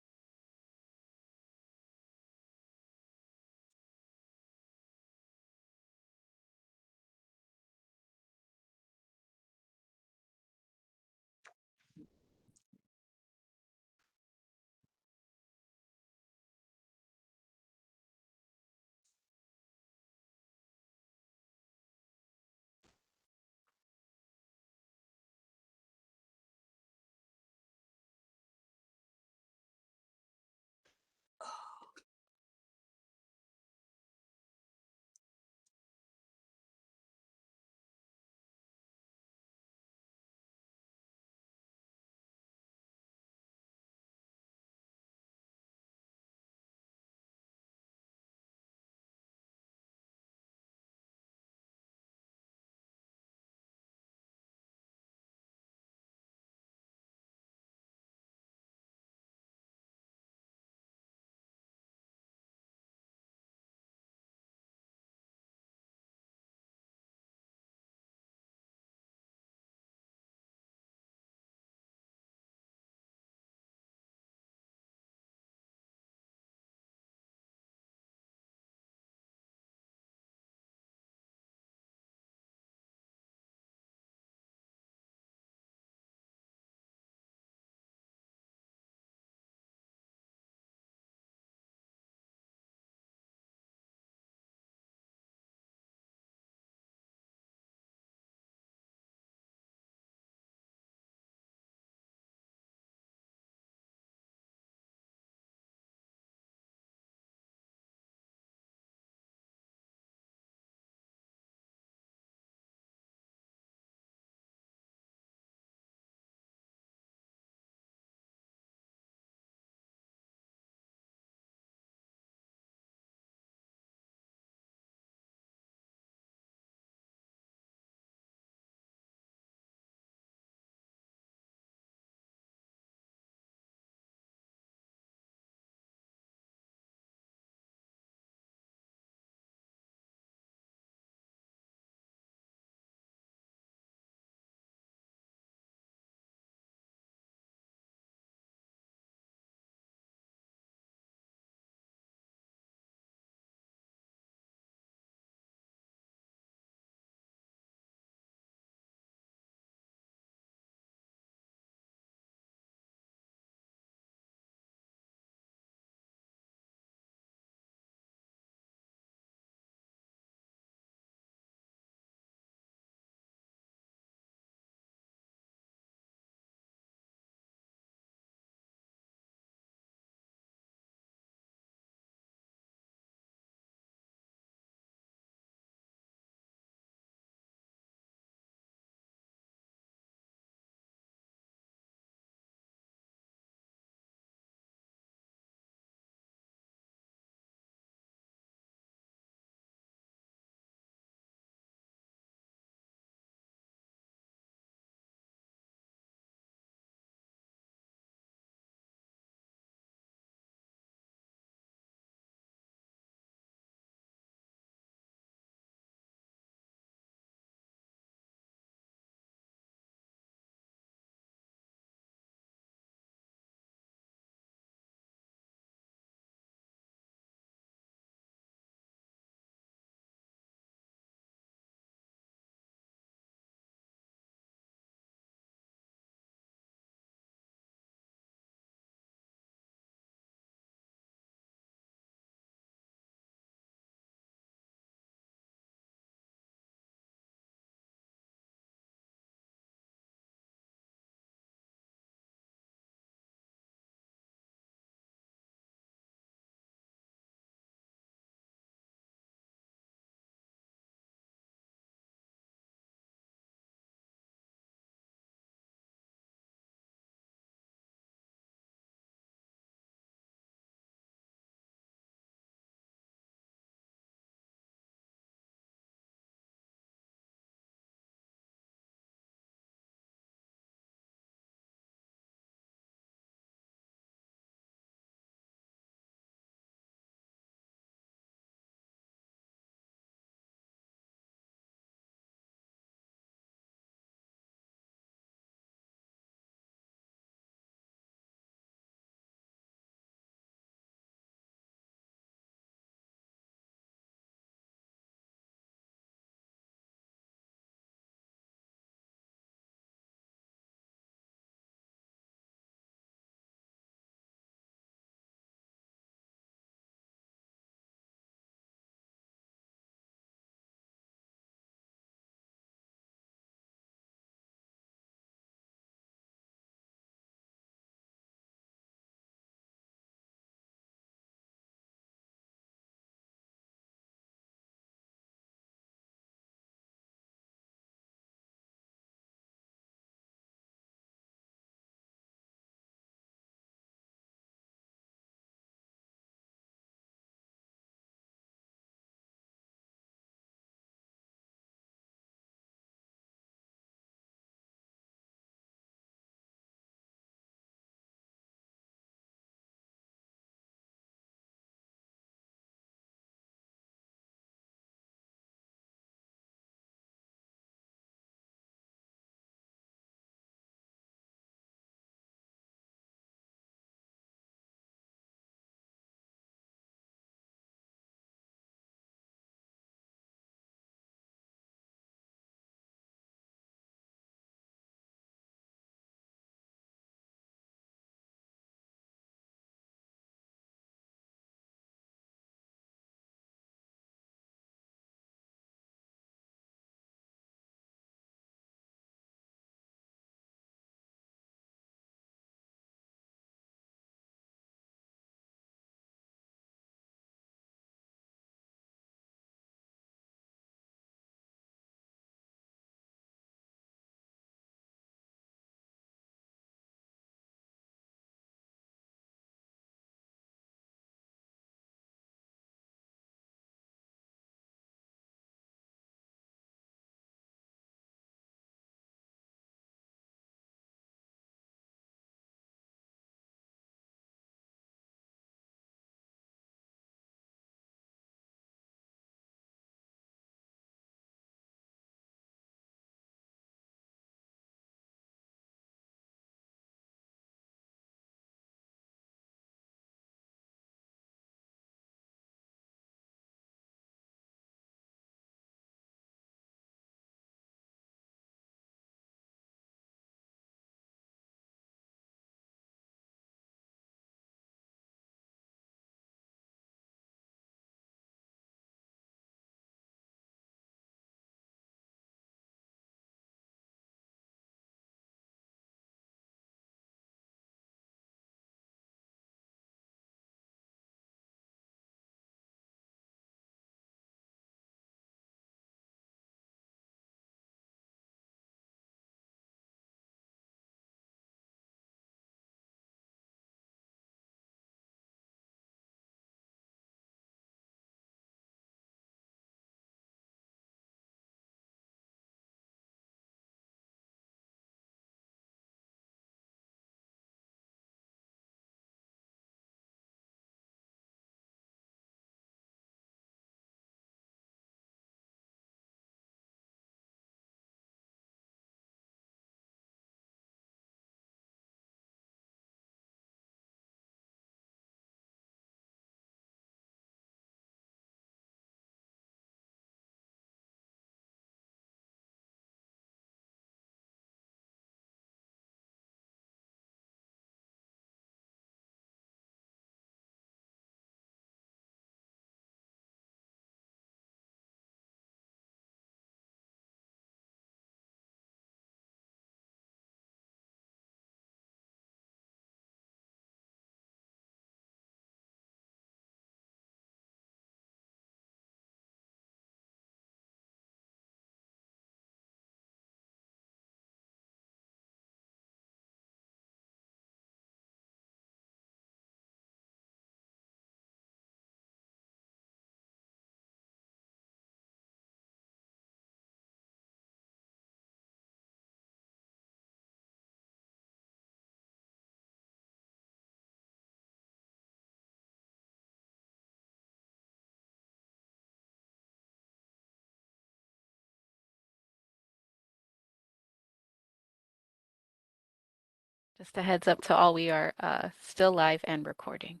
Just a heads up to all, we are still live and recording.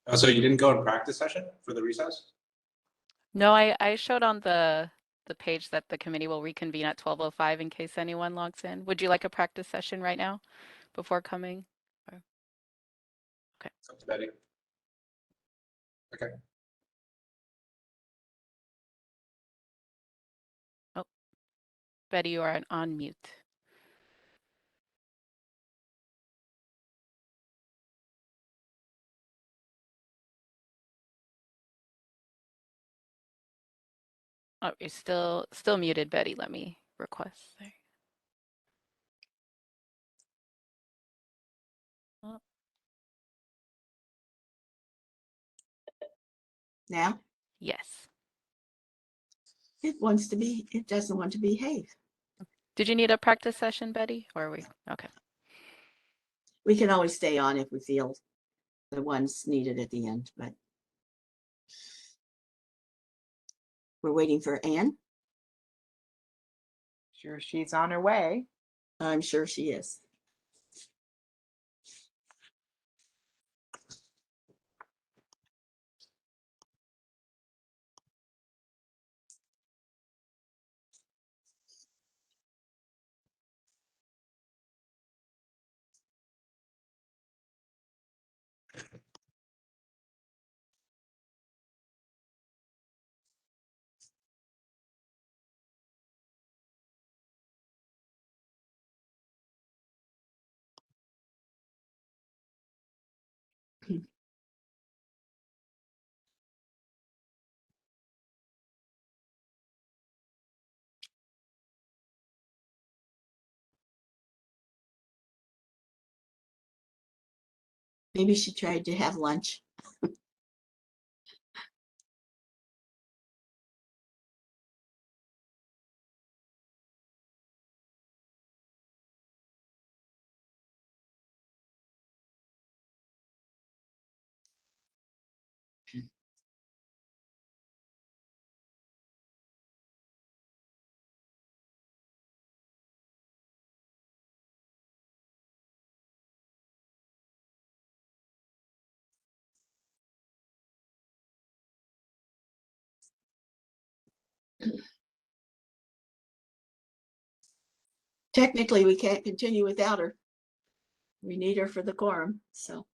Oh, so you didn't go in practice session for the recess? No, I showed on the page that the committee will reconvene at 12:05 in case anyone logs in. Would you like a practice session right now before coming? Or- Okay. It's up to Betty. Okay. Oh, Betty, you are on mute. Oh, you're still muted, Betty. Let me request there. Oh, Now yes. it doesn't want to behave. Did you need a practice session, Betty? Or are we okay? We can always stay on if we feel the ones needed at the end, but we're waiting for Anne. Sure, she's on her way. I'm sure she is. Maybe she tried to have lunch. Technically, we can't continue without her. We need her for the quorum, so.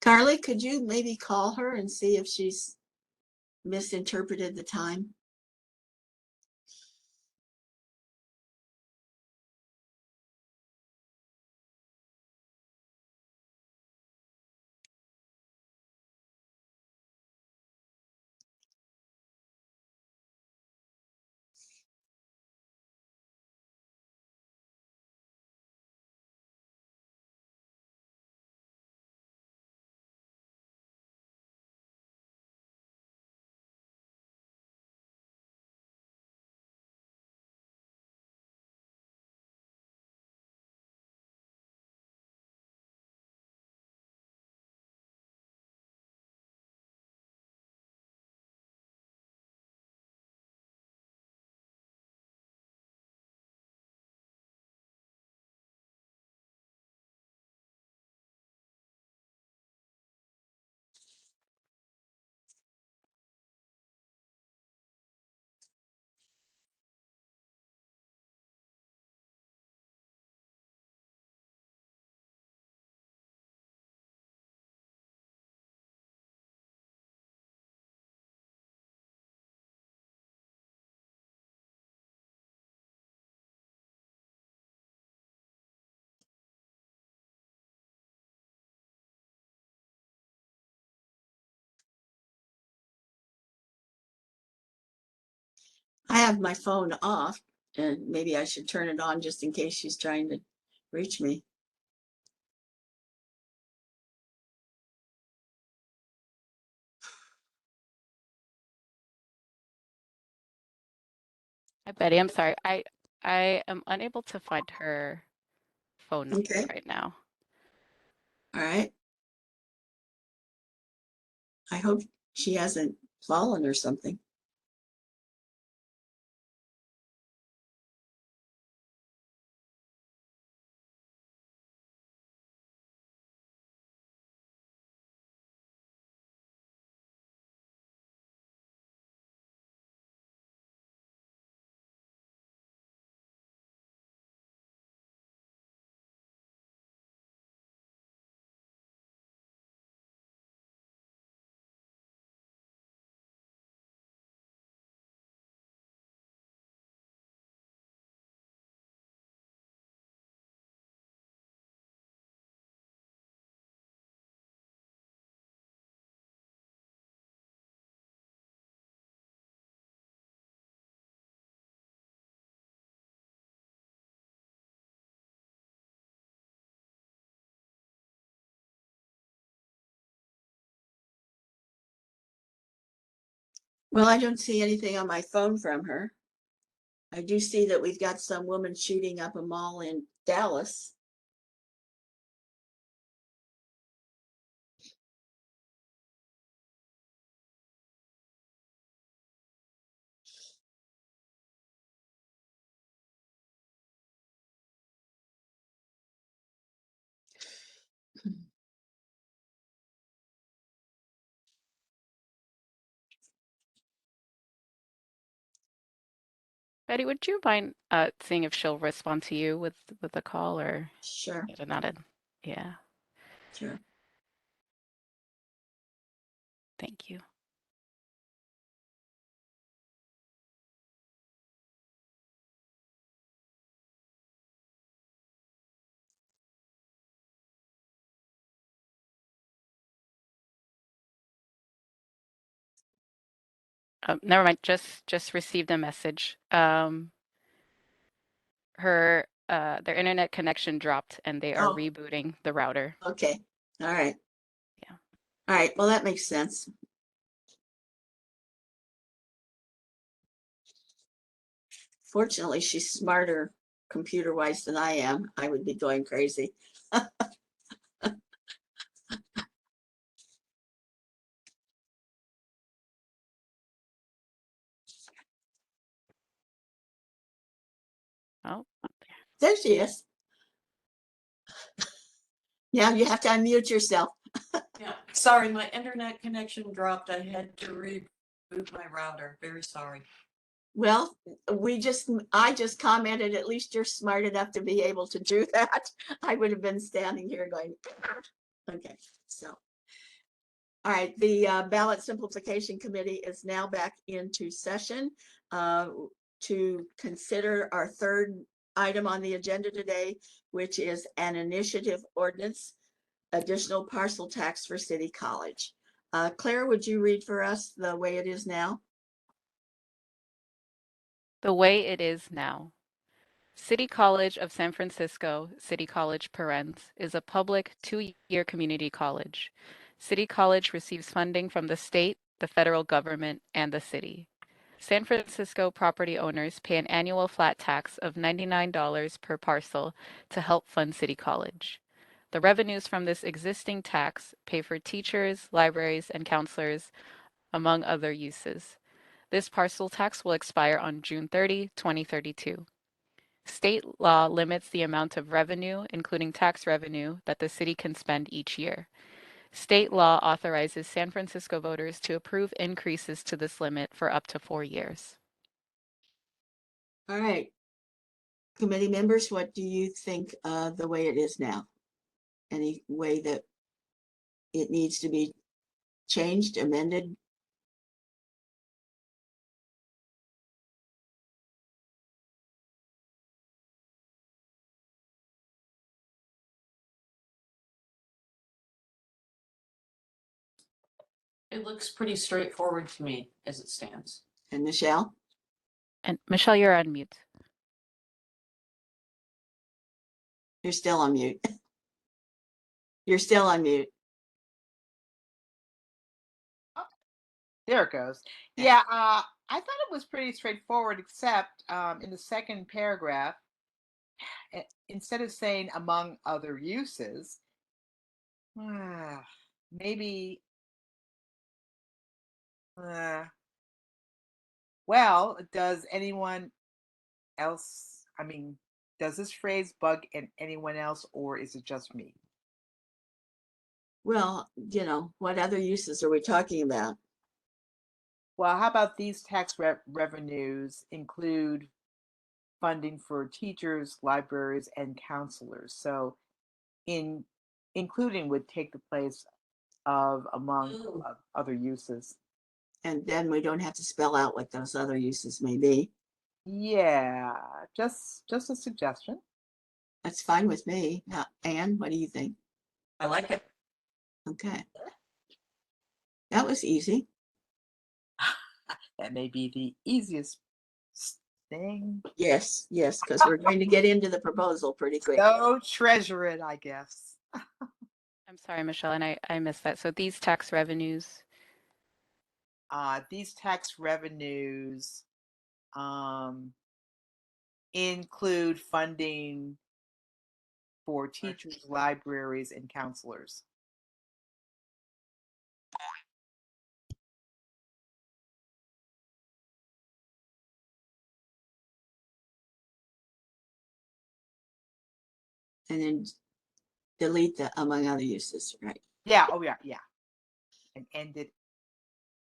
Carly, could you maybe call her and see if she's misinterpreted the time? I have my phone off, and maybe I should turn it on just in case she's trying to reach me. Hi, Betty, I'm sorry. I am unable to find her phone number Okay. right now. All right. I hope she hasn't fallen or something. Well, I don't see anything on my phone from her. I do see that we've got some woman shooting up a mall in Dallas. Betty, would you mind seeing if she'll respond to you with a call or Sure, get it nodded? Yeah, sure. thank you. Never mind, just received a message. Their internet connection dropped and they are Oh, rebooting the router. okay. All right. Yeah. All right. Well, that makes sense. Fortunately, she's smarter computer wise than I am. I would be going crazy. Oh, There she is. Now you have to unmute yourself. Yeah, sorry, my internet connection dropped. I had to reboot my router. Very sorry. Well, I just commented, at least you're smart enough to be able to do that. I would have been standing here going, okay, so. All right, the Ballot Simplification Committee is now back into session to consider our third item on the agenda today, which is an initiative ordinance, additional parcel tax for City College. Claire, would you read for us the way it is now? the way it is now. City College of San Francisco, City College Parens, is a public two-year community college. City College receives funding from the state, the federal government, and the city. San Francisco property owners pay an annual flat tax of $99 per parcel to help fund City College. The revenues from this existing tax pay for teachers, libraries, and counselors, among other uses. This parcel tax will expire on June 30, 2032. State law limits the amount of revenue, including tax revenue, that the city can spend each year. State law authorizes San Francisco voters to approve increases to this limit for up to 4 years. All right. Committee members, what do you think the way it is now? Any way that it needs to be changed, amended? It looks pretty straightforward to me as it stands. And Michelle? And Michelle, you're on mute. You're still on mute. You're still on mute. There it goes. Yeah, I thought it was pretty straightforward, except in the second paragraph, instead of saying among other uses, maybe, well, does anyone else, I mean, does this phrase bug anyone else, or is it just me? Well, you know, what other uses are we talking about? Well, how about these tax revenues include funding for teachers, libraries, and counselors? So including would take the place of among other uses. And then we don't have to spell out what those other uses may be. Yeah, just a suggestion. That's fine with me. Anne, what do you think? I like it. Okay. That was easy. That may be the easiest thing. Yes, because we're going to get into the proposal pretty quick. So treasure it, I guess. I'm sorry, Michelle, and I missed that. So these tax revenues. These tax revenues include funding for teachers, libraries, and counselors. And then delete the among other uses, right? Yeah, oh yeah. And end it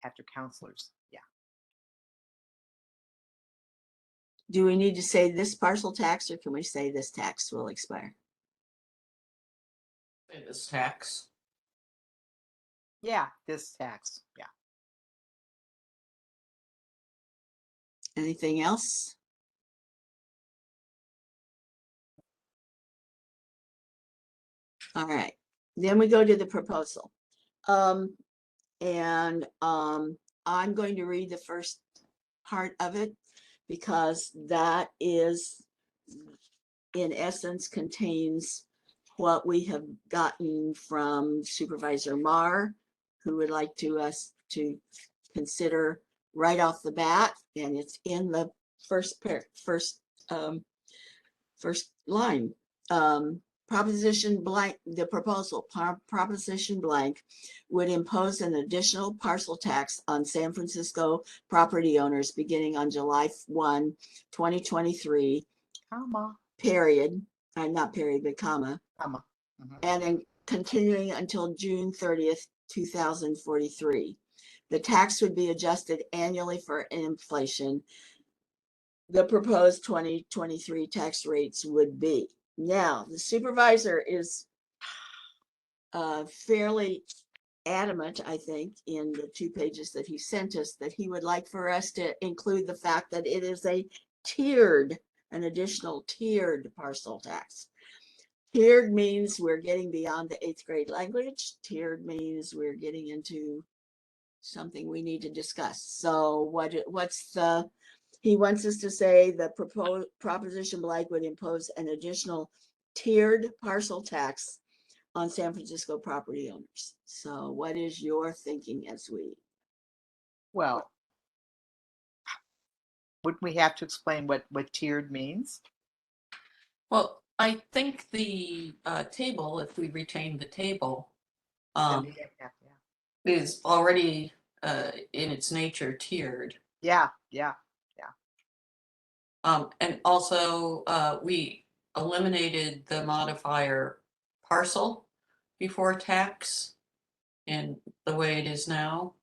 after counselors. Yeah. Do we need to say this parcel tax, or can we say this tax will expire? This tax. Yeah, this tax. Yeah. Anything else? All right, then we go to the proposal. I'm going to read the first part of it because that is, in essence, contains what we have gotten from Supervisor Marr, who would like us to consider right off the bat, and it's in the first line. Proposition blank, the proposal, proposition blank would impose an additional parcel tax on San Francisco property owners beginning on July 1, 2023, Comma. period, not period, but comma, Comma. and then continuing until June 30th, 2043. The tax would be adjusted annually for inflation. The proposed 2023 tax rates would be. Now, the supervisor is fairly adamant, I think, in the 2 pages that he sent us, that he would like for us to include the fact that it is an additional tiered parcel tax. Tiered means we're getting beyond the 8th grade language. Tiered means we're getting into something we need to discuss. So he wants us to say the proposed proposition blank would impose an additional tiered parcel tax on San Francisco property owners. So what is your thinking as we? Well, wouldn't we have to explain what tiered means? Well, I think the table, if we retain the table, is already in its nature tiered. Yeah. And also, we eliminated the modifier parcel before tax in the way it is now.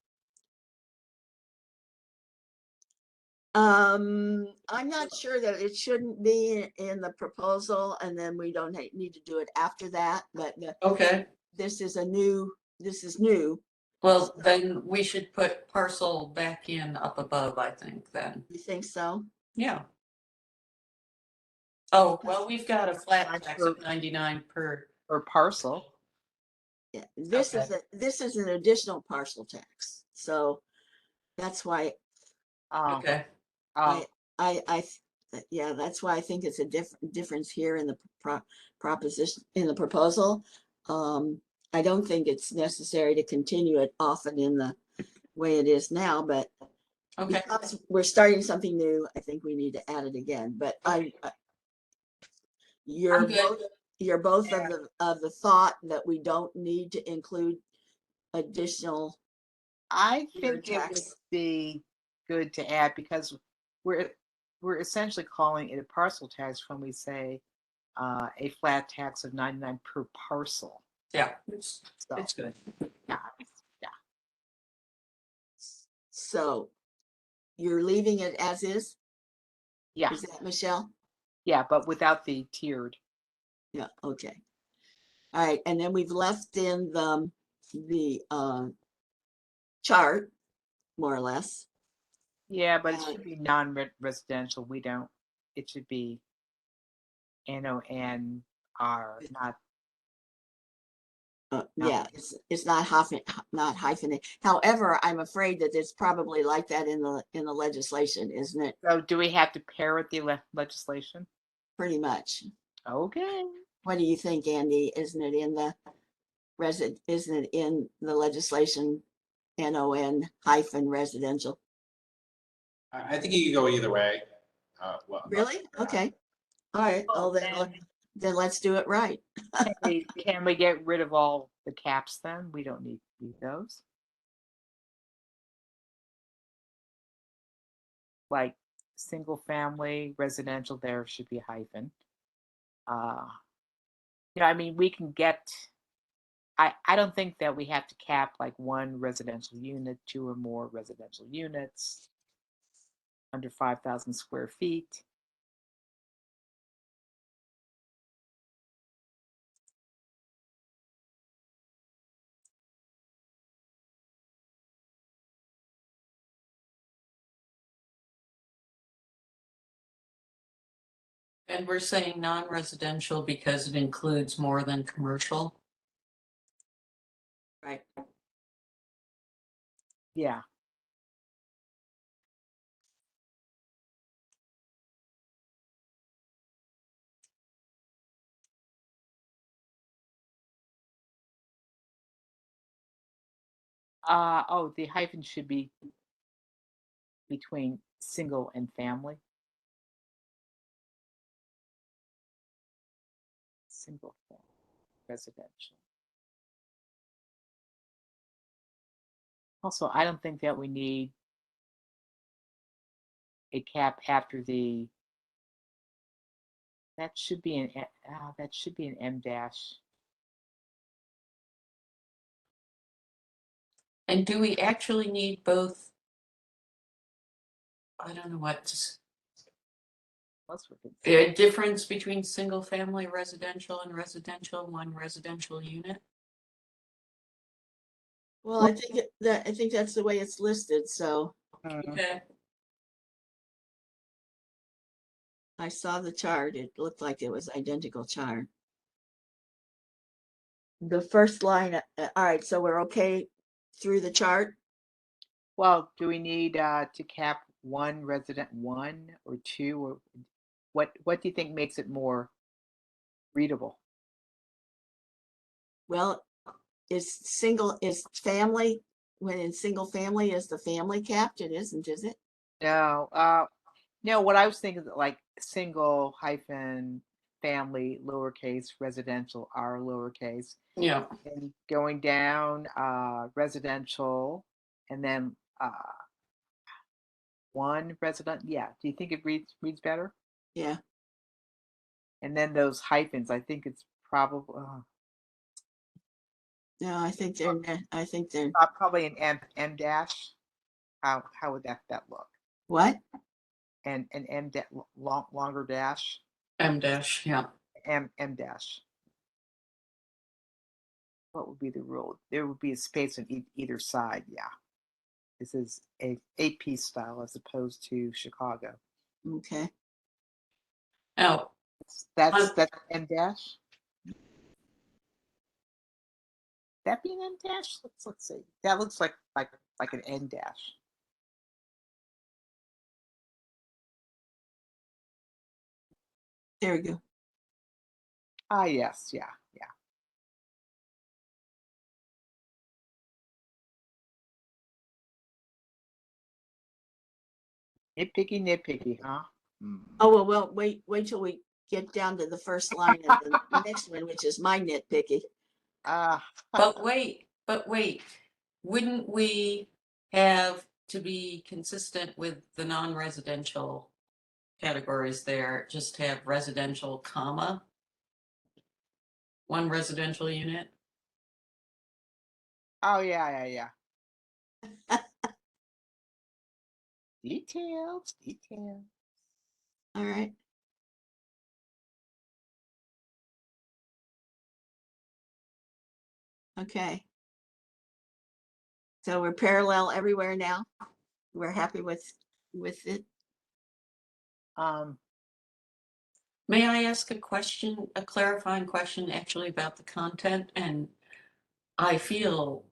I'm not sure that it shouldn't be in the proposal, and then we don't need to do it after that, but Okay, this is new. well, then we should put parcel back in up above, I think, then. You think so? Yeah. Oh, well, we've got a flat I'm tax sure- of 99 per. Or parcel. Yeah, this is an additional parcel tax, so that's why Um, Okay. I yeah, that's why I think it's a difference here in the proposition, in the proposal. I don't think it's necessary to continue it often in the way it is now, but Okay, because we're starting something new, I think we need to add it again, but you're I'm good. both, you're both of the thought that we don't need to include additional I Your think it would tax. be good to add because we're essentially calling it a parcel tax when we say a flat tax of 99 per parcel. Yeah, it's So good. yeah, yeah, So you're leaving it as is? yeah, Is that Michelle? yeah, but without the tiered. Yeah, okay. All right, and then we've left in the chart, more or less. Yeah, but it should be non-residential. We don't. It should be NONR, not. Yeah, it's not hyphenate. However, I'm afraid that it's probably like that in the legislation, isn't it? So do we have to parrot the legislation? Pretty much. Okay. What do you think, Andy? Isn't it in the legislation, NON hyphen residential? I think you can go either way. Well, Really? Okay. All right. Oh, Then let's do it right. Can we get rid of all the caps then? We don't need those. Like single family residential, there should be a hyphen. I mean, we can get. I don't think that we have to cap like one residential unit, two or more residential units under 5,000 square feet. And we're saying non-residential because it includes more than commercial. Right. Yeah. Oh, the hyphen should be between single and family. Single family residential. Also, I don't think that we need a cap after the. That should be an M dash. And do we actually need both? I don't know Plus we could a difference between single family residential and residential, one residential unit. Well, I think that's the way it's listed. So Okay. I saw the chart. It looked like it was identical chart. The first line. All right. So we're okay through the chart. Well, do we need to cap one resident one or two or what do you think makes it more readable? Well, is family, when in single family, is the family capped? It isn't, is it? No, no. What I was thinking, like single hyphen family lowercase residential R lowercase, Yeah. and going down residential, and then one resident. Yeah. Do you think it reads better? Yeah. And then those hyphens, I think it's probably No, I think they're probably an M dash. How would that look? what? And an longer dash. M dash, yeah. M dash. What would be the rule? There would be a space on either side. Yeah. This is a AP style as opposed to Chicago. Okay. Oh, That's M dash. That be an M dash? Let's see. That looks like an N dash. There we go. Ah, yes, yeah. Nitpicky, huh? Oh, well, wait till we get down to the first line of the next one, which is my nitpicky. But wait, wouldn't we have to be consistent with the non-residential categories there, just have residential, comma, one residential unit? Oh, yeah. Details. All right. Okay. So we're parallel everywhere now. We're happy with it. May I ask a question, a clarifying question actually about the content? And I feel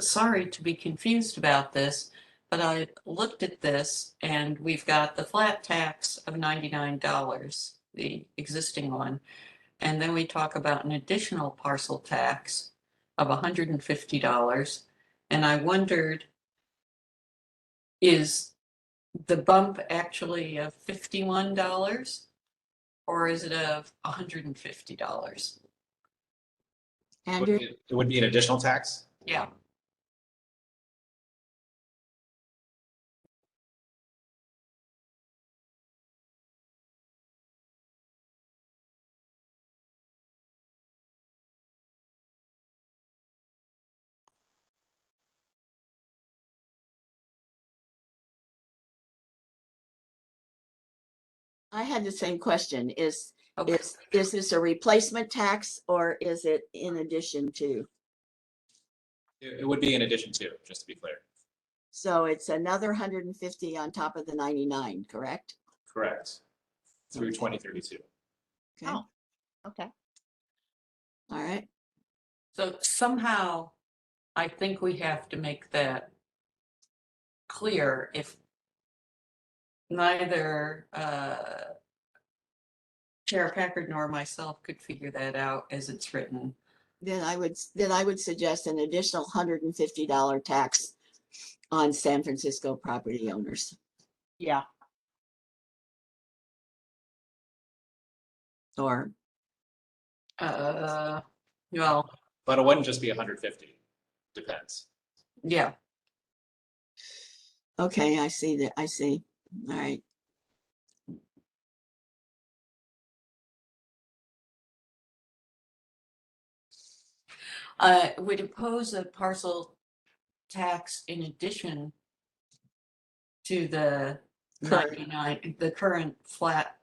sorry to be confused about this, but I looked at this and we've got the flat tax of $99, the existing one. And then we talk about an additional parcel tax of $150. And I wondered, is the bump actually of $51 or is it of $150? Andrew, It would be an additional tax. Yeah. I had the same question. Is Okay. is this a replacement tax or is it in addition to? It would be in addition to, just to be clear. So it's another 150 on top of the 99, correct? Correct. Through 2032. Okay. Oh. Okay. All right. So somehow I think we have to make that clear if neither Chair Packard nor myself could figure that out as it's written. Then I would suggest an additional $150 tax on San Francisco property owners. Yeah. Or Well, But it wouldn't just be 150. Depends. yeah. okay, I see that. I see. All right. Would impose a parcel tax in addition to the Correct. 99, the current flat,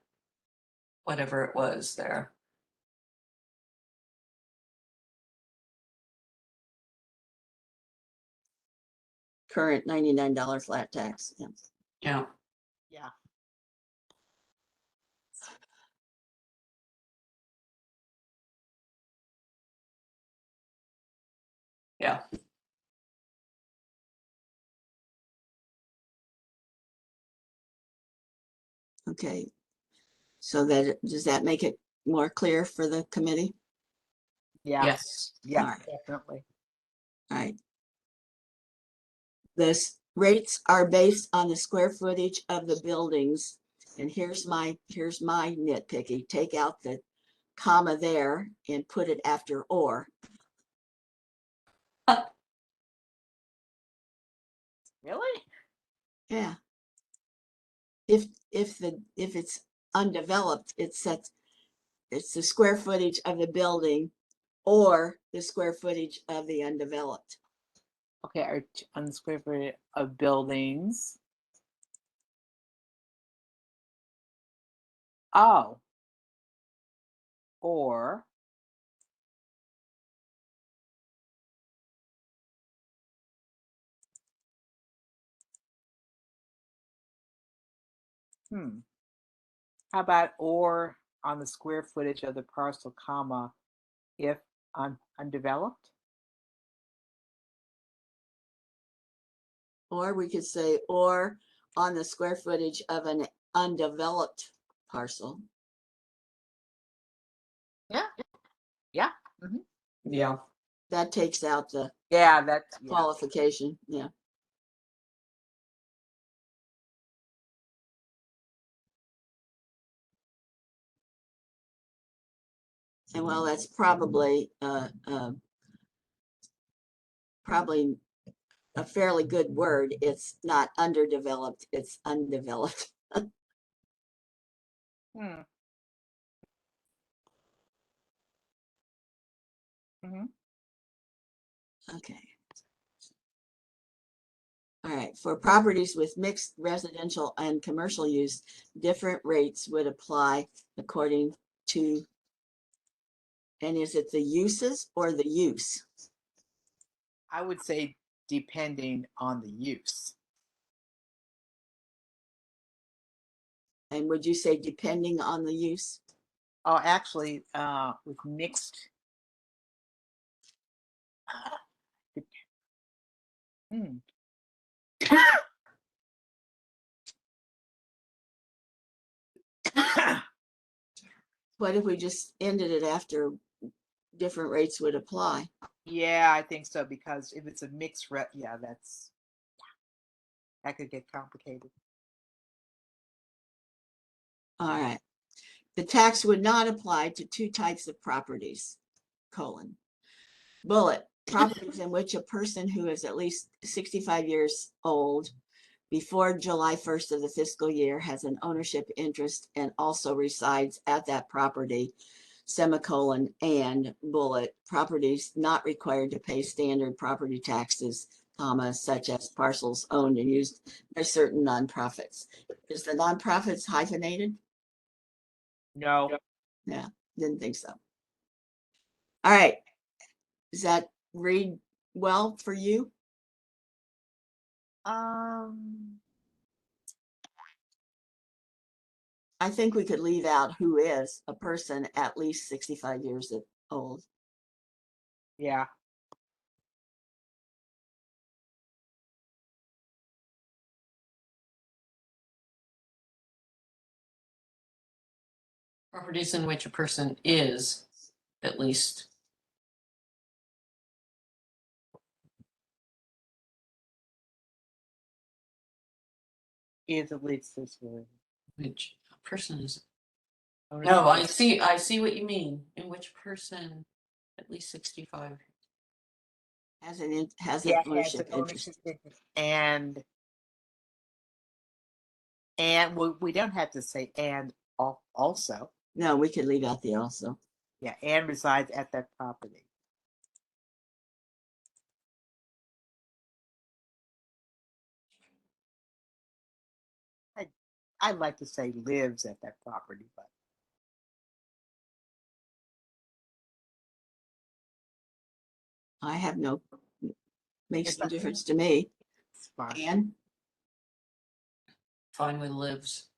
whatever it was there. Current $99 flat tax. Yeah. Yeah. Yeah. Yeah. Okay. So that does that make it more clear for the committee? Yeah. Yes. Yeah, All right. definitely. All right. The rates are based on the square footage of the buildings. And here's my nitpicky. Take out the comma there and put it after or. Really? Yeah. If it's undeveloped, it's the square footage of the building or the square footage of the undeveloped. Okay, on the square footage of buildings. Oh. Or. How about or on the square footage of the parcel, comma, if undeveloped? Or we could say or on the square footage of an undeveloped parcel. Yeah. Mhm. Yeah. That takes out the Yeah, that's yeah. qualification, yeah. And well, that's probably probably a fairly good word. It's not underdeveloped, it's undeveloped. Hmm. Mhm. Okay. All right, for properties with mixed residential and commercial use, different rates would apply according to, and is it the uses or the use? I would say depending on the use. And would you say depending on the use? Oh, actually, with mixed. Hmm. What if we just ended it after different rates would apply? Yeah, I think so, because if it's a mixed yeah, that could get complicated. All right. The tax would not apply to two types of properties, colon. Bullet, properties in which a person who is at least 65 years old before July 1st of the fiscal year has an ownership interest and also resides at that property, semicolon, and bullet, properties not required to pay standard property taxes, comma, such as parcels owned and used by certain nonprofits. Is the nonprofits hyphenated? No. Yeah, didn't think so. All right. Does that read well for you? I think we could leave out who is a person at least 65 years old. Yeah. Properties in which a person is at least. Is at least this word. Which a person is. Ownership No, I interest. see what you mean. In which person at least 65. Has an Yeah, has ownership an interest. ownership interest. And we don't have to say and also. No, we could leave out the also. Yeah, and resides at that property. I'd like to say lives at that property, but I have no, makes it's no not- difference to me. it's fine. And Fine with lives.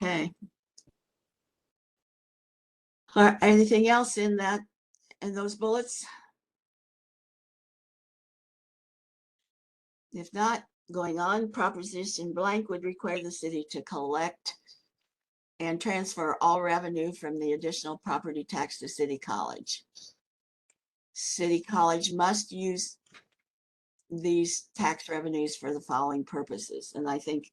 okay. Anything else in that, in those bullets? If not, going on, proposition blank would require the city to collect and transfer all revenue from the additional property tax to City College. City College must use these tax revenues for the following purposes. And I think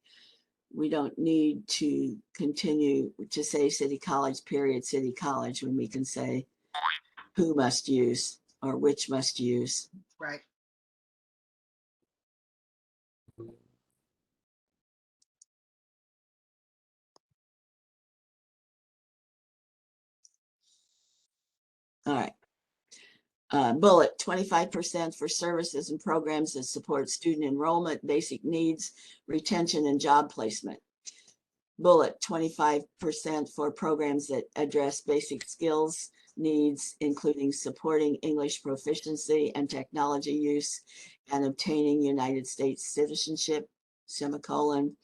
we don't need to continue to say City College, period, City College, when we can say who must use or which must use. Right. All right. Bullet, 25% for services and programs that support student enrollment, basic needs, retention, and job placement. Bullet, 25% for programs that address basic skills needs, including supporting English proficiency and technology use and obtaining United States citizenship, semicolon.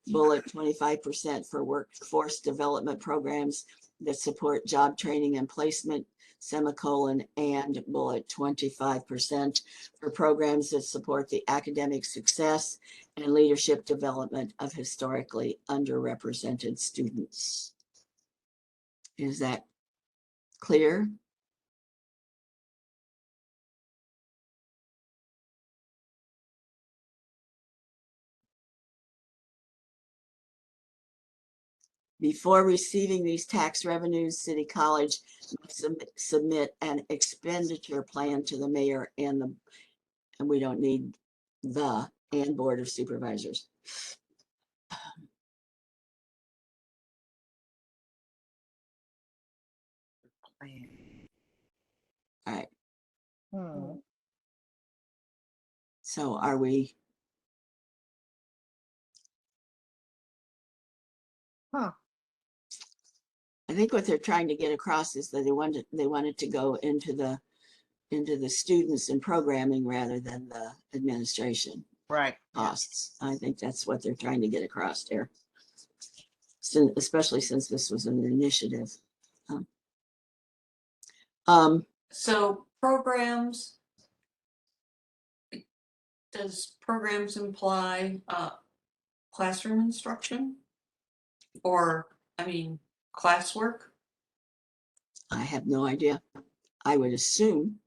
Bullet, 25% for workforce development programs that support job training and placement, semicolon, and bullet 25% for programs that support the academic success and leadership development of historically underrepresented students. Is that clear? Before receiving these tax revenues, City College must submit an expenditure plan to the mayor and we don't need and Board of Supervisors. All right. So are we? Huh. I think what they're trying to get across is that they wanted to go into the students and programming rather than the administration Right. costs. I think that's what they're trying to get across here. Especially since this was an initiative. So programs, does programs imply classroom instruction? Or, I mean, classwork? I have no idea. I would assume.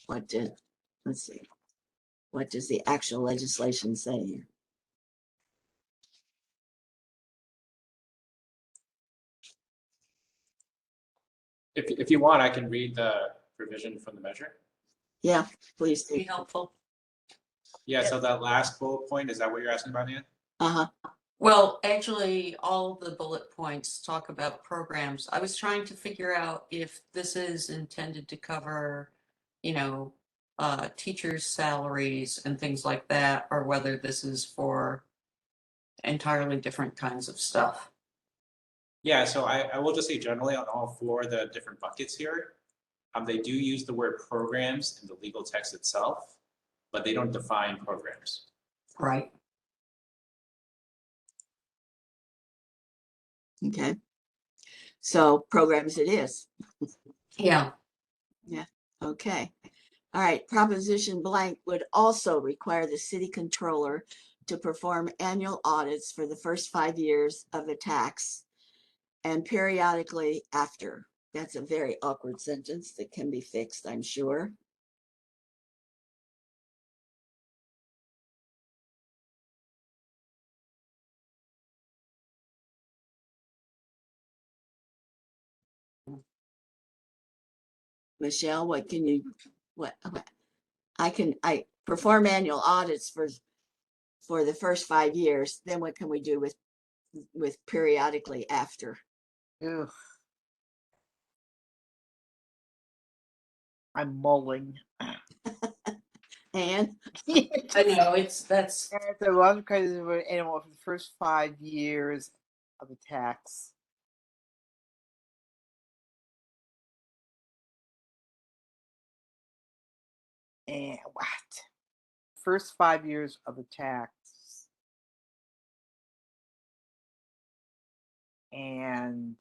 Let's see. What does the actual legislation say here? If you want, I can read the provision from the measure. Yeah, please do. Be helpful. Yeah, so that last bullet point, is that what you're asking about, Ann? Uh-huh. Well, actually, all the bullet points talk about programs. I was trying to figure out if this is intended to cover, you know, teachers' salaries and things like that, or whether this is for entirely different kinds of stuff. Yeah, so I will just say generally on all four of the different buckets here, they do use the word programs in the legal text itself, but they don't define programs. Right. Okay. So programs it is. Yeah. Yeah. Okay. All right. Proposition blank would also require the city controller to perform annual audits for the first 5 years of the tax and periodically after. That's a very awkward sentence that can be fixed, I'm sure. Michelle, what I perform annual audits for the first 5 years. Then what can we do with periodically after? Ugh. I'm mulling. And I know that's The one because of an animal for the first 5 years of the tax. And what? First 5 years of the tax. And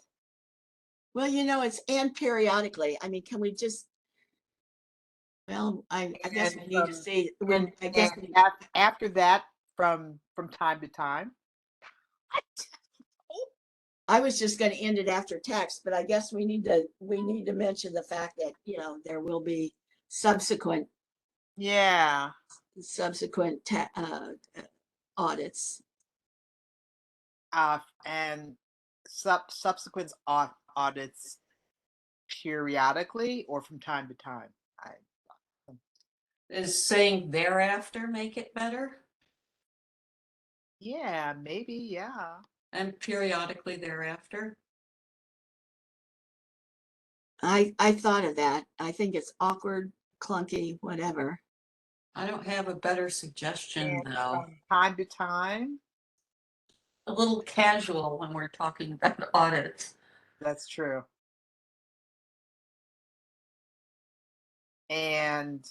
well, it's and periodically. I mean, can we just? Well, I guess we need to say when. I guess after that, from time to time. I was just going to end it after tax, but I guess we need to mention the fact that there will be subsequent audits. And subsequent audits periodically or from time to time. is saying thereafter make it better? Yeah, maybe, yeah. And periodically thereafter? I thought of that. I think it's awkward, clunky, whatever. I don't have a better suggestion though. From time to time. A little casual when we're talking about audits. That's true. And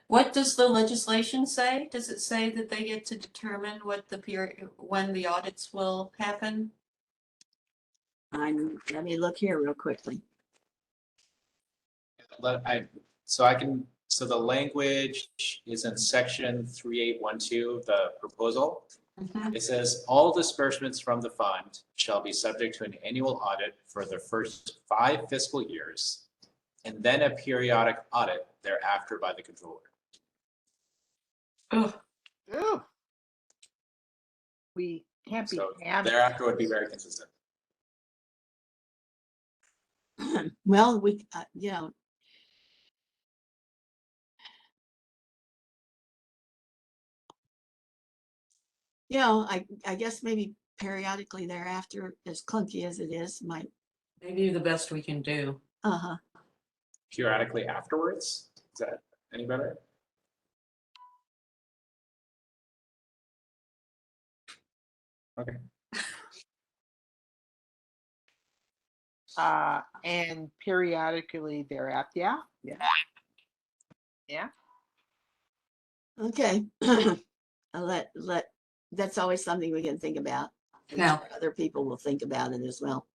What does the legislation say? Does it say that they get to determine what the period, when the audits will happen? Let me look here real quickly. So the language is in section 3812 of the proposal. Mhm. It says all disbursements from the fund shall be subject to an annual audit for the first 5 fiscal years, and then a periodic audit thereafter by the controller. Ugh. Ooh. We can't be So hammered. thereafter would be very consistent. Well, we, I guess maybe periodically thereafter, as clunky as it is, might, Maybe the best we can do. uh-huh. Periodically afterwards, is that any better? Okay. And periodically thereafter. Yeah. Yeah. Yeah. Okay. I'll that's always something we can think about. I'm Yeah. sure other people will think about it as well.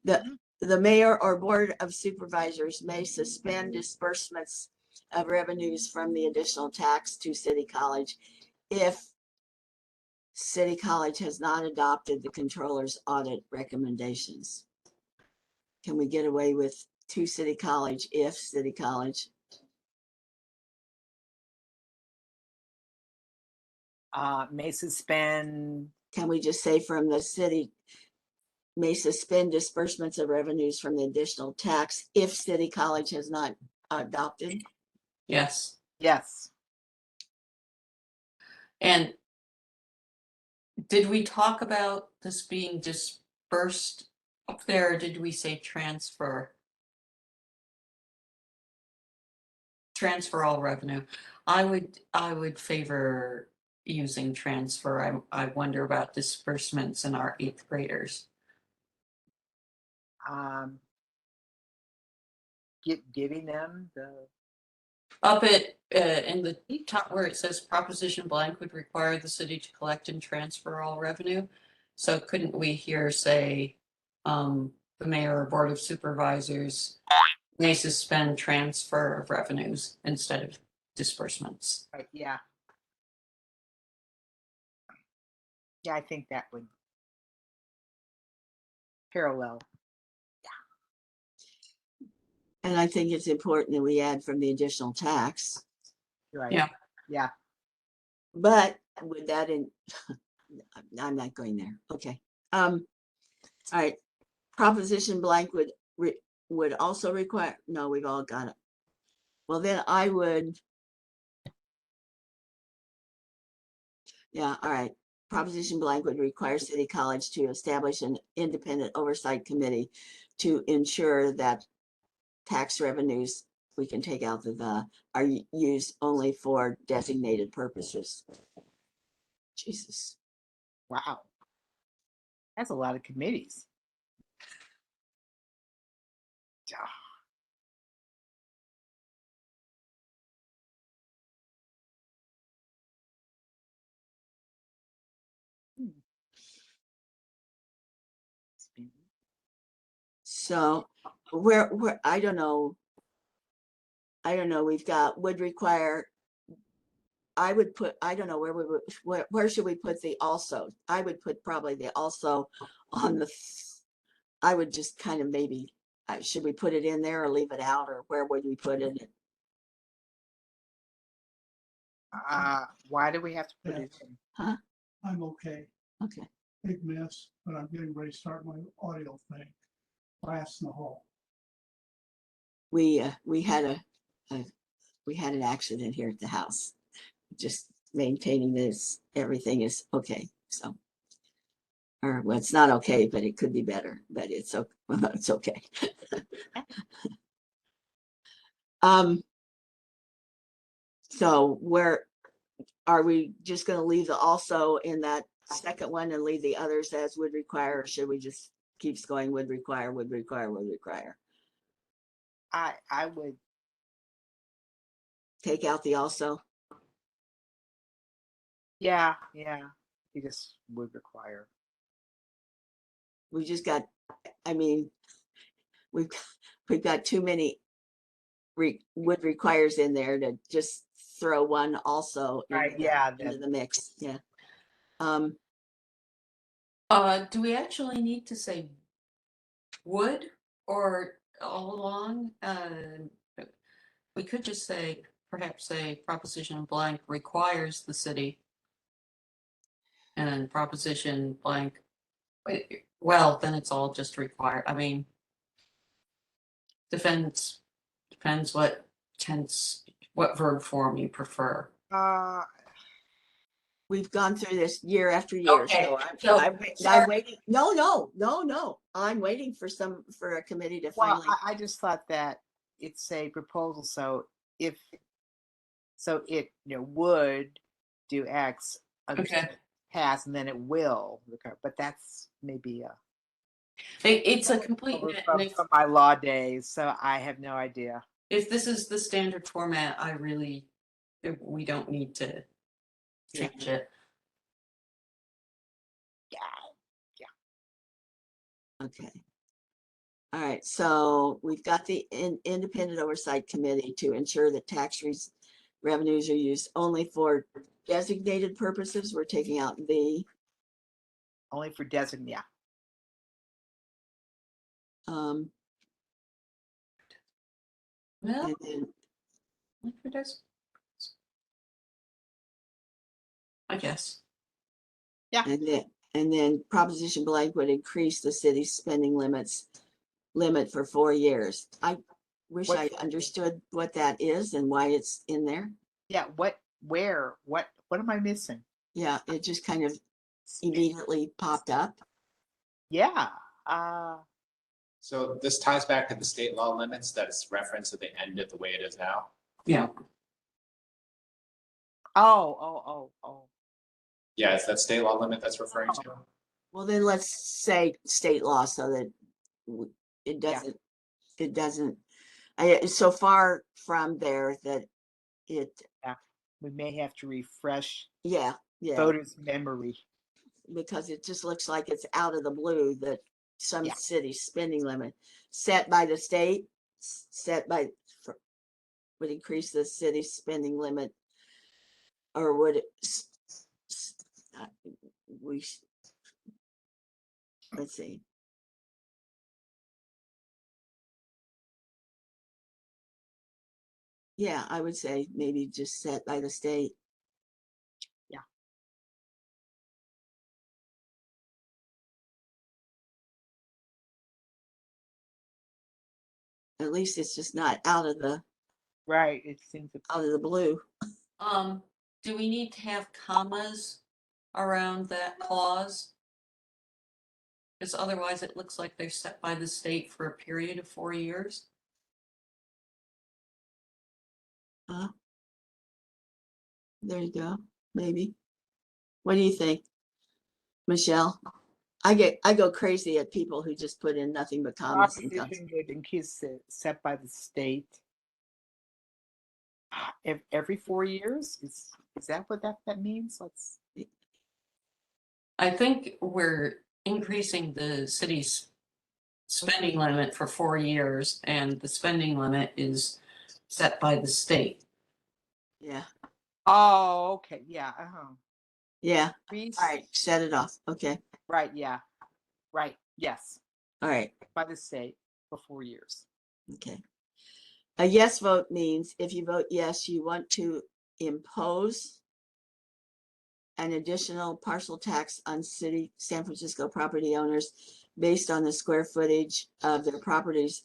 The mayor or board of supervisors may suspend disbursements of revenues from the additional tax to City College if City College has not adopted the controller's audit recommendations. Can we get away with to City College if City College? May suspend. Can we just say from the city may suspend disbursements of revenues from the additional tax if City College has not adopted? Yes. Yes. And did we talk about this being dispersed up there, or did we say transfer? Transfer all revenue. I would favor using transfer. I wonder about disbursements in our 8th graders. Giving them the. Up at in the top where it says proposition blank would require the city to collect and transfer all revenue. So couldn't we here say the mayor or board of supervisors may suspend transfer of revenues instead of disbursements? Right, yeah. Yeah, I think that would parallel. And I think it's important that we add from the additional tax, Right. Yeah. Yeah. but with that in, I'm not going there. Okay. All right. Proposition blank would also require, no, we've all got it. Well, then I would. Yeah, all right. Proposition blank would require City College to establish an independent oversight committee to ensure that tax revenues we can take out are used only for designated purposes. Jesus. Wow. That's a lot of committees. So where I don't know, we've got would require, I would put, I don't know where we would, where should we put the also? I would put probably the also on the, I would just kind of maybe, should we put it in there or leave it out, or where would we put it? Why do we have to put it in? Huh? I'm okay. Okay. Big mess, but I'm getting ready to start my audio thing. Blast in the hall. We had we had an accident here at the house. Just maintaining this, everything is okay. So, or well, it's not okay, but it could be better. But it's okay. It's okay. So where are we just going to leave the also in that second one and leave the others as would require, or should we just keeps going would require, would require, would require? I would take out the also. Yeah, you just would require. We just got, I mean, we've got too many would requires in there to just throw one also Right, into yeah, into the mix. Yeah. Do we actually need to say would or all along? We could just say, perhaps say proposition blank requires the city. And proposition blank, well, then it's all just required. I mean, depends what tense, what verb form you prefer. We've gone through this year after year, Okay, so so- I'm waiting. No. I'm waiting for a committee to Well, finally. I just thought that it's a proposal, so it would do X until Okay. pass, and then it will. But that's maybe It's a complete, and from my law days, so I have no idea. if this is the standard format, we don't need to change it. Okay. All right, so we've got the independent oversight committee to ensure that tax revenues are used only for designated purposes. We're taking out the. Only for designated, yeah. Well, And then, it does. I guess. Yeah. and then proposition blank would increase the city's spending limit for 4 years. I wish I understood what that is and why it's in there. Yeah, what am I missing? Yeah, it just kind of immediately popped up. Yeah. So this ties back to the state law limits that is referenced at the end of the way it is now. Yeah. Oh. Yeah, it's that state law limit that's referring to. Well, then let's say state law so that it doesn't, it's so far from there that it, We may have to refresh yeah, voters' memory. because it just looks like it's out of the blue that some Yeah. city spending limit set by the state, would increase the city's spending limit, or would it, let's see. Yeah, I would say maybe just set by the state. Yeah. At least it's just not out of the Right. It seems out of the blue. Do we need to have commas around that clause? Because otherwise it looks like they're set by the state for a period of 4 years. There you go. Maybe. What do you think, Michelle? I go crazy at people who just put in nothing but commas. proposition would increase set by the state. Every 4 years? Is that what that means? I think we're increasing the city's spending limit for 4 years, and the spending limit is set by the state. Yeah. Oh, okay. Yeah. Yeah. Increase, All right. Set it off. Okay. right. Yeah. Right. Yes. All right. By the state for 4 years. Okay. A yes vote means if you vote yes, you want to impose an additional parcel tax on city San Francisco property owners based on the square footage of their properties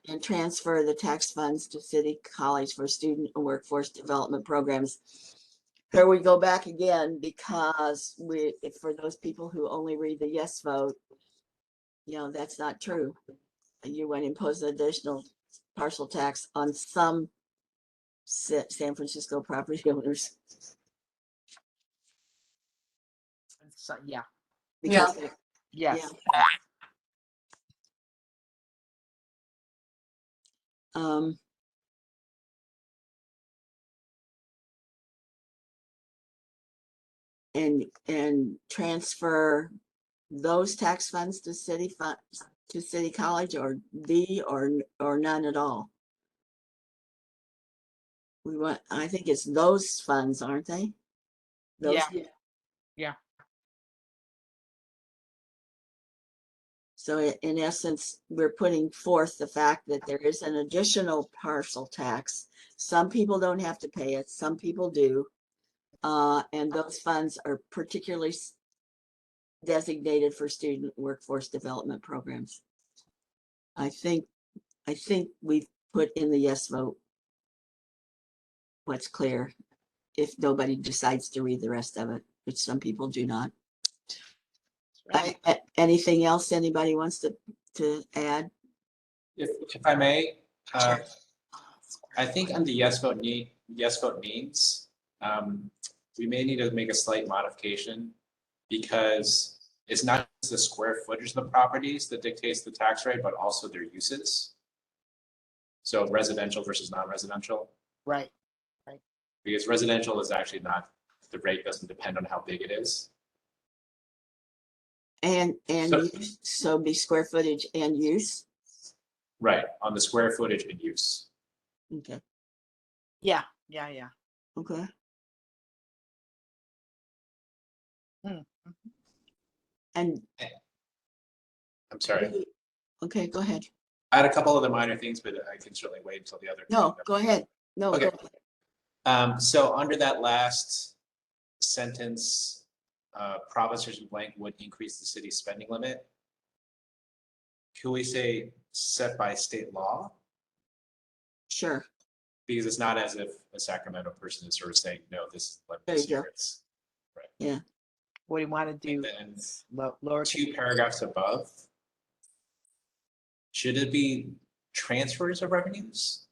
and transfer the tax funds to city college for student and workforce development programs. Here we go back again, because for those people who only read the yes vote, that's not true. You want to impose an additional parcel tax on some San Francisco property owners. So, yeah. Because Yes. and transfer those tax funds to city college, or none at all? I think it's those funds, aren't they? Those, Yeah. So in essence, we're putting forth the fact that there is an additional parcel tax. Some people don't have to pay it, some people do. And those funds are particularly designated for student workforce development programs. I think we've put in the yes vote what's clear, if nobody decides to read the rest of it, which some people do not. Right. Anything else anybody wants to add? If I may, I think on the yes vote means, we may need to make a slight modification, because it's not just the square footage of the properties that dictates the tax rate, but also their uses. So residential versus non-residential, Right. because residential is actually not, the rate doesn't depend on how big it is. And So- use, so be square footage and use. Right, on the square footage and use. Okay. Yeah. Okay. And I'm sorry. okay, go ahead. I had a couple other minor things, but I can certainly wait until the other. No, go ahead. No, Okay. go ahead. So under that last sentence, provinces in blank would increase the city's spending limit. Could we say set by state law? Sure. Because it's not as if a Sacramento person is sort of saying, no, this is like There this you go. year it's What do you want to do? And then Lower. 2 paragraphs above. Should it be transfers of revenues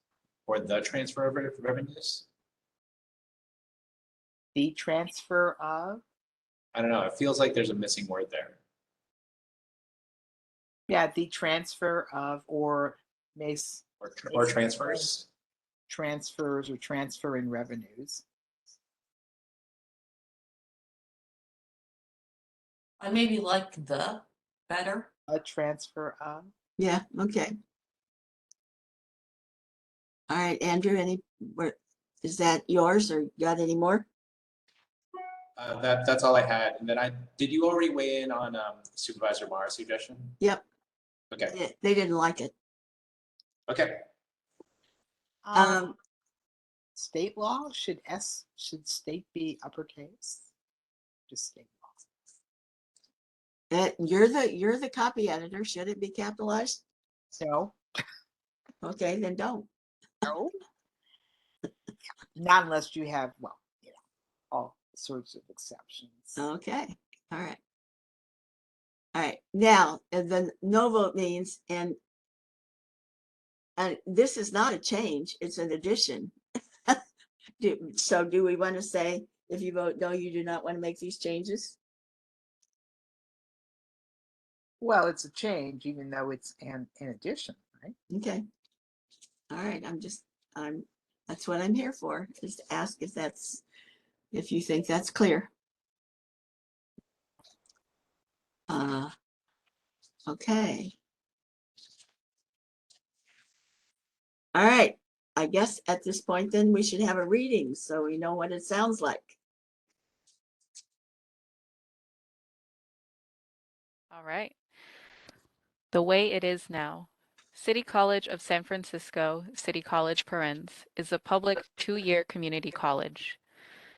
or the transfer of revenues? The transfer of. I don't know. It feels like there's a missing word there. Yeah, the transfer of, or Or transfers. Transfers or transferring revenues. I maybe like the better. A transfer of. Yeah, okay. All right, Andrew, is that yours, or got any more? That's all I had. And then did you already weigh in on Supervisor Mara's suggestion? Yep. Okay. Yeah, they didn't like it. Okay. State law, should state be uppercase? Just state law. You're the copy editor. Should it be capitalized? No. Okay, then don't. No. Not unless you have, all sorts of exceptions. Okay, all right. All right, now, the no vote means, and this is not a change, it's an addition. So do we want to say, if you vote no, you do not want to make these changes? Well, it's a change, even though it's an addition, right? Okay. All right, that's what I'm here for, is to ask if you think that's clear. Okay. All right, I guess at this point then we should have a reading so we know what it sounds like. All right. The way it is now. City College of San Francisco, City College Parens, is a public 2-year community college.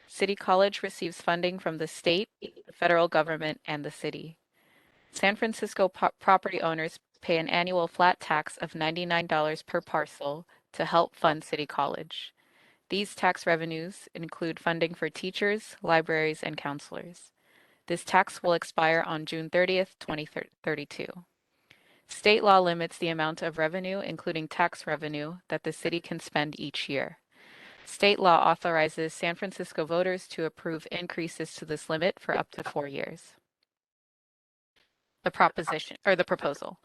City College receives funding from the state, the federal government, and the city. San Francisco property owners pay an annual flat tax of $99 per parcel to help fund City College. These tax revenues include funding for teachers, libraries, and counselors. This tax will expire on June 30th, 2032. State law limits the amount of revenue, including tax revenue, that the city can spend each year. State law authorizes San Francisco voters to approve increases to this limit for up to 4 years. The proposal.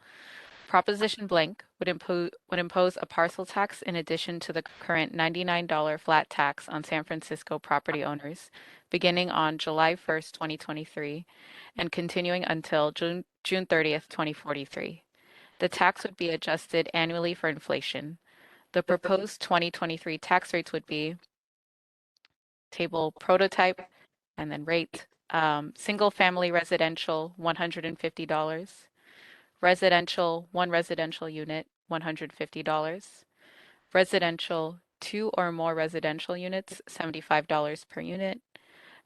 Proposition blank would impose a parcel tax in addition to the current $99 flat tax on San Francisco property owners, beginning on July 1st, 2023, and continuing until June 30th, 2043. The tax would be adjusted annually for inflation. The proposed 2023 tax rates would be table prototype and then rate. Single family residential, $150. Residential, one residential unit, $150. Residential, two or more residential units, $75 per unit.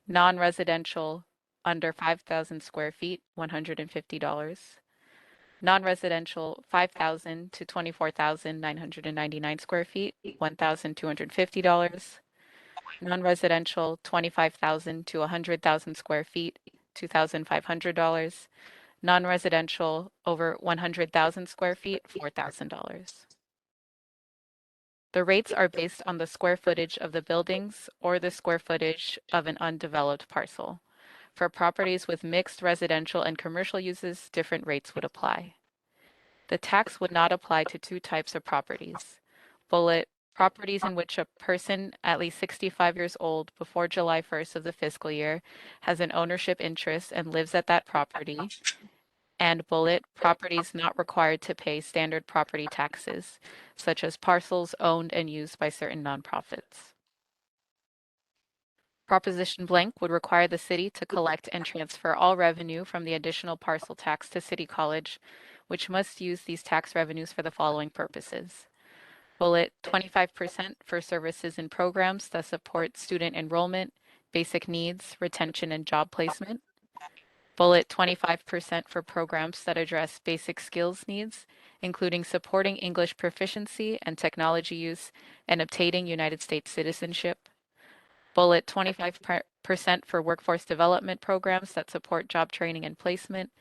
Non-residential, under 5,000 square feet, $150. Non-residential, 5,000 to 24,999 square feet, $1,250. Non-residential, 25,000 to 100,000 square feet, $2,500. Non-residential, over 100,000 square feet, $4,000. The rates are based on the square footage of the buildings or the square footage of an undeveloped parcel. For properties with mixed residential and commercial uses, different rates would apply. The tax would not apply to two types of properties. Bullet, properties in which a person at least 65 years old before July 1st of the fiscal year has an ownership interest and lives at that property. And bullet, properties not required to pay standard property taxes, such as parcels owned and used by certain nonprofits. Proposition blank would require the city to collect and transfer all revenue from the additional parcel tax to City College, which must use these tax revenues for the following purposes. Bullet, 25% for services and programs that support student enrollment, basic needs, retention, and job placement. Bullet, 25% for programs that address basic skills needs, including supporting English proficiency and technology use and obtaining United States citizenship. Bullet, 25% for workforce development programs that support job training and placement.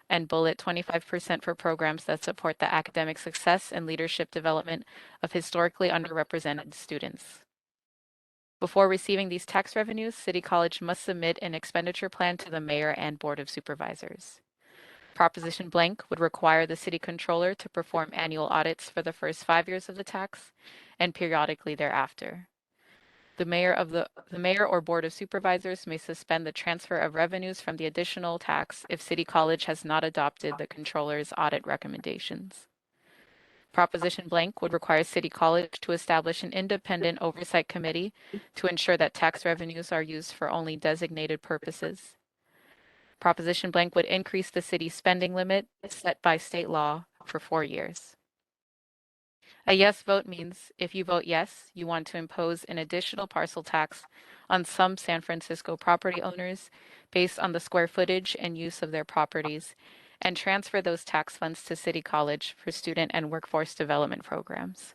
And bullet, 25% for programs that support the academic success and leadership development of historically underrepresented students. Before receiving these tax revenues, City College must submit an expenditure plan to the mayor and board of supervisors. Proposition blank would require the city controller to perform annual audits for the first 5 years of the tax and periodically thereafter. The mayor or board of supervisors may suspend the transfer of revenues from the additional tax if City College has not adopted the controller's audit recommendations. Proposition blank would require City College to establish an independent oversight committee to ensure that tax revenues are used for only designated purposes. Proposition blank would increase the city's spending limit set by state law for 4 years. A yes vote means if you vote yes, you want to impose an additional parcel tax on some San Francisco property owners based on the square footage and use of their properties and transfer those tax funds to City College for student and workforce development programs.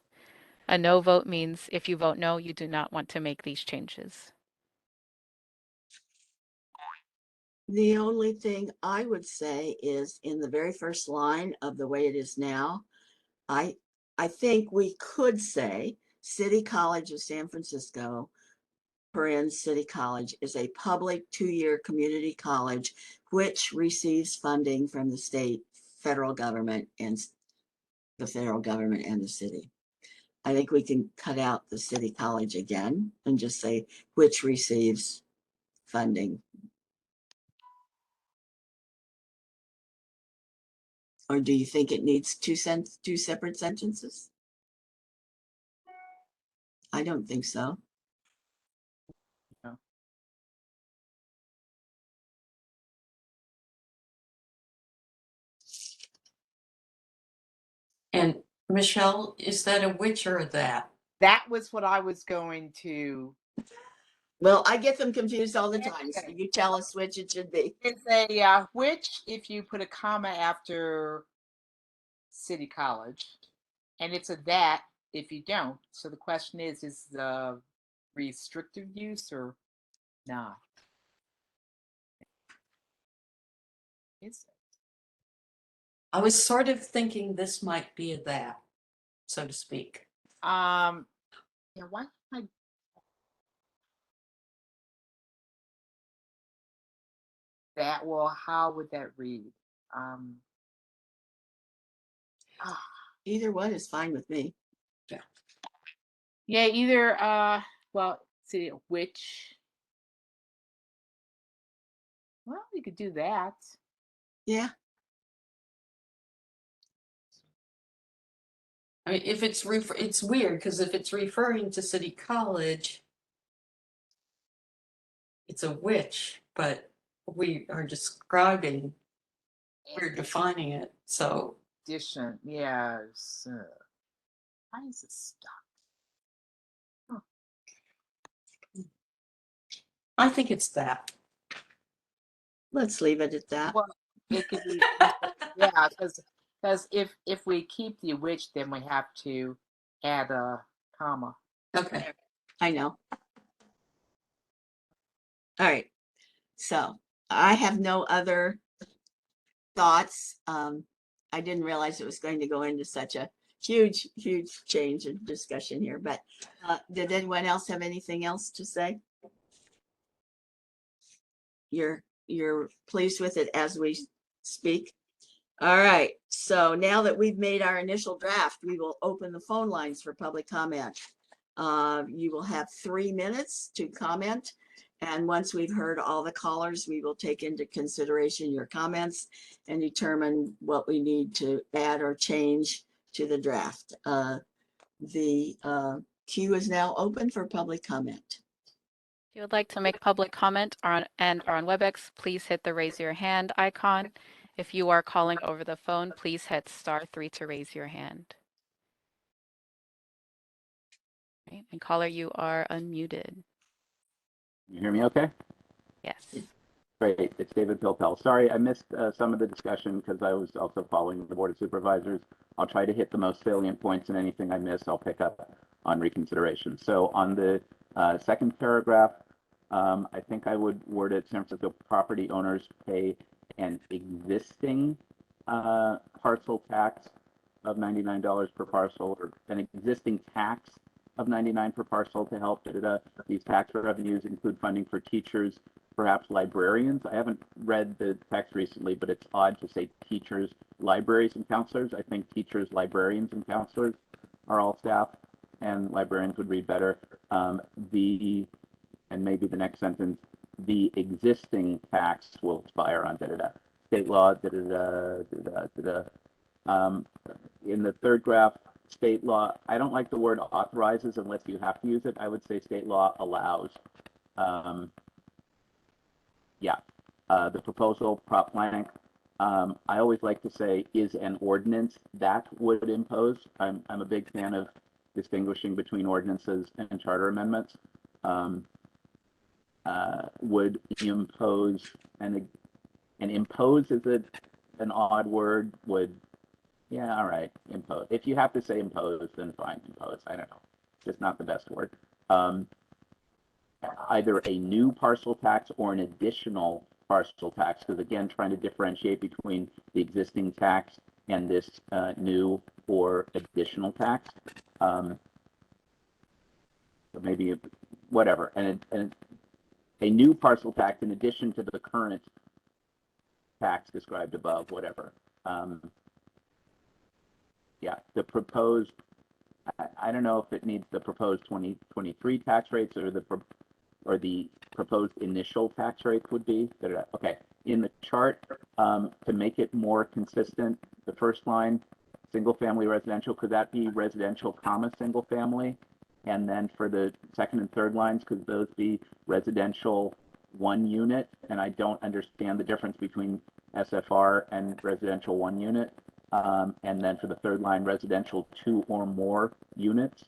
A no vote means if you vote no, you do not want to make these changes. The only thing I would say is in the very first line of the way it is now, I think we could say City College of San Francisco, City College, is a public 2-year community college which receives funding from the state, federal government, and the federal government and the city. I think we can cut out the City College again and just say which receives funding. Or do you think it needs two separate sentences? I don't think so. No. And Michelle, is that a which or a that? That was what I was going to. Well, I get them confused all the time. So Okay. you tell us which it should be. It's a which if you put a comma after City College, and it's a that if you don't. So the question is the restrictive use or not? Is I was sort of thinking this might be a that, so to speak. yeah, why can't I that? Well, how would that read? Either one is fine with me. Yeah, either, well, see, which, well, you could do that. Yeah, I mean, if it's it's weird because if it's referring to City College, it's a which, but we are describing, we're defining it. So Addition, yes. Why is it stuck? I think it's that. let's leave it at that. Well, it could be, yeah, because if we keep the which, then we have to add a comma. Okay. I know. All right. So I have no other thoughts. I didn't realize it was going to go into such a huge change in discussion here, but did anyone else have anything else to say? You're pleased with it as we speak? All right, so now that we've made our initial draft, we will open the phone lines for public comment. You will have 3 minutes to comment. And once we've heard all the callers, we will take into consideration your comments and determine what we need to add or change to the draft. The queue is now open for public comment. If you would like to make public comment or on WebEx, please hit the raise your hand icon. If you are calling over the phone, please hit *3 to raise your hand. Okay, and caller, you are unmuted. You hear me okay? Yes. Great, it's David Pilpel. Sorry, I missed some of the discussion because I was also following the Board of Supervisors. I'll try to hit the most salient points, and anything I miss, I'll pick up on reconsideration. So on the second paragraph, I think I would word it in terms of the property owners pay an existing parcel tax of $99 per parcel, or an existing tax of $99 per parcel to help. These tax revenues include funding for teachers, perhaps librarians. I haven't read the text recently, but it's odd to say teachers, libraries, and counselors. I think teachers, librarians, and counselors are all staff, and librarians would read better. And maybe the next sentence, the existing tax will expire on state law, in the third graph, state law, I don't like the word authorizes unless you have to use it. I would say state law allows. The proposal, prop blank, I always like to say is an ordinance that would impose. I'm a big fan of distinguishing between ordinances and charter amendments. Would impose, and impose is an odd word. Yeah, all right, impose. If you have to say impose, then fine, impose. I don't know, just not the best word. Either a new parcel tax or an additional parcel tax, because again, trying to differentiate between the existing tax and this new or additional tax. So maybe whatever, and a new parcel tax in addition to the current tax described above, whatever. The proposed, I don't know if it needs the proposed 2023 tax rates or the proposed initial tax rates would be. Okay, in the chart, to make it more consistent, the first line, single family residential, could that be residential comma single family? And then for the second and third lines, could those be residential 1 unit? And I don't understand the difference between SFR and residential 1 unit. And then for the third line, residential 2 or more units.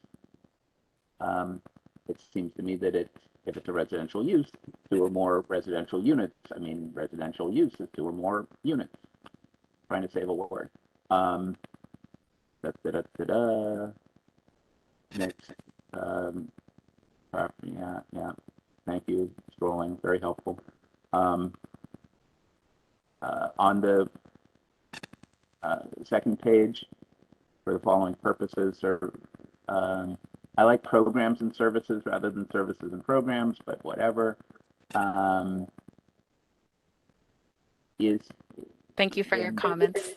It seems to me that if it's a residential use, 2 or more residential units. I mean, residential use is 2 or more units. Trying to save a word. Next. Yeah. Thank you. Scrolling, very helpful. On the second page, for the following purposes, I like programs and services rather than services and programs, but whatever. Thank you for your comments.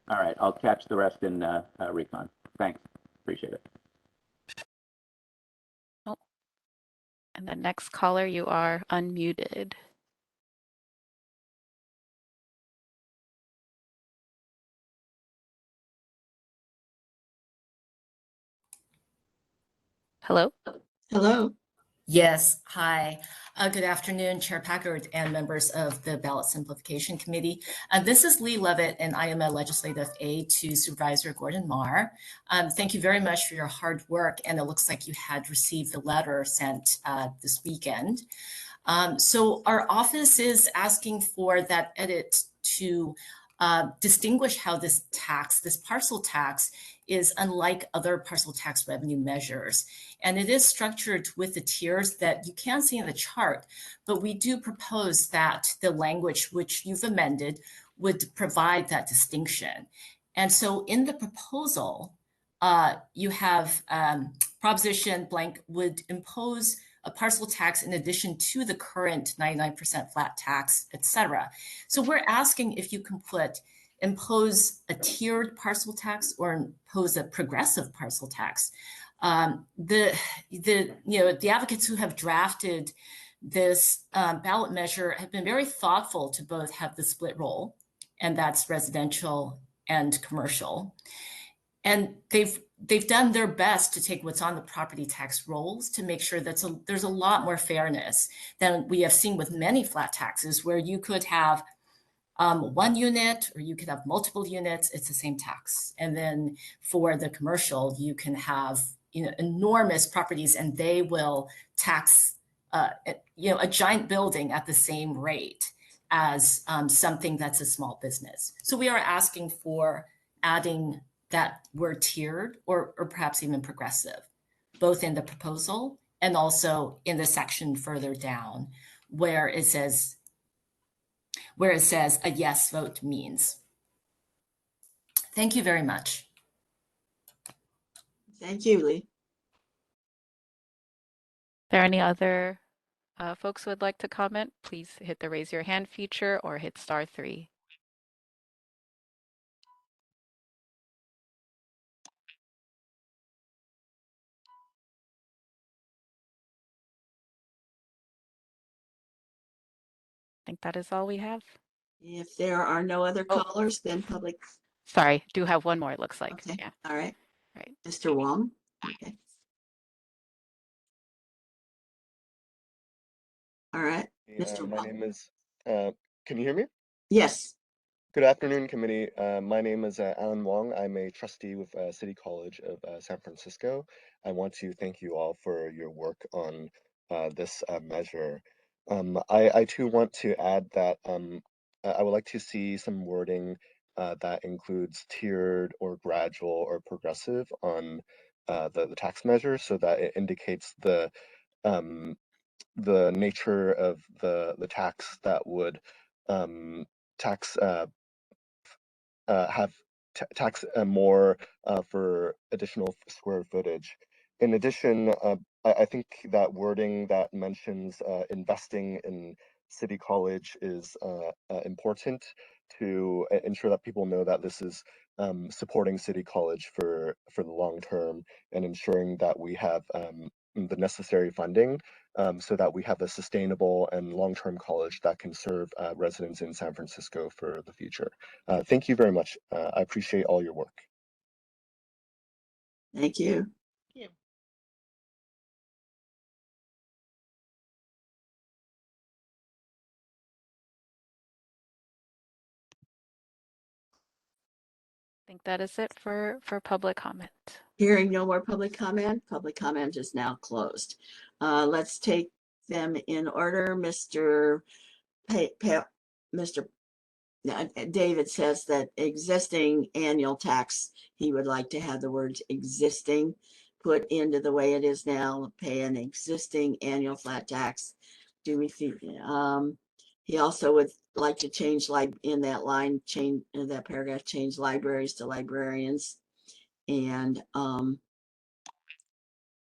All right, I'll catch the rest in recon. Thanks, appreciate it. Oh, and the next caller, you are unmuted. Hello? Hello. Yes, hi. Good afternoon, Chair Packard and members of the Ballot Simplification Committee. This is Lee Levitt, and I am a legislative aide to Supervisor Gordon Marr. Thank you very much for your hard work, and it looks like you had received the letter sent this weekend. So our office is asking for that edit to distinguish how this parcel tax, is unlike other parcel tax revenue measures. And it is structured with the tiers that you can see in the chart, but we do propose that the language which you've amended would provide that distinction. And so in the proposal, you have proposition blank would impose a parcel tax in addition to the current 99% flat tax, et cetera. So we're asking if you can impose a tiered parcel tax or impose a progressive parcel tax. The advocates who have drafted this ballot measure have been very thoughtful to both have the split roll, and that's residential and commercial. And they've done their best to take what's on the property tax rolls to make sure that there's a lot more fairness than we have seen with many flat taxes, where you could have one unit or you could have multiple units, it's the same tax. And then for the commercial, you can have enormous properties and they will tax a giant building at the same rate as something that's a small business. So we are asking for adding that word tiered or perhaps even progressive, both in the proposal and also in the section further down where it says a yes vote means. Thank you very much. Thank you, Lee. Are there any other folks who would like to comment? Please hit the raise your hand feature or hit *3. I think that is all we have. If there are no other Oh. callers, then public. Sorry, do have one more, it looks like. Okay. Yeah. All right. Right. Mr. Wong. Okay. All right. Mr. My Wong. name is, can you hear me? Yes. Good afternoon, committee. My name is Alan Wong. I'm a trustee with City College of San Francisco. I want to thank you all for your work on this measure. I too want to add that I would like to see some wording that includes tiered or gradual or progressive on the tax measure so that it indicates the nature of the tax that would tax have tax more for additional square footage. In addition, I think that wording that mentions investing in City College is important to ensure that people know that this is supporting City College for the long term and ensuring that we have the necessary funding so that we have a sustainable and long-term college that can serve residents in San Francisco for the future. Thank you very much. I appreciate all your work. Thank you. Thank you. I think that is it for public comment. Hearing no more public comment is now closed. Let's take them in order. Mr. David says that existing annual tax, he would like to have the words existing put into the way it is now, pay an existing annual flat tax. Do we think, he also would like to change, like in that line, change in that paragraph, change libraries to librarians. And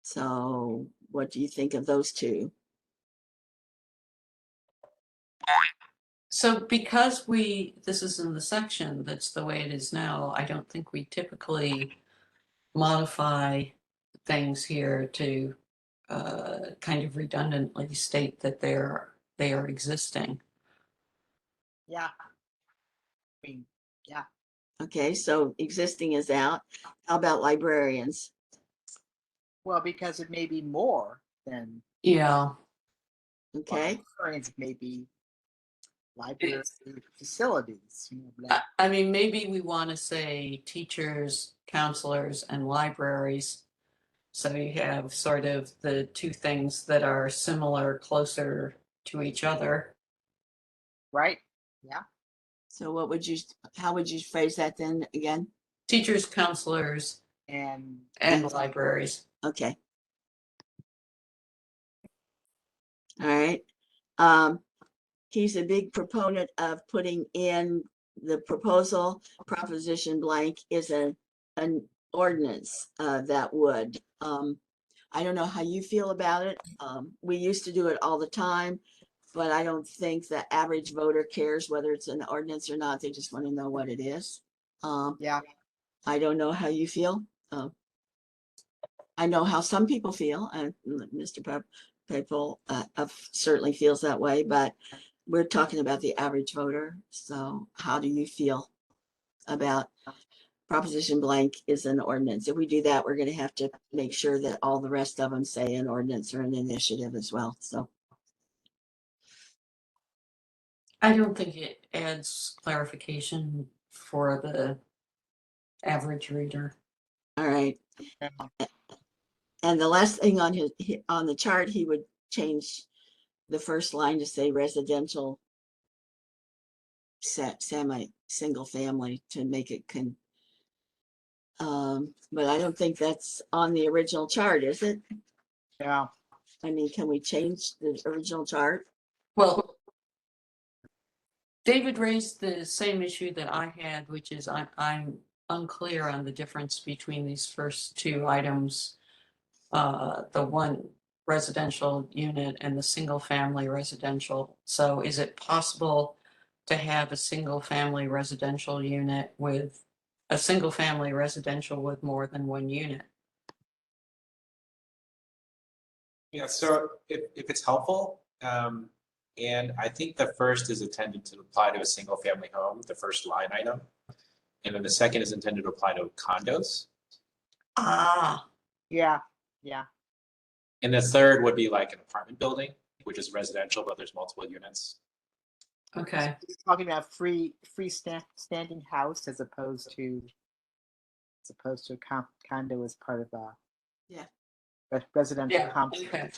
so what do you think of those two? So because this is in the section that's the way it is now, I don't think we typically modify things here to kind of redundantly state that they are existing. Yeah. I mean, yeah. Okay, so existing is out. How about librarians? Well, because it may be more than Yeah. Okay, librarians, it may be library facilities. I mean, maybe we want to say teachers, counselors, and libraries. So you have sort of the two things that are similar, closer to each other. Right? Yeah. so how would you phrase that then again? Teachers, counselors, And and libraries. Okay. All right. He's a big proponent of putting in the proposal. Proposition blank is an ordinance that would. I don't know how you feel about it. We used to do it all the time, but I don't think the average voter cares whether it's an ordinance or not. They just want to know what it is. yeah. I don't know how you feel. I know how some people feel, and Mr. People certainly feels that way, but we're talking about the average voter. So how do you feel about proposition blank is an ordinance? If we do that, we're going to have to make sure that all the rest of them say an ordinance or an initiative as well. So I don't think it adds clarification for the average reader. all right. And the last thing on on the chart, he would change the first line to say residential single family to make it but I don't think that's on the original chart, is it? Yeah. I mean, can we change the original chart? Well, David raised the same issue that I had, which is I'm unclear on the difference between these first two items. The one residential unit and the single family residential. So is it possible to have a single family residential unit with a single family residential with more than one unit? Yeah, so if it's helpful, and I think the first is intended to apply to a single family home, the first line item. And then the second is intended to apply to condos. Ah, Yeah. Yeah. And the third would be like an apartment building, which is residential, but there's multiple units. okay. You're talking about standing house as opposed to a condo as part of a Yeah. residential Yeah, complex. okay.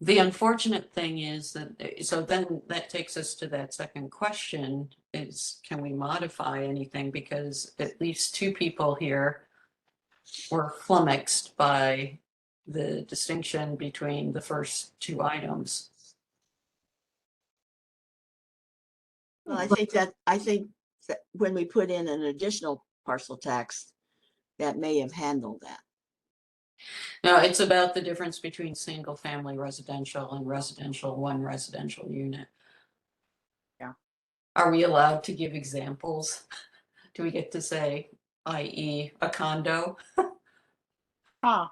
The unfortunate thing is that, so then that takes us to that second question is, can we modify anything? Because at least two people here were flummoxed by the distinction between the first two items. Well, I think that when we put in an additional parcel tax, that may have handled that. No, it's about the difference between single family residential and residential, one residential unit. Yeah. Are we allowed to give examples? Do we get to say, i.e. a condo? Huh.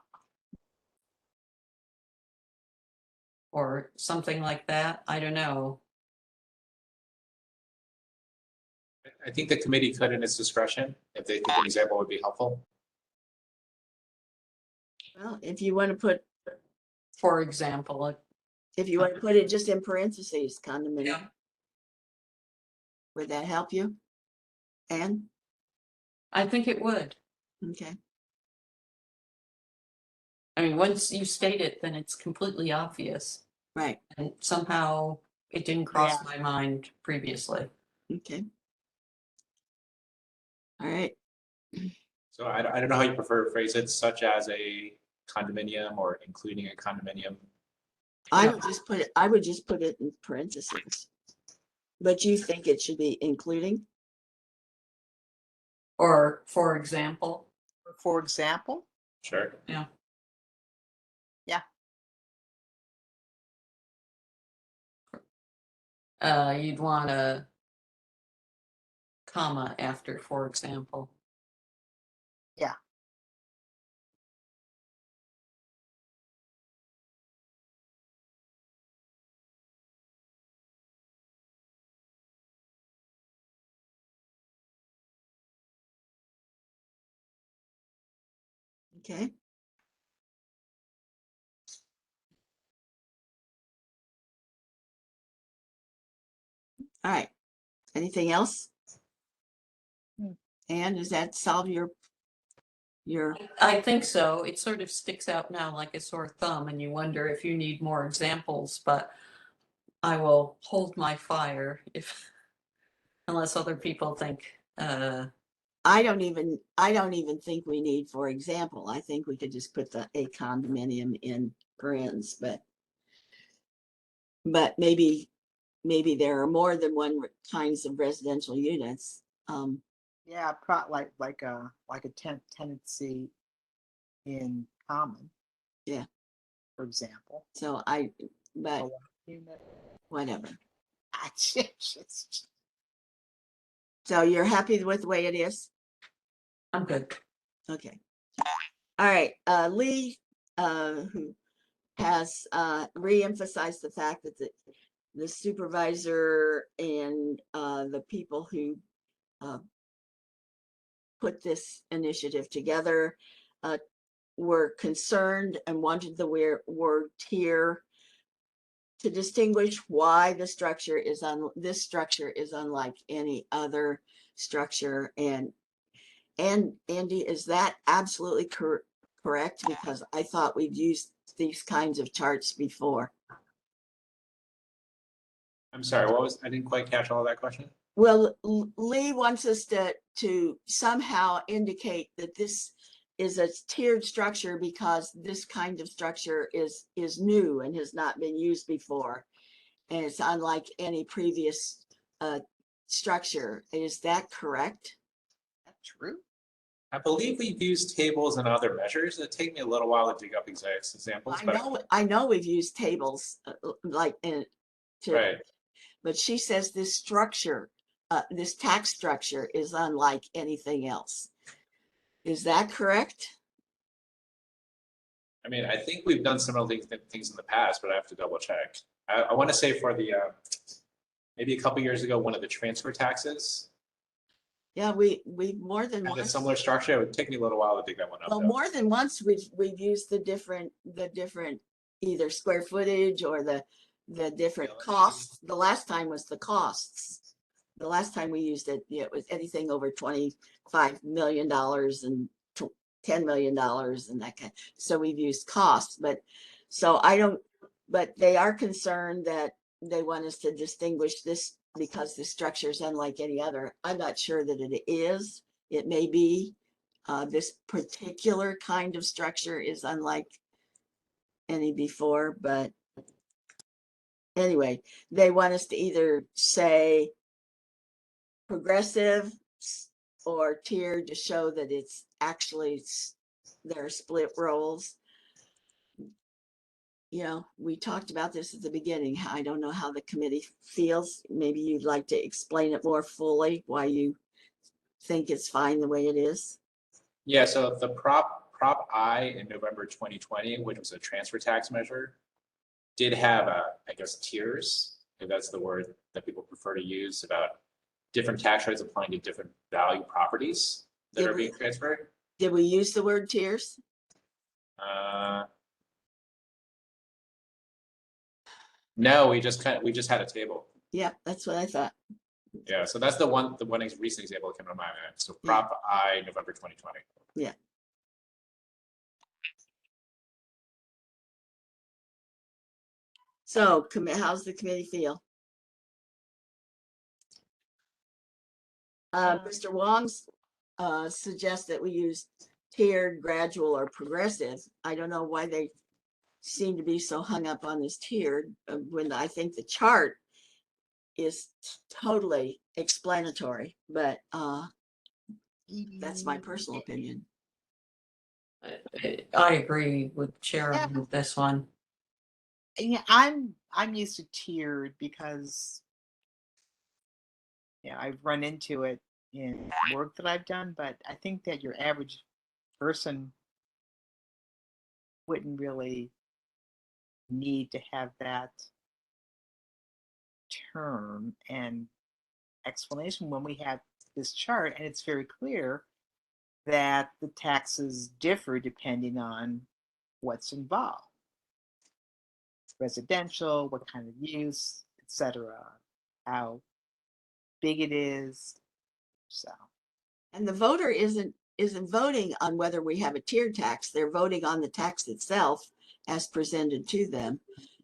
Or something like that? I don't know. I think the committee could, in its discretion, if they think an example would be helpful. Well, if you want to put, For example, if you want to put it just in parentheses, condominium, yeah. would that help you? Anne? I think it would. Okay. I mean, once you state it, then it's completely obvious. Right. And somehow it didn't cross my mind previously. Okay. All right. So I don't know how you prefer to phrase it, such as a condominium or including a condominium. I would just put it in parentheses. But you think it should be including? Or for example. For example? Sure. Yeah. Yeah. you'd want a comma after, for example. Yeah. Okay. All right. Anything else? And does that solve your I think so. It sort of sticks out now like a sore thumb, and you wonder if you need more examples, but I will hold my fire if, unless other people think, I don't even think we need, for example, I think we could just put a condominium in parens, but maybe there are more than one kinds of residential units. Yeah, like a tenancy in common. Yeah. For example. So but whatever. So you're happy with the way it is? I'm good. Okay. All right. Lee, who has re-emphasized the fact that the supervisor and the people who put this initiative together were concerned and wanted the word tier to distinguish why this structure is unlike any other structure. And Andy, is that absolutely correct? Because I thought we've used these kinds of charts before. I'm sorry, I didn't quite catch all of that question. Well, Lee wants us to somehow indicate that this is a tiered structure because this kind of structure is new and has not been used before. And it's unlike any previous structure. Is that correct? That's true. I believe we've used tables and other measures. It'd take me a little while to dig up exact examples. I know we've used tables Right. but she says this structure, this tax structure is unlike anything else. Is that correct? I mean, I think we've done similar things in the past, but I have to double check. I want to say for the maybe a couple years ago, one of the transfer taxes. Yeah, we more than had a once. similar structure. It would take me a little while to dig that one up. Well, though. more than once we've used the different either square footage or the different costs. The last time was the costs. The last time we used it, it was anything over $25 million and $10 million and that kind. So we've used costs, but they are concerned that they want us to distinguish this because the structure is unlike any other. I'm not sure that it is. It may be. This particular kind of structure is unlike any before, but anyway, they want us to either say progressive or tiered to show that it's actually there are split roles. You know, we talked about this at the beginning. I don't know how the committee feels. Maybe you'd like to explain it more fully, why you think it's fine the way it is. Yeah, so the Prop I in November 2020, which was a transfer tax measure, did have I guess tiers, if that's the word that people prefer to use, about different tax rates applying to different value properties that are being transferred. Did we use the word tiers? No, we just had a table. Yeah, that's what I thought. Yeah, so that's the one recent example that came to my mind. So Prop I, November 2020. Yeah. So, how's the committee feel? Mr. Wong's suggests that we use tiered, gradual, or progressive. I don't know why they seem to be so hung up on this tiered when I think the chart is totally explanatory, but that's my personal opinion. I agree with Sharon with this one. Yeah, I'm used to tiered because Yeah, I've run into it in work that I've done, but I think that your average person wouldn't really need to have that term and explanation when we have this chart, and it's very clear that the taxes differ depending on what's involved. Residential, what kind of use, etc., how big it is. So, And the voter isn't voting on whether we have a tiered tax. They're voting on the tax itself as presented to them.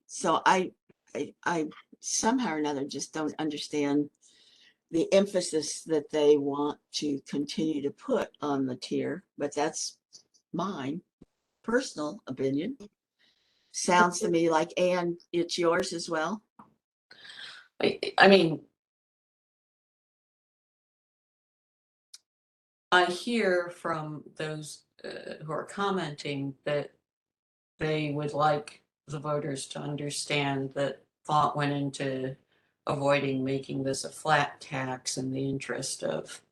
So I somehow or another just don't understand the emphasis that they want to continue to put on the tier, but that's mine personal opinion. Sounds to me like, Anne, it's yours as well. I mean, I hear from those who are commenting that they would like the voters to understand that thought went into avoiding making this a flat tax in the interest of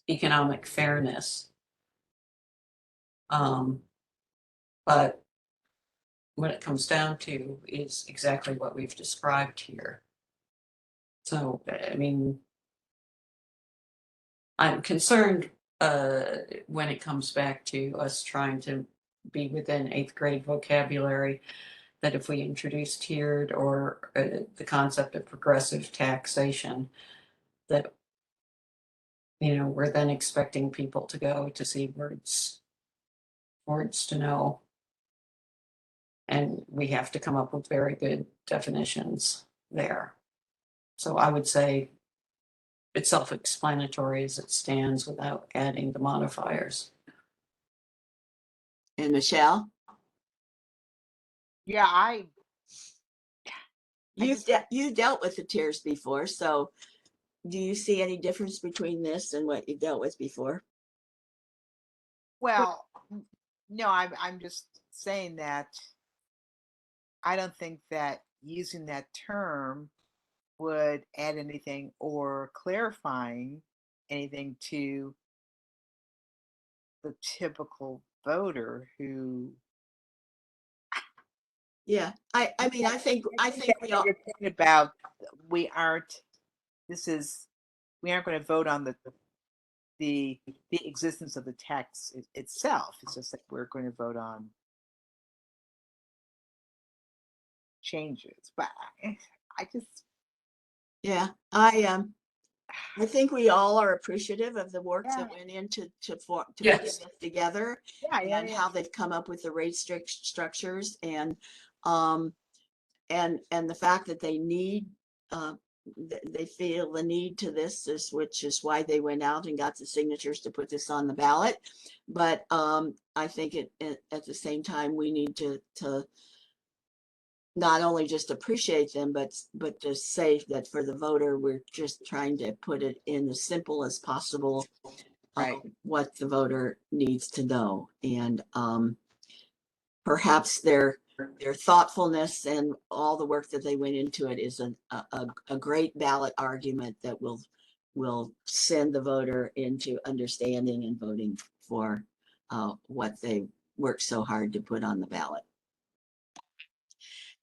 economic fairness. But what it comes down to is exactly what we've described here. So, I mean, I'm concerned when it comes back to us trying to be within 8th grade vocabulary, that if we introduce tiered or the concept of progressive taxation, that, you know, we're then expecting people to go to see words to know. And we have to come up with very good definitions there. So I would say it's self-explanatory as it stands without adding the modifiers. And Michelle, yeah, you dealt with the tiers before, so do you see any difference between this and what you dealt with before? well, no, I'm just saying that I don't think that using that term would add anything or clarifying anything to the typical voter who. Yeah, I mean, I think we all. Your point about we aren't going to vote on the existence of the tax itself. It's just that we're going to vote on changes. But I just. Yeah, I think we all are appreciative of the work that went into putting Yes. this together, and how they've come up with the rate structures, and the fact that they need they feel the need to this, which is why they went out and got the signatures to put this on the ballot. But I think at the same time we need to not only just appreciate them, but to say that for the voter, we're just trying to put it in as simple as possible, Right. What the voter needs to know. And perhaps their thoughtfulness and all the work that they went into it is a great ballot argument that will send the voter into understanding and voting for what they worked so hard to put on the ballot.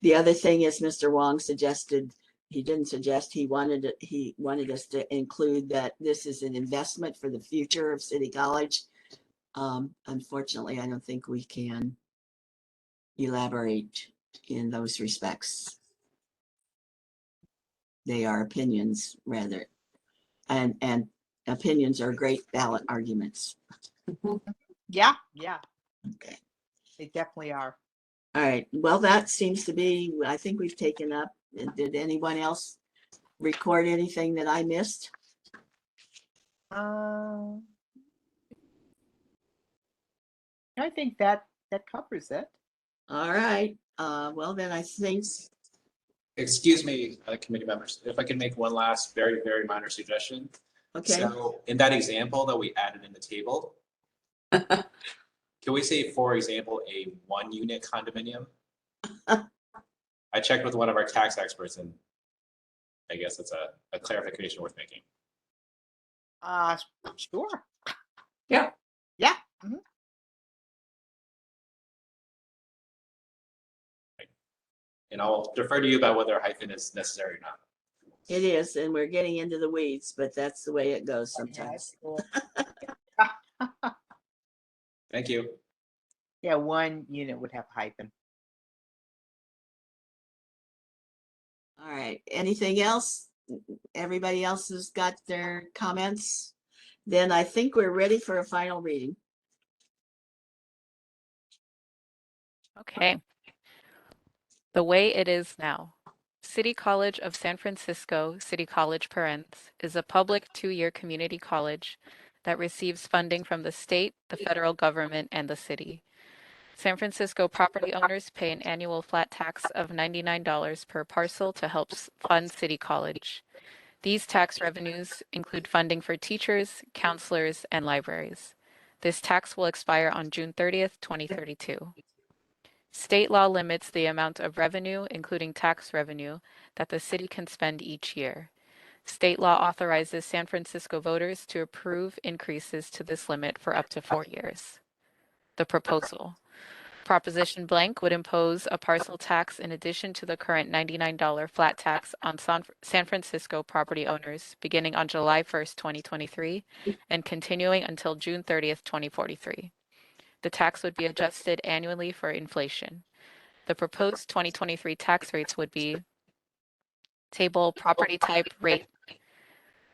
The other thing is Mr. Wong suggested, he didn't suggest, he wanted us to include that this is an investment for the future of City College. Unfortunately, I don't think we can elaborate in those respects. They are opinions rather, and opinions are great ballot arguments. Yeah. Okay. They definitely are. All right. Well, that seems to be, I think we've taken up. Did anyone else record anything that I missed? I think that covers it. All right. Well, then I think. Excuse me, committee members, if I can make one last very, very minor suggestion. Okay. So in that example that we added in the table, can we say, for example, a 1-unit condominium? I checked with one of our tax experts, and I guess it's a clarification worth making. Sure. Yeah. Yeah. And I'll defer to you about whether a hyphen is necessary or not. It is, and we're getting into the weeds, but that's the way it goes Yeah, sometimes. cool. Thank you. Yeah, one unit would have hyphen. All right, anything else? Everybody else has got their comments? Then I think we're ready for a final reading. Okay. The way it is now. City College of San Francisco, City College Parents, is a public 2-year community college that receives funding from the state, the federal government, and the city. San Francisco property owners pay an annual flat tax of $99 per parcel to help fund City College. These tax revenues include funding for teachers, counselors, and libraries. This tax will expire on June 30th, 2032. State law limits the amount of revenue, including tax revenue, that the city can spend each year. State law authorizes San Francisco voters to approve increases to this limit for up to 4 years. The proposal. Proposition blank would impose a parcel tax in addition to the current $99 flat tax on San Francisco property owners beginning on July 1st, 2023 and continuing until June 30th, 2043. The tax would be adjusted annually for inflation. The proposed 2023 tax rates would be table property type rate,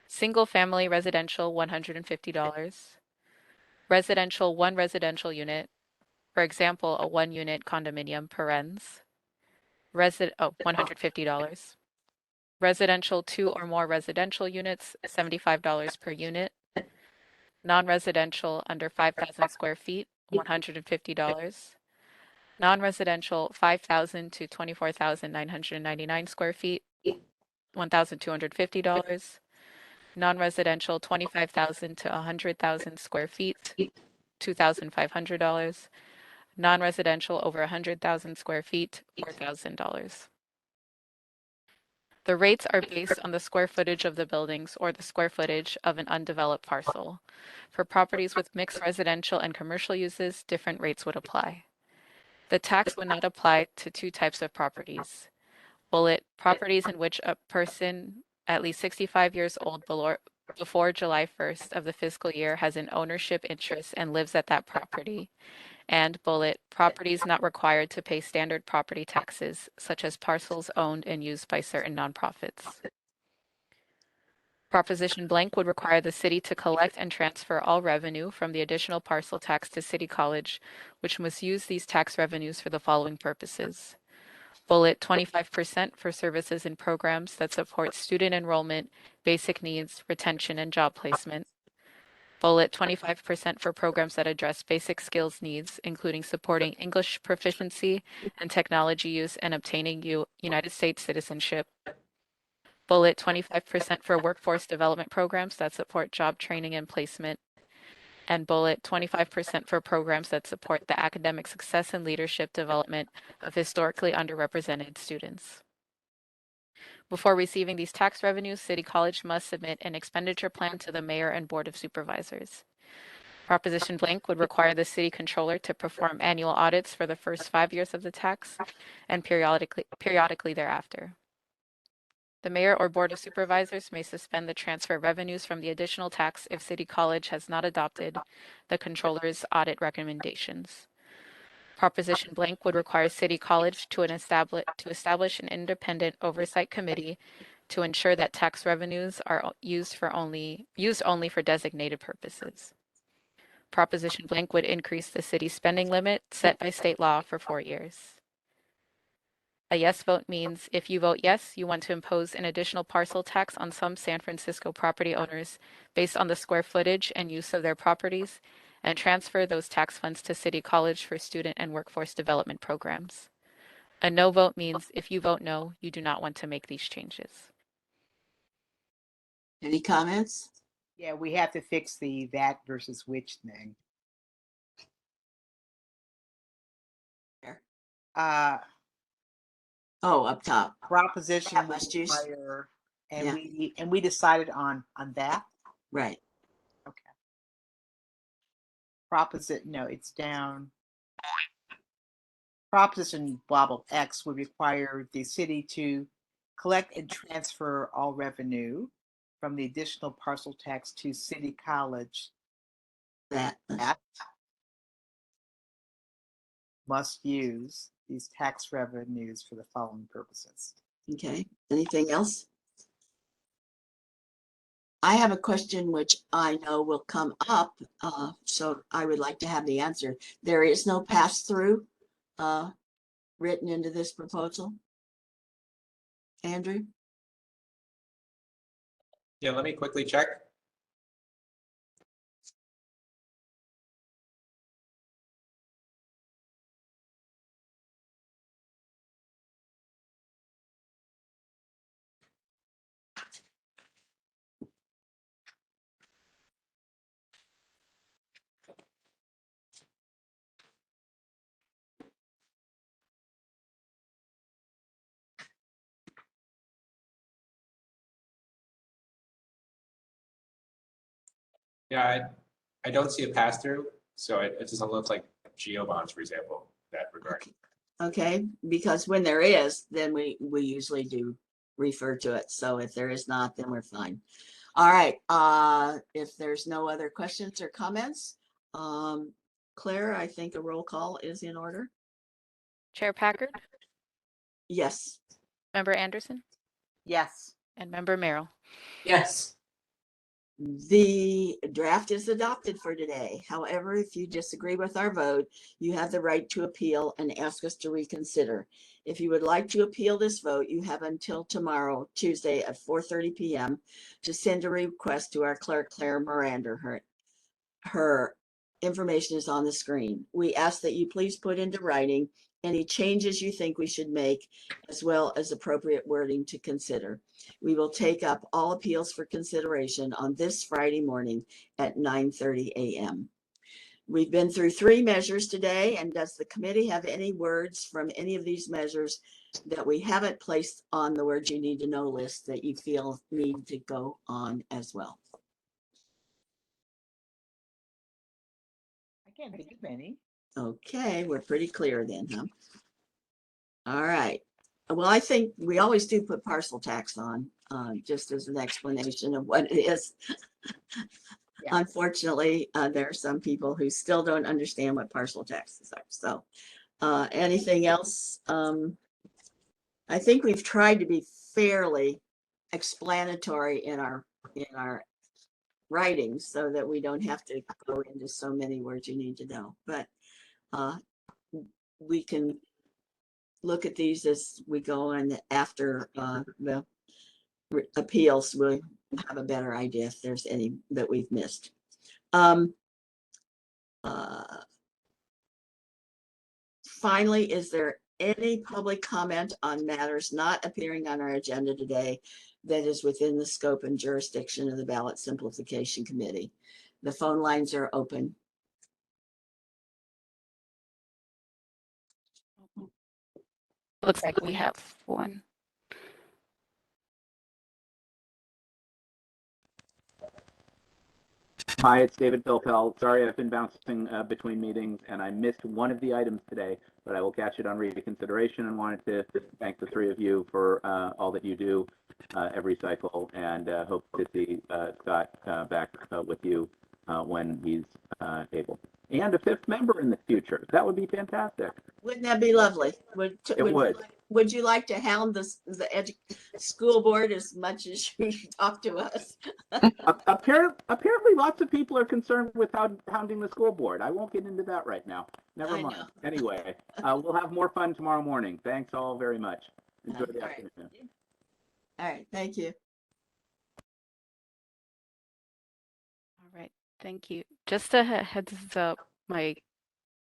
single family residential $150, residential 1 residential unit, for example, a 1-unit condominium parens, $150. Residential 2 or more residential units, $75 per unit. Non-residential under 5,000 square feet, $150. Non-residential 5,000 to 24,999 square feet, $1,250. Non-residential 25,000 to 100,000 square feet, $2,500. Non-residential over 100,000 square feet, $4,000. The rates are based on the square footage of the buildings or the square footage of an undeveloped parcel. For properties with mixed residential and commercial uses, different rates would apply. The tax would not apply to 2 types of properties. Bullet, properties in which a person at least 65 years old before July 1st of the fiscal year has an ownership interest and lives at that property. And bullet, properties not required to pay standard property taxes, such as parcels owned and used by certain nonprofits. Proposition blank would require the city to collect and transfer all revenue from the additional parcel tax to City College, which must use these tax revenues for the following purposes. Bullet, 25% for services and programs that support student enrollment, basic needs, retention, and job placement. Bullet, 25% for programs that address basic skills needs, including supporting English proficiency and technology use and obtaining United States citizenship. Bullet, 25% for workforce development programs that support job training and placement. And bullet, 25% for programs that support the academic success and leadership development of historically underrepresented students. Before receiving these tax revenues, City College must submit an expenditure plan to the mayor and board of supervisors. Proposition blank would require the city controller to perform annual audits for the first 5 years of the tax and periodically thereafter. The mayor or board of supervisors may suspend the transfer of revenues from the additional tax if City College has not adopted the controller's audit recommendations. Proposition blank would require City College to establish an independent oversight committee to ensure that tax revenues are used only for designated purposes. Proposition blank would increase the city's spending limit set by state law for 4 years. A yes vote means if you vote yes, you want to impose an additional parcel tax on some San Francisco property owners based on the square footage and use of their properties, and transfer those tax funds to City College for student and workforce development programs. A no vote means if you vote no, you do not want to make these changes. Any comments? Yeah, we have to fix the that versus which thing. Oh, up top. Proposition Must would use. require And Yeah. we decided on that. Right. Okay. Proposition, no, it's down. Proposition blah blah X would require the city to collect and transfer all revenue from the additional parcel tax to City College. That. Must use these tax revenues for the following purposes. Okay. Anything else? I have a question which I know will come up, so I would like to have the answer. There is no pass-through written into this proposal. Andrew? Yeah, let me quickly check. Yeah, I don't see a pass through, so it doesn't look like geo bonds, for example, in that regard. Okay, because when there is, then we usually do refer to it. So if there is not, then we're fine. All right, if there's no other questions or comments, Claire, I think a roll call is in order. Chair Packard, Yes. Member Anderson, Yes. and Member Merrill. Yes. The draft is adopted for today. However, if you disagree with our vote, you have the right to appeal and ask us to reconsider. If you would like to appeal this vote, you have until tomorrow, Tuesday at 4:30 p.m. to send a request to our clerk, Claire Miranda. Her information is on the screen. We ask that you please put into writing any changes you think we should make, as well as appropriate wording to consider. We will take up all appeals for consideration on this Friday morning at 9:30 a.m. We've been through 3 measures today, and does the committee have any words from any of these measures that we haven't placed on the words you need to know list that you feel need to go on as well? I can't think of any. Okay, we're pretty clear then, huh? All right. Well, I think we always do put parcel tax on, just as an explanation of what it is. Yeah. Unfortunately, there are some people who still don't understand what parcel taxes are. So, anything else? I think we've tried to be fairly explanatory in our writings so that we don't have to go into so many words you need to know. But we can look at these as we go, and after the appeals, we'll have a better idea if there's any that we've missed. Finally, is there any public comment on matters not appearing on our agenda today that is within the scope and jurisdiction of the Ballot Simplification Committee? The phone lines are open. Looks like we have one. Hi, it's David Philpell. Sorry, I've been bouncing between meetings and I missed one of the items today, but I will catch it on reconsideration, and wanted to thank the 3 of you for all that you do every cycle, and hope to see Scott back with you when he's able. And a 5th member in the future. That would be fantastic. Wouldn't that be lovely? Would you like to hound the school board as much as you talk to us? Apparently, lots of people are concerned with hounding the school board. I won't get into that right now. Never mind. Anyway, we'll have more fun tomorrow morning. Thanks all very much. Enjoy the afternoon. All right. Thank you. All right, thank you. Just a heads up, my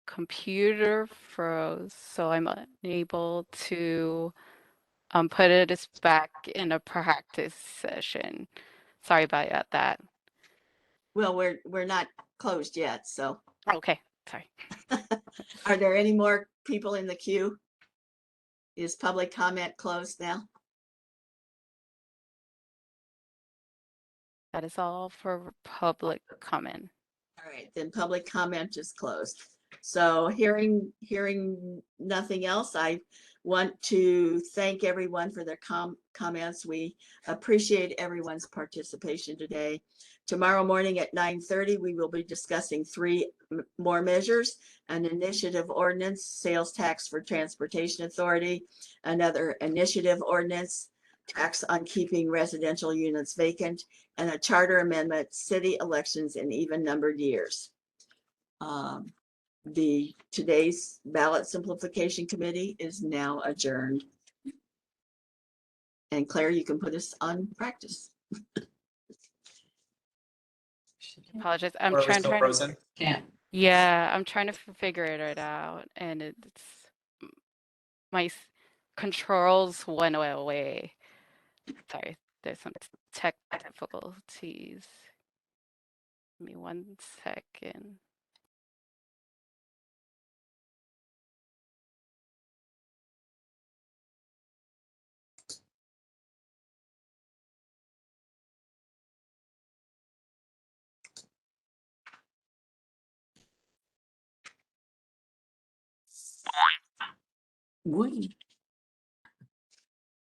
computer froze, so I'm unable to put it back in a practice session. Sorry about that. Well, we're not closed yet, so. Okay, sorry. Are there any more people in the queue? Is public comment closed now? That is all for public comment. All right, then public comment is closed. So hearing nothing else, I want to thank everyone for their comments. We appreciate everyone's participation today. Tomorrow morning at 9:30, we will be discussing three more measures: an initiative ordinance, sales tax for transportation authority, another initiative ordinance, tax on keeping residential units vacant, and a charter amendment, city elections in even numbered years. Today's ballot simplification committee is now adjourned. And Claire, you can put us on practice. Apologize. I'm Or are we trying still to. frozen? Can't. Yeah, I'm trying to figure it out, and it's my controls went away. Sorry, there's some tech difficulties. Give me 1 second.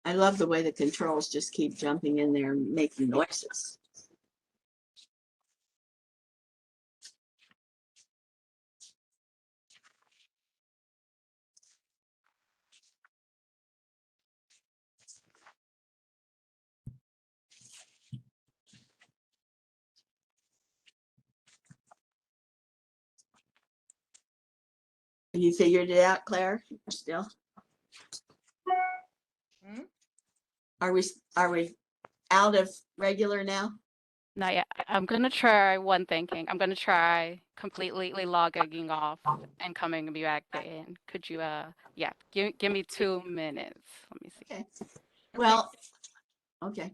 I love the way the controls just keep jumping in there and making noises. You figured it out, Claire? Still? Hmm? Are we out of regular now? Not yet. I'm gonna try one thinking. I'm gonna try completely logging off and coming back in. Could you yeah, give me 2 minutes. Let me see. Okay. Well, okay.